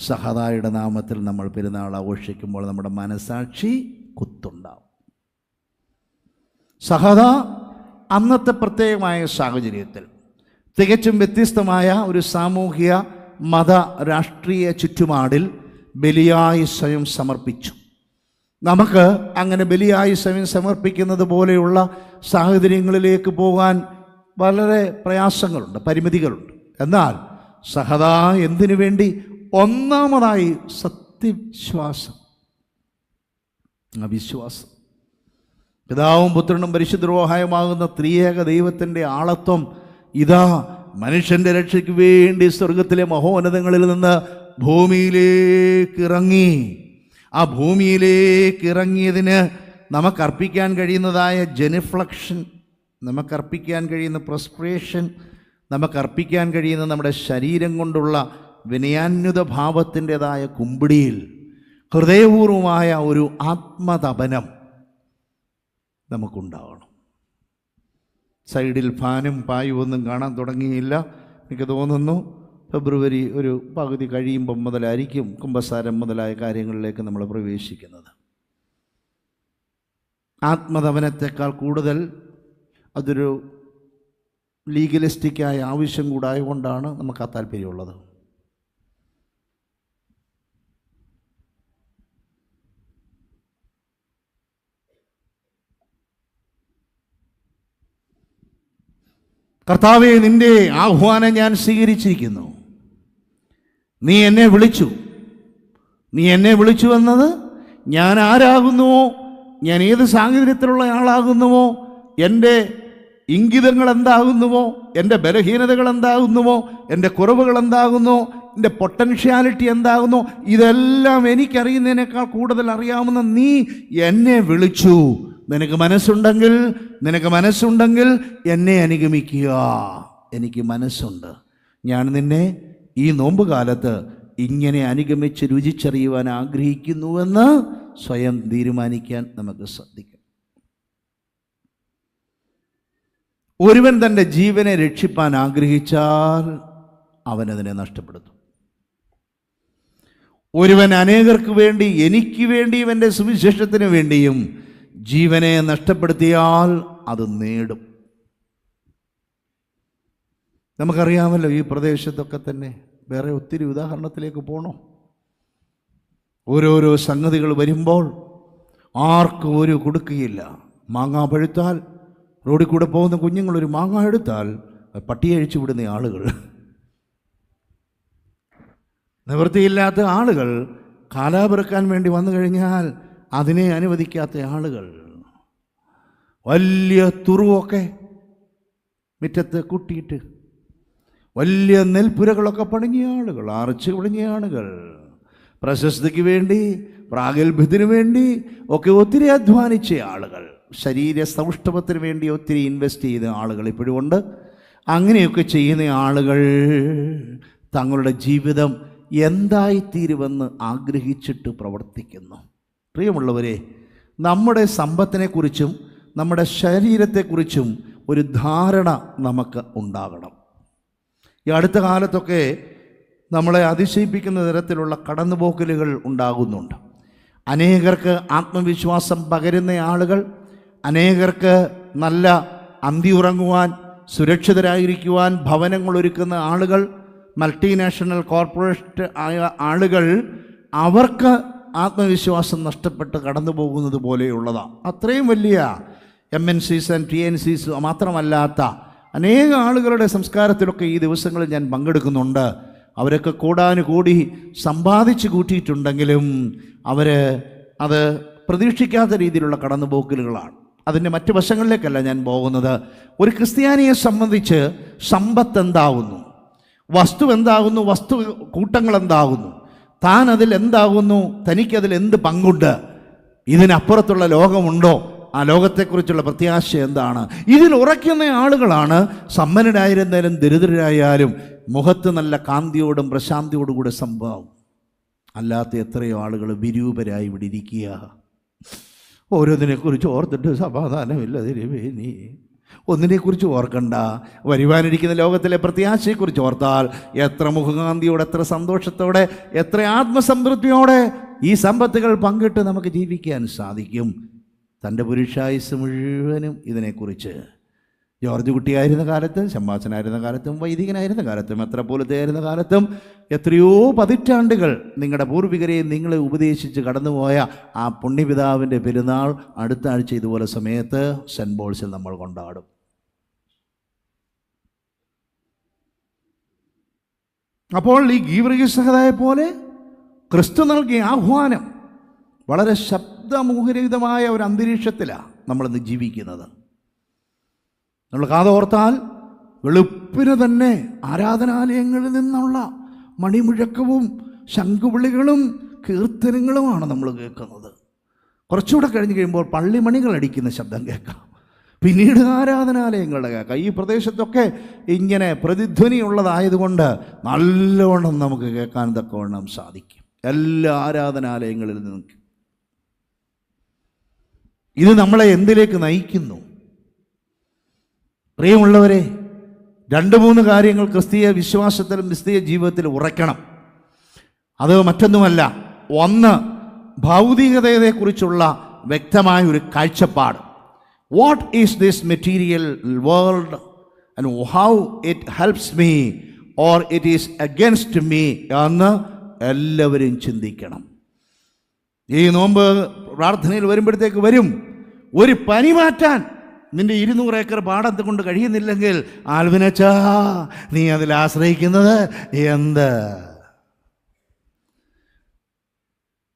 സഹതായുടെ നാമത്തിൽ നമ്മൾ പെരുന്നാൾ ആഘോഷിക്കുമ്പോൾ നമ്മുടെ മനസാക്ഷി കുത്തുണ്ടാവും. സഹത അന്നത്തെ പ്രത്യേകമായ സാഹചര്യത്തിൽ തികച്ചും വ്യത്യസ്തമായ ഒരു സാമൂഹിക മത രാഷ്ട്രീയ ചുറ്റുപാടിൽ ബലിയായി സ്വയം സമർപ്പിച്ചു. നമുക്ക് അങ്ങനെ ബലിയായി സ്വയം സമർപ്പിക്കുന്നത് പോലെയുള്ള സാഹചര്യങ്ങളിലേക്ക് പോകാൻ വളരെ പ്രയാസങ്ങളുണ്ട്, പരിമിതികളുണ്ട്. എന്നാൽ സഹത എന്തിനു വേണ്ടി? ഒന്നാമതായി സത്യവിശ്വാസം, വിശ്വാസം. പിതാവും പുത്രനും പരിശുദ്ധ റൂഹായുമാകുന്ന ത്രിയേക ദൈവത്തിൻ്റെ ആളത്വം ഇതാ മനുഷ്യൻ്റെ രക്ഷയ്ക്ക് വേണ്ടി സ്വർഗത്തിലെ മഹോന്നതങ്ങളിൽ നിന്ന് ഭൂമിയിലേക്ക് ഇറങ്ങി. ആ ഭൂമിയിലേക്ക് ഇറങ്ങിയതിന് നമുക്കർപ്പിക്കാൻ കഴിയുന്നതായ ജെനിഫ്ലക്ഷൻ, നമുക്കർപ്പിക്കാൻ കഴിയുന്ന പ്രസ്പിറേഷൻ, നമുക്കർപ്പിക്കാൻ കഴിയുന്ന നമ്മുടെ ശരീരം കൊണ്ടുള്ള വിനയാന്വിത ഭാവത്തിൻ്റെതായ കുമ്പിടിയിൽ ഹൃദയപൂർവമായ ഒരു ആത്മതപനം നമുക്കുണ്ടാവണം. സൈഡിൽ ഫാനും പായും ഒന്നും കാണാൻ തുടങ്ങിയില്ല. എനിക്ക് തോന്നുന്നു ഫെബ്രുവരി ഒരു പകുതി കഴിയുമ്പം മുതലായിരിക്കും കുംഭസാരം മുതലായ കാര്യങ്ങളിലേക്ക് നമ്മൾ പ്രവേശിക്കുന്നത്. ആത്മതപനത്തെക്കാൾ കൂടുതൽ അതൊരു ലീഗലിസ്റ്റിക്കായ ആവശ്യം കൂടായതുകൊണ്ടാണ് നമുക്ക് ആ താല്പര്യമുള്ളത്. കർത്താവേ, നിന്റെ ആഹ്വാനം ഞാൻ സ്വീകരിച്ചിരിക്കുന്നു. നീ എന്നെ വിളിച്ചു. നീ എന്നെ വിളിച്ചു എന്നത് ഞാൻ ആരാകുന്നുവോ, ഞാൻ ഏത് സാഹചര്യത്തിലുള്ള ആളാകുന്നുവോ, എൻ്റെ ഇംഗിതങ്ങൾ എന്താകുന്നുവോ, എൻ്റെ ബലഹീനതകൾ എന്താകുന്നുവോ, എൻ്റെ കുറവുകൾ എന്താകുന്നോ, എൻ്റെ പൊട്ടൻഷ്യാലിറ്റി എന്താകുന്നോ, ഇതെല്ലാം എനിക്കറിയുന്നതിനേക്കാൾ കൂടുതൽ അറിയാവുന്ന നീ എന്നെ വിളിച്ചു. നിനക്ക് മനസ്സുണ്ടെങ്കിൽ എന്നെ അനുഗമിക്കുക. എനിക്ക് മനസ്സുണ്ട്. ഞാൻ നിന്നെ ഈ നോമ്പ് കാലത്ത് ഇങ്ങനെ അനുഗമിച്ച് രുചിച്ചറിയുവാൻ ആഗ്രഹിക്കുന്നുവെന്ന് സ്വയം തീരുമാനിക്കാൻ നമുക്ക് സാധിക്കും. ഒരുവൻ തൻ്റെ ജീവനെ രക്ഷിപ്പാൻ ആഗ്രഹിച്ചാൽ അവനതിനെ നഷ്ടപ്പെടുത്തും. ഒരുവൻ അനേകർക്ക് വേണ്ടി, എനിക്ക് വേണ്ടിയും എൻ്റെ സുവിശേഷത്തിന് വേണ്ടിയും ജീവനെ നഷ്ടപ്പെടുത്തിയാൽ അത് നേടും. നമുക്കറിയാമല്ലോ, ഈ പ്രദേശത്തൊക്കെ തന്നെ വേറെ ഒത്തിരി ഉദാഹരണത്തിലേക്ക് പോകണോ? ഓരോരോ സംഗതികൾ വരുമ്പോൾ ആർക്കും ഒരു കൊടുക്കുകയില്ല. മാങ്ങ പഴുത്താൽ റോഡിൽ കൂടെ പോകുന്ന കുഞ്ഞുങ്ങളൊരു മാങ്ങ എടുത്താൽ പട്ടിയെ അഴിച്ചു വിടുന്ന ആളുകൾ, നിവൃത്തിയില്ലാത്ത ആളുകൾ, കാലാപിറക്കാൻ വേണ്ടി വന്നു കഴിഞ്ഞാൽ അതിനെ അനുവദിക്കാത്ത ആളുകൾ, വലിയ തുറുവൊക്കെ മുറ്റത്ത് കൂട്ടിയിട്ട് വലിയ നെൽപ്പുരകളൊക്കെ പണിഞ്ഞ ആളുകൾ, ആർച്ച് പണിഞ്ഞ ആളുകൾ, പ്രശസ്തിക്ക് വേണ്ടി പ്രാഗൽഭ്യത്തിന് വേണ്ടി ഒക്കെ ഒത്തിരി അധ്വാനിച്ച ആളുകൾ, ശരീര സൗഷ്ഠവത്തിന് വേണ്ടി ഒത്തിരി ഇൻവെസ്റ്റ് ചെയ്ത ആളുകൾ ഇപ്പോഴും ഉണ്ട്. അങ്ങനെയൊക്കെ ചെയ്യുന്ന ആളുകൾ തങ്ങളുടെ ജീവിതം എന്തായിത്തീരുമെന്ന് ആഗ്രഹിച്ചിട്ട് പ്രവർത്തിക്കുന്നു. പ്രിയമുള്ളവരെ, നമ്മുടെ സമ്പത്തിനെക്കുറിച്ചും നമ്മുടെ ശരീരത്തെക്കുറിച്ചും ഒരു ധാരണ നമുക്ക് ഉണ്ടാകണം. ഈ അടുത്ത കാലത്തൊക്കെ നമ്മളെ അതിശയിപ്പിക്കുന്ന തരത്തിലുള്ള കടന്നുപോക്കലുകൾ ഉണ്ടാകുന്നുണ്ട്. അനേകർക്ക് ആത്മവിശ്വാസം പകരുന്ന ആളുകൾ, അനേകർക്ക് നല്ല അന്തി ഉറങ്ങുവാൻ, സുരക്ഷിതരായിരിക്കുവാൻ ഭവനങ്ങൾ ഒരുക്കുന്ന ആളുകൾ, മൾട്ടിനാഷണൽ കോർപ്പറേറ്റ് ആയ ആളുകൾ, അവർക്ക് ആത്മവിശ്വാസം നഷ്ടപ്പെട്ട് കടന്നു പോകുന്നത് പോലെയുള്ളതാണ്. അത്രയും വലിയ MNCs ആൻഡ് TNCs മാത്രമല്ലാത്ത അനേക ആളുകളുടെ സംസ്കാരത്തിലൊക്കെ ഈ ദിവസങ്ങളിൽ ഞാൻ പങ്കെടുക്കുന്നുണ്ട്. അവരൊക്കെ കൂടാനുകൂടി സമ്പാദിച്ചു കൂട്ടിയിട്ടുണ്ടെങ്കിലും അത് പ്രതീക്ഷിക്കാത്ത രീതിയിലുള്ള കടന്നുപോക്കലുകളാണ്. അതിൻ്റെ മറ്റു വശങ്ങളിലേക്കല്ല ഞാൻ പോകുന്നത്. ഒരു ക്രിസ്ത്യാനിയെ സംബന്ധിച്ച് സമ്പത്ത് എന്താകുന്നു, വസ്തു എന്താകുന്നു, വസ്തു കൂട്ടങ്ങൾ എന്താകുന്നു, താൻ അതിൽ എന്താകുന്നു, തനിക്കതിൽ എന്ത് പങ്കുണ്ട്, ഇതിനപ്പുറത്തുള്ള ലോകമുണ്ടോ, ആ ലോകത്തെക്കുറിച്ചുള്ള പ്രത്യാശ എന്താണ്, ഇതിൽ ഉറയ്ക്കുന്ന ആളുകളാണ് സമ്പന്നരായിരുന്നാലും ദരിദ്രരായാലും മുഖത്ത് നല്ല കാന്തിയോടും പ്രശാന്തിയോടും കൂടെ സംഭവം. അല്ലാത്ത എത്രയോ ആളുകൾ വിരൂപരായി ഇവിടെ ഇരിക്കുക. ഓരോന്നിനെക്കുറിച്ച് ഓർത്തിട്ട് സമാധാനമില്ല തിരുമേനി. ഒന്നിനെക്കുറിച്ച് ഓർക്കണ്ട, വരുവാനിരിക്കുന്ന ലോകത്തിലെ പ്രത്യാശയെക്കുറിച്ച് ഓർത്താൽ എത്ര മുഖകാന്തിയോടെ, എത്ര സന്തോഷത്തോടെ, എത്ര ആത്മസംതൃപ്തിയോടെ ഈ സമ്പത്തുകൾ പങ്കിട്ട് നമുക്ക് ജീവിക്കാൻ സാധിക്കും. തൻ്റെ പുരുഷായുസ് മുഴുവനും ഇതിനെക്കുറിച്ച് ജോർജ് കുട്ടിയായിരുന്ന കാലത്തും, ശമ്മാച്ചനായിരുന്ന കാലത്തും, വൈദികനായിരുന്ന കാലത്തും, മെത്രാപ്പോലീത്തയായിരുന്ന കാലത്തും എത്രയോ പതിറ്റാണ്ടുകൾ നിങ്ങളുടെ പൂർവികരെ നിങ്ങളെ ഉപദേശിച്ച് കടന്നുപോയ ആ പുണ്യപിതാവിൻ്റെ പെരുന്നാൾ അടുത്ത ആഴ്ച ഇതുപോലെ സമയത്ത് സെൻറ്റ് പോൾസിൽ നമ്മൾ കൊണ്ടാടും. അപ്പോൾ ഈ ഗീവർഗീസ് പോലെ ക്രിസ്തു നൽകിയ ആഹ്വാനം വളരെ ശബ്ദമുഖരിതമായ ഒരു അന്തരീക്ഷത്തിലാണ് നമ്മളിന്ന് ജീവിക്കുന്നത്. നമ്മൾ കാതോർത്താൽ വെളുപ്പിന് തന്നെ ആരാധനാലയങ്ങളിൽ നിന്നുള്ള മണിമുഴക്കവും ശംഖുവിളികളും കീർത്തനങ്ങളുമാണ് നമ്മൾ കേൾക്കുന്നത്. കുറച്ചുകൂടെ കഴിഞ്ഞ് കഴിയുമ്പോൾ പള്ളിമണികൾ അടിക്കുന്ന ശബ്ദം കേൾക്കാം, പിന്നീട് ആരാധനാലയങ്ങളുടെ കേൾക്കാം. ഈ പ്രദേശത്തൊക്കെ ഇങ്ങനെ പ്രതിധ്വനിയുള്ളതായതുകൊണ്ട് നല്ലവണ്ണം നമുക്ക് കേൾക്കാൻ തക്കവണ്ണം സാധിക്കും എല്ലാ ആരാധനാലയങ്ങളിൽ നിന്നും. ഇത് നമ്മളെ എന്തിലേക്ക് നയിക്കുന്നു? പ്രിയമുള്ളവരെ, 2-3 കാര്യങ്ങൾ ക്രിസ്തീയ വിശ്വാസത്തിലും ക്രിസ്തീയ ജീവിതത്തിലും ഉറയ്ക്കണം. അത് മറ്റൊന്നുമല്ല. ഒന്ന്, ഭൗതികതയെക്കുറിച്ചുള്ള വ്യക്തമായ ഒരു കാഴ്ചപ്പാട്. What is this material world and how it helps me or it is against me എന്ന് എല്ലാവരും ചിന്തിക്കണം. ഈ നോമ്പ് പ്രാർത്ഥനയിൽ വരുമ്പോഴത്തേക്ക് വരും, ഒരു പനി മാറ്റാൻ നിന്റെ 200 ഏക്കർ പാടത്ത് കൊണ്ട് കഴിയുന്നില്ലെങ്കിൽ ആൽവിനച്ചാ നീ അതിൽ ആശ്രയിക്കുന്നത് എന്ത്?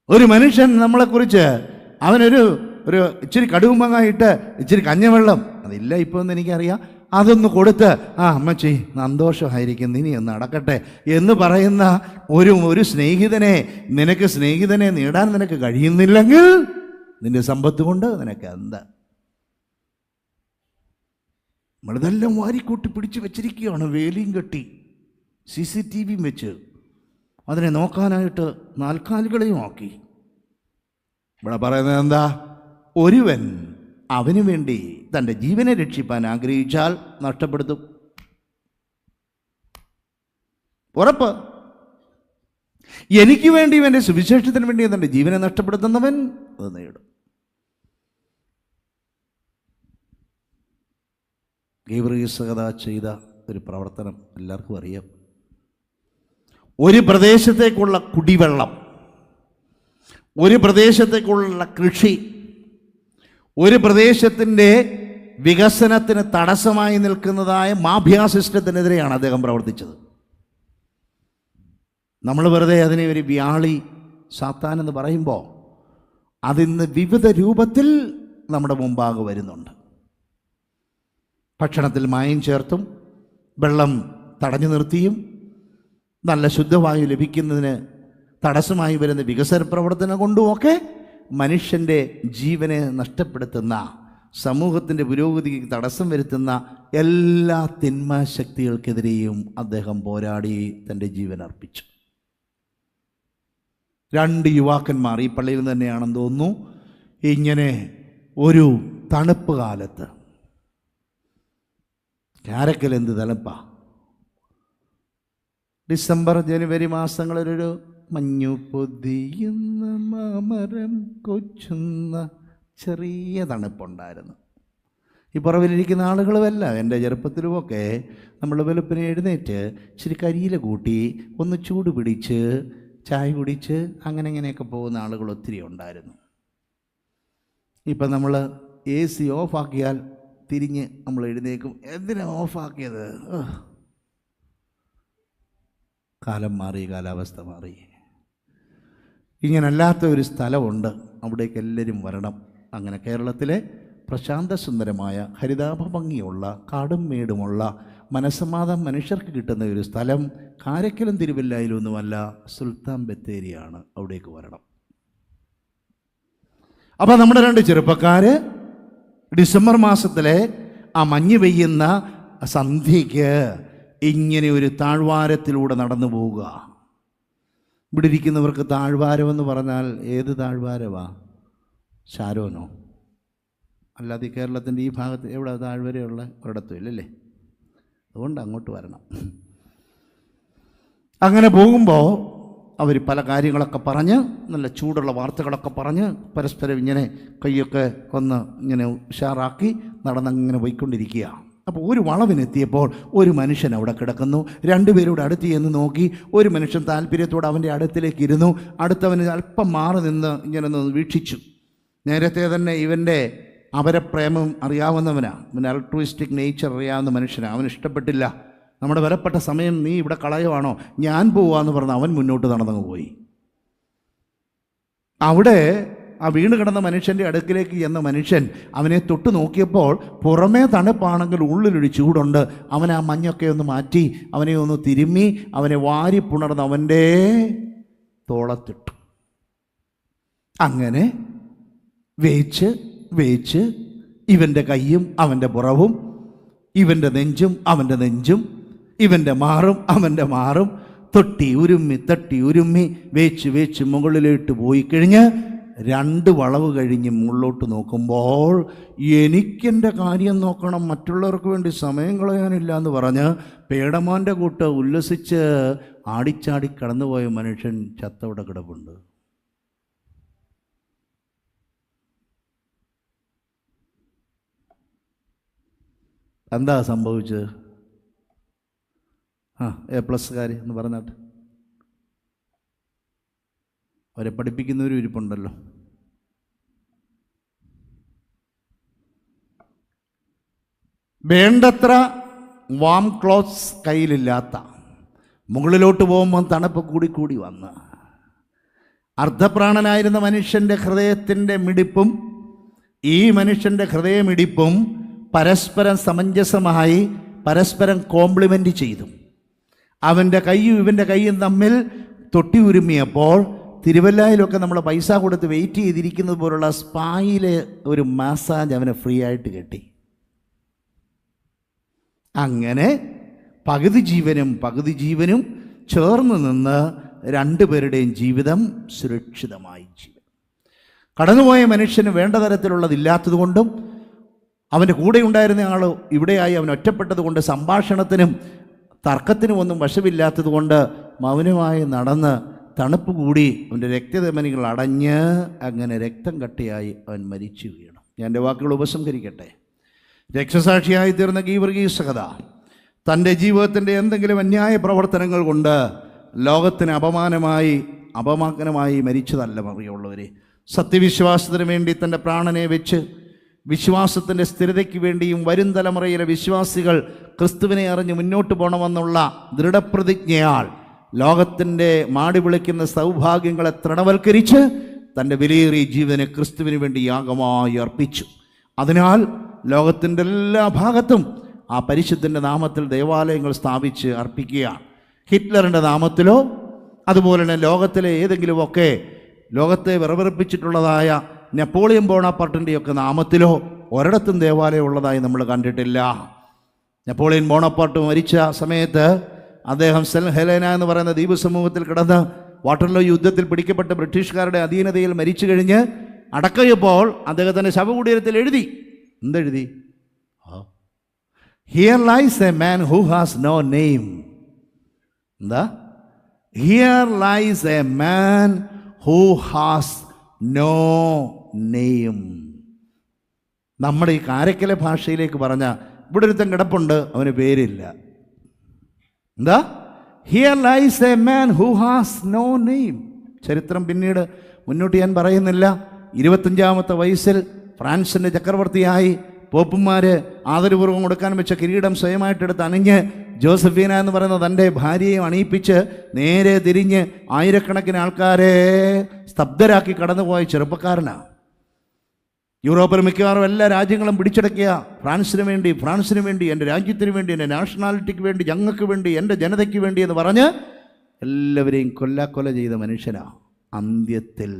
ഒരു മനുഷ്യൻ നമ്മളെക്കുറിച്ച് അവനൊരു ഇച്ചിരി കടുകുമ്പങ്ങായിട്ട് ഇച്ചിരി കഞ്ഞവെള്ളം അതില്ല ഇപ്പോൾ എന്ന് എനിക്കറിയാം, അതൊന്ന് കൊടുത്ത് അമ്മച്ചി സന്തോഷമായിരിക്കും, ഇനി ഒന്ന് നടക്കട്ടെ എന്ന് പറയുന്ന ഒരു സ്നേഹിതനെ നേടാൻ നിനക്ക് കഴിയുന്നില്ലെങ്കിൽ നിന്റെ സമ്പത്ത് കൊണ്ട് നിനക്ക് എന്താ? നമ്മളിതെല്ലാം വാരിക്കൂട്ടി പിടിച്ച് വെച്ചിരിക്കുകയാണ്, വേലിയും കെട്ടി CCTV വെച്ച് അതിനെ നോക്കാനായിട്ട് നാൽക്കാലികളെയും ആക്കി. ഇവിടെ പറയുന്നത് എന്താ? ഒരുവൻ അവന് വേണ്ടി തൻ്റെ ജീവനെ രക്ഷിപ്പാൻ ആഗ്രഹിച്ചാൽ നഷ്ടപ്പെടുത്തും, ഉറപ്പ്. എനിക്ക് വേണ്ടി എൻ്റെ സുവിശേഷത്തിന് വേണ്ടി തൻ്റെ ജീവനെ നഷ്ടപ്പെടുത്തുന്നവൻ അത് നേടും. ഗീവർഗീസ് ചെയ്ത ഒരു പ്രവർത്തനം എല്ലാവർക്കും അറിയാം. ഒരു പ്രദേശത്തേക്കുള്ള കുടിവെള്ളം, ഒരു പ്രദേശത്തേക്കുള്ള കൃഷി ഒരു പ്രദേശത്തിൻ്റെ വികസനത്തിന് തടസ്സമായി നിൽക്കുന്നതായ മാഫിയ സിസ്റ്റത്തിനെതിരെയാണ് അദ്ദേഹം പ്രവർത്തിച്ചത്. നമ്മൾ വെറുതെ അതിനെ ഒരു വ്യാളി സാത്താൻ എന്ന് പറയുമ്പോൾ അതിന്ന് വിവിധ രൂപത്തിൽ നമ്മുടെ മുമ്പാകെ വരുന്നുണ്ട്. ഭക്ഷണത്തിൽ മായം ചേർത്തും വെള്ളം തടഞ്ഞു നിർത്തിയും നല്ല ശുദ്ധവായു ലഭിക്കുന്നതിന് തടസ്സമായി വരുന്ന വികസന പ്രവർത്തനം കൊണ്ടുമൊക്കെ മനുഷ്യൻ്റെ ജീവനെ നഷ്ടപ്പെടുത്തുന്ന, സമൂഹത്തിൻ്റെ പുരോഗതിക്ക് തടസ്സം വരുത്തുന്ന എല്ലാ തിന്മാശക്തികൾക്കെതിരെയും അദ്ദേഹം പോരാടി തൻ്റെ ജീവൻ അർപ്പിച്ചു. 2 യുവാക്കന്മാർ ഈ പള്ളിയിൽ തന്നെയാണെന്ന് തോന്നുന്നു, ഇങ്ങനെ ഒരു തണുപ്പ് കാലത്ത്, കാരക്കൽ എന്ത് തണുപ്പാ, ഡിസംബർ ജനുവരി മാസങ്ങളിലൊരു മഞ്ഞു പൊതിയുന്ന മാമരം കൊച്ചുന്ന ചെറിയ തണുപ്പുണ്ടായിരുന്നു. ഈ പുറവിലിരിക്കുന്ന ആളുകളുമല്ല, എൻ്റെ ചെറുപ്പത്തിലുമൊക്കെ നമ്മൾ വെളുപ്പിനെ എഴുന്നേറ്റ് ഇച്ചിരി കരിയില കൂട്ടി ഒന്ന് ചൂട് പിടിച്ച് ചായ കുടിച്ച് അങ്ങനെ ഇങ്ങനെയൊക്കെ പോകുന്ന ആളുകൾ ഒത്തിരി ഉണ്ടായിരുന്നു. ഇപ്പം നമ്മൾ AC ഓഫാക്കിയാൽ തിരിഞ്ഞ് നമ്മൾ എഴുന്നേക്കും. എന്തിനാ ഓഫാക്കിയത്? കാലം മാറി, കാലാവസ്ഥ മാറി. ഇങ്ങനല്ലാത്ത ഒരു സ്ഥലമുണ്ട്, അവിടേക്ക് എല്ലാവരും വരണം. അങ്ങനെ കേരളത്തിലെ പ്രശാന്തസുന്ദരമായ ഹരിതാഭ ഭംഗിയുള്ള കാടും മേടുമുള്ള മനസ്സമാധാനം മനുഷ്യർക്ക് കിട്ടുന്ന ഒരു സ്ഥലം കാരക്കലും തിരുവല്ലായിലും ഒന്നുമല്ല, സുൽത്താൻ ബത്തേരിയാണ്. അവിടേക്ക് വരണം. അപ്പം നമ്മുടെ 2 ചെറുപ്പക്കാർ ഡിസംബർ മാസത്തിലെ ആ മഞ്ഞ് പെയ്യുന്ന സന്ധ്യയ്ക്ക് ഇങ്ങനെ ഒരു താഴ്വാരത്തിലൂടെ നടന്നു പോവുക. ഇവിടെ ഇരിക്കുന്നവർക്ക് താഴ്വാരമെന്ന് പറഞ്ഞാൽ ഏത് താഴ്വാരമാ? ഷാരോനോ? അല്ലാതെ കേരളത്തിൻ്റെ ഈ ഭാഗത്ത് എവിടെ താഴ്വരയുള്ള ഒരിടത്തും ഇല്ലല്ലേ? അതുകൊണ്ട് അങ്ങോട്ട് വരണം. അങ്ങനെ പോകുമ്പോൾ അവർ പല കാര്യങ്ങളൊക്കെ പറഞ്ഞ്, നല്ല ചൂടുള്ള വാർത്തകളൊക്കെ പറഞ്ഞ് പരസ്പരം ഇങ്ങനെ കൈയൊക്കെ ഒന്ന് ഇങ്ങനെ ഉഷാറാക്കി നടന്നങ്ങനെ പോയിക്കൊണ്ടിരിക്കുക. അപ്പോൾ ഒരു വളവിനെത്തിയപ്പോൾ ഒരു മനുഷ്യൻ അവിടെ കിടക്കുന്നു. 2 പേരോട് അടുത്ത് ചെന്ന് നോക്കി. ഒരു മനുഷ്യൻ താല്പര്യത്തോടെ അവൻ്റെ അടുത്തിലേക്ക് ഇരുന്നു. അടുത്തവന് അല്പം മാറി നിന്ന് ഇങ്ങനെ ഒന്ന് വീക്ഷിച്ചു. നേരത്തെ തന്നെ ഇവൻ്റെ അപരപ്രേമം അറിയാവുന്നവനാണ്, ഇവൻ്റെ അൾട്രുയിസ്റ്റിക് നേച്ചർ അറിയാവുന്ന മനുഷ്യനാണ്. അവന് ഇഷ്ടപ്പെട്ടില്ല. നമ്മുടെ വിലപ്പെട്ട സമയം നീ ഇവിടെ കളയുവാണോ, ഞാൻ പോവാന്ന് പറഞ്ഞ് അവൻ മുന്നോട്ട് നടന്നങ്ങ് പോയി. അവിടെ ആ വീണ് കിടന്ന മനുഷ്യൻ്റെ അടുക്കിലേക്ക് ചെന്ന മനുഷ്യൻ അവനെ തൊട്ട് നോക്കിയപ്പോൾ പുറമേ തണുപ്പാണെങ്കിൽ ഉള്ളിലൊരു ചൂടുണ്ട്. അവൻ ആ മഞ്ഞൊക്കെ ഒന്ന് മാറ്റി അവനെ ഒന്ന് തിരുമ്മി അവനെ വാരി പുണർന്ന് അവൻ്റെ തോളത്തിട്ടു. അങ്ങനെ വേച്ച് ഇവൻ്റെ കൈയും അവൻ്റെ പുറവും, ഇവൻ്റെ നെഞ്ചും അവൻ്റെ നെഞ്ചും, ഇവൻ്റെ മാറും അവൻ്റെ മാറും തട്ടി ഉരുമ്മി വേച്ച് മുകളിലോട്ട് പോയി കഴിഞ്ഞ് 2 വളവ് കഴിഞ്ഞ് മുകളിലോട്ട് നോക്കുമ്പോൾ എനിക്കെൻ്റെ കാര്യം നോക്കണം, മറ്റുള്ളവർക്ക് വേണ്ടി സമയം കളയാനില്ല എന്ന് പറഞ്ഞ് പേടമാൻ്റെ കൂട്ട് ഉല്ലസിച്ച് ആടിച്ചാടി കടന്നുപോയ മനുഷ്യൻ ചത്തവിടെ കിടപ്പുണ്ട്. എന്താ സംഭവിച്ചത്? A+കാർ എന്ന് പറഞ്ഞാട്ട് അവരെ പഠിപ്പിക്കുന്നവരും ഇരിപ്പുണ്ടല്ലോ. വേണ്ടത്ര വാം ക്ലോത്ത്സ് കയ്യിലില്ലാത്ത, മുകളിലോട്ട് പോകുമ്പോൾ തണുപ്പ് കൂടി വന്ന് അർദ്ധപ്രാണനായിരുന്ന മനുഷ്യൻ്റെ ഹൃദയത്തിൻ്റെ മിടിപ്പും ഈ മനുഷ്യൻ്റെ ഹൃദയമിടിപ്പും പരസ്പരം സമഞ്ജസമായി പരസ്പരം കോംപ്ലിമെൻ്റ് ചെയ്തു. അവൻ്റെ കൈയും ഇവൻ്റെ കൈയും തമ്മിൽ തൊട്ടി ഉരുമിയപ്പോൾ തിരുവല്ലായിലൊക്കെ നമ്മൾ പൈസ കൊടുത്ത് വെയിറ്റ് ചെയ്തിരിക്കുന്നത് പോലുള്ള സ്പായിലെ ഒരു മസാജ് അവന് ഫ്രീ ആയിട്ട് കിട്ടി. അങ്ങനെ പകുതി ജീവനും ചേർന്ന് നിന്ന് 2 പേരുടെയും ജീവിതം സുരക്ഷിതമായി. കടന്നുപോയ മനുഷ്യന് വേണ്ട തരത്തിലുള്ളതില്ലാത്തതുകൊണ്ടും അവൻ്റെ കൂടെ ഉണ്ടായിരുന്ന ആൾ ഇവിടെയായി അവൻ ഒറ്റപ്പെട്ടത് കൊണ്ട് സംഭാഷണത്തിനും തർക്കത്തിനും ഒന്നും വശമില്ലാത്തതുകൊണ്ട് മൗനമായി നടന്ന് തണുപ്പ് കൂടി അവൻ്റെ രക്തധമനികൾ അടഞ്ഞ് അങ്ങനെ രക്തം കട്ടയായി അവൻ മരിച്ചു വീണു. ഞാൻ എൻ്റെ വാക്കുകൾ ഉപസംഹരിക്കട്ടെ. രക്തസാക്ഷിയായി തീർന്ന ഗീവർഗീസ് കഥ തൻ്റെ ജീവിതത്തിൻ്റെ എന്തെങ്കിലും അന്യായ പ്രവർത്തനങ്ങൾ കൊണ്ട് ലോകത്തിന് അപമാനമായി മരിച്ചതല്ല. പ്രിയമുള്ളവരെ, സത്യവിശ്വാസത്തിന് വേണ്ടി തൻ്റെ പ്രാണനെ വെച്ച് വിശ്വാസത്തിൻ്റെ സ്ഥിരതയ്ക്ക് വേണ്ടിയും വരും തലമുറയിലെ വിശ്വാസികൾ ക്രിസ്തുവിനെ അറിഞ്ഞ് മുന്നോട്ട് പോകണമെന്നുള്ള ദൃഢപ്രതിജ്ഞയാൽ ലോകത്തിൻ്റെ മാടി വിളിക്കുന്ന സൗഭാഗ്യങ്ങളെ തൃണവൽക്കരിച്ച് തൻ്റെ വിലയേറിയ ജീവനെ ക്രിസ്തുവിന് വേണ്ടി യാഗമായി അർപ്പിച്ചു. അതിനാൽ ലോകത്തിൻ്റെ എല്ലാ ഭാഗത്തും ആ പരിശുദ്ധൻ്റെ നാമത്തിൽ ദേവാലയങ്ങൾ സ്ഥാപിച്ച് അർപ്പിക്കുകയാണ്. ഹിറ്റ്ലറിൻ്റെ നാമത്തിലോ അതുപോലെ തന്നെ ലോകത്തിലെ ഏതെങ്കിലുമൊക്കെ ലോകത്തെ വിറവിറപ്പിച്ചിട്ടുള്ളതായ നെപ്പോളിയൻ ബോണപ്പാർട്ടിൻ്റെയൊക്കെ നാമത്തിലോ ഒരിടത്തും ദേവാലയം ഉള്ളതായി നമ്മൾ കണ്ടിട്ടില്ല. നെപ്പോളിയൻ ബോണപ്പാർട്ട് മരിച്ച സമയത്ത് അദ്ദേഹം സെന്റ് ഹെലേന എന്ന് പറയുന്ന ദ്വീപ് സമൂഹത്തിൽ കിടന്ന് വാട്ടർലോ യുദ്ധത്തിൽ പിടിക്കപ്പെട്ട ബ്രിട്ടീഷുകാരുടെ അധീനതയിൽ മരിച്ചു കഴിഞ്ഞ് അടക്കയപ്പോൾ അദ്ദേഹത്തിൻ്റെ ശവകുടീരത്തിൽ എഴുതി, എന്തെഴുതി? Here lies a man who has no name. എന്താ? Here lies a man who has no name. നമ്മുടെ ഈ കാരക്കലെ ഭാഷയിലേക്ക് പറഞ്ഞ ഇവിടെ ഒരുത്തൻ കിടപ്പുണ്ട്, അവന് പേരില്ല. എന്താ? Here lies a man who has no name. ചരിത്രം പിന്നീട് മുന്നോട്ട് ഞാൻ പറയുന്നില്ല. 25-ാമത്തെ വയസ്സിൽ ഫ്രാൻസിൻ്റെ ചക്രവർത്തിയായി പോപ്പുമാർ ആദരപൂർവ്വം കൊടുക്കാൻ വെച്ച കിരീടം സ്വയമായിട്ടെടുത്ത് അണിഞ്ഞ് ജോസഫീന എന്ന് പറയുന്ന തൻ്റെ ഭാര്യയെ അണിയിപ്പിച്ച് നേരെ തിരിഞ്ഞ് ആയിരക്കണക്കിന് ആൾക്കാരെ സ്തബ്ധരാക്കി കടന്നുപോയ ചെറുപ്പക്കാരനാണ്. യൂറോപ്പിൽ മിക്കവാറും എല്ലാ രാജ്യങ്ങളും പിടിച്ചടക്കിയ ഫ്രാൻസിന് വേണ്ടി എൻ്റെ രാജ്യത്തിന് വേണ്ടി, എൻ്റെ നാഷണാലിറ്റിക്ക് വേണ്ടി, ഞങ്ങൾക്ക് വേണ്ടി, എൻ്റെ ജനതയ്ക്ക് വേണ്ടി എന്ന് പറഞ്ഞ് എല്ലാവരെയും കൊല്ലാക്കൊല ചെയ്ത മനുഷ്യനാണ്. അന്ത്യത്തിൽ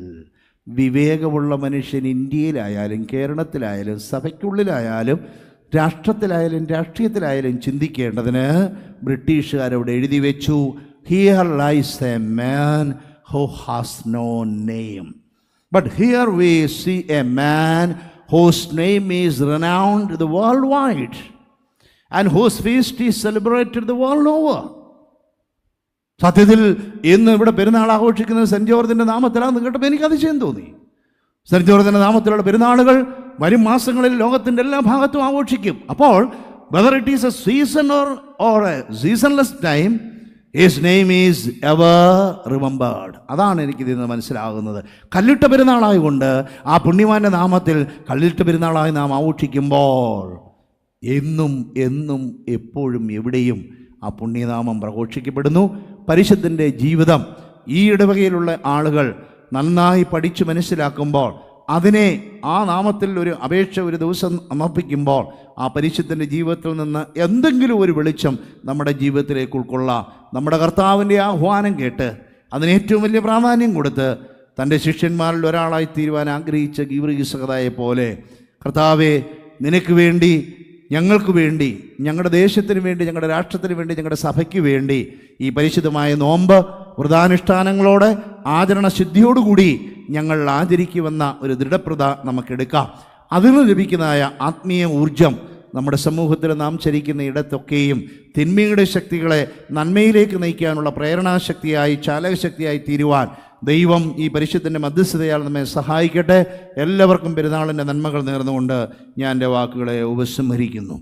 വിവേകമുള്ള മനുഷ്യൻ ഇന്ത്യയിലായാലും കേരളത്തിലായാലും സഭയ്ക്കുള്ളിലായാലും രാഷ്ട്രത്തിലായാലും രാഷ്ട്രീയത്തിലായാലും ചിന്തിക്കേണ്ടതിന് ബ്രിട്ടീഷുകാരവിടെ എഴുതി വെച്ചു, here lies a man who has no name. But here we see a man whose name is renowned the worldwide and whose feast is celebrated the world over. സത്യത്തിൽ ഇന്ന് ഇവിടെ പെരുന്നാൾ ആഘോഷിക്കുന്നത് സെൻറ്റ് ജോർജിൻ്റെ നാമത്തിലാണെന്ന് കേട്ടപ്പോൾ എനിക്ക് അതിശയം തോന്നി. സെൻറ്റ് ജോർജിൻ്റെ നാമത്തിലുള്ള പെരുന്നാളുകൾ വരും മാസങ്ങളിൽ ലോകത്തിൻ്റെ എല്ലാ ഭാഗത്തും ആഘോഷിക്കും. അപ്പോൾ whether it is a season or a seasonless time, His name is ever remembered. അതാണ് എനിക്കിതിൽ നിന്ന് മനസ്സിലാകുന്നത്. കല്ലിട്ട പെരുന്നാളായതുകൊണ്ട് ആ പുണ്യവാന്റെ നാമത്തിൽ കല്ലിട്ട പെരുന്നാളായി നാം ആഘോഷിക്കുമ്പോൾ എന്നും എന്നും എപ്പോഴും എവിടെയും ആ പുണ്യനാമം പ്രഘോഷിക്കപ്പെടുന്നു. പരിശുദ്ധൻ്റെ ജീവിതം ഈ ഇടവകയിലുള്ള ആളുകൾ നന്നായി പഠിച്ചു മനസ്സിലാക്കുമ്പോൾ അതിനെ ആ നാമത്തിൽ ഒരു അപേക്ഷ ഒരു ദിവസം സമർപ്പിക്കുമ്പോൾ ആ പരിശുദ്ധൻ്റെ ജീവിതത്തിൽ നിന്ന് എന്തെങ്കിലും ഒരു വെളിച്ചം നമ്മുടെ ജീവിതത്തിലേക്ക് ഉൾക്കൊള്ളാം. നമ്മുടെ കർത്താവിൻ്റെ ആഹ്വാനം കേട്ട് അതിന് ഏറ്റവും വലിയ പ്രാധാന്യം കൊടുത്ത് തൻ്റെ ശിഷ്യന്മാരിൽ ഒരാളായി തീരുവാൻ ആഗ്രഹിച്ച ഗീവ്രീസകതായെ പോലെ, കർത്താവെ നിനക്ക് വേണ്ടി, ഞങ്ങൾക്ക് വേണ്ടി, ഞങ്ങളുടെ ദേശത്തിന് വേണ്ടി, ഞങ്ങളുടെ രാഷ്ട്രത്തിന് വേണ്ടി, ഞങ്ങളുടെ സഭയ്ക്ക് വേണ്ടി ഈ പരിശുദ്ധമായ നോമ്പ് വ്രതാനുഷ്ഠാനങ്ങളോടെ ആചരണശുദ്ധിയോടുകൂടി ഞങ്ങൾ ആചരിക്കുമെന്ന ഒരു ദൃഢപ്രത നമുക്കെടുക്കാം. അതിന് ലഭിക്കുന്നതായ ആത്മീയ ഊർജം നമ്മുടെ സമൂഹത്തിൽ നാം ചരിക്കുന്ന ഇടത്തൊക്കെയും തിന്മയുടെ ശക്തികളെ നന്മയിലേക്ക് നയിക്കാനുള്ള പ്രേരണാശക്തിയായി, ചാലകശക്തിയായി തീരുവാൻ ദൈവം ഈ പരിശുദ്ധൻ്റെ മധ്യസ്ഥതയാൽ നമ്മെ സഹായിക്കട്ടെ. എല്ലാവർക്കും പെരുന്നാളിൻ്റെ നന്മകൾ നേർന്നുകൊണ്ട് ഞാൻ എൻ്റെ വാക്കുകളെ ഉപസംഹരിക്കുന്നു.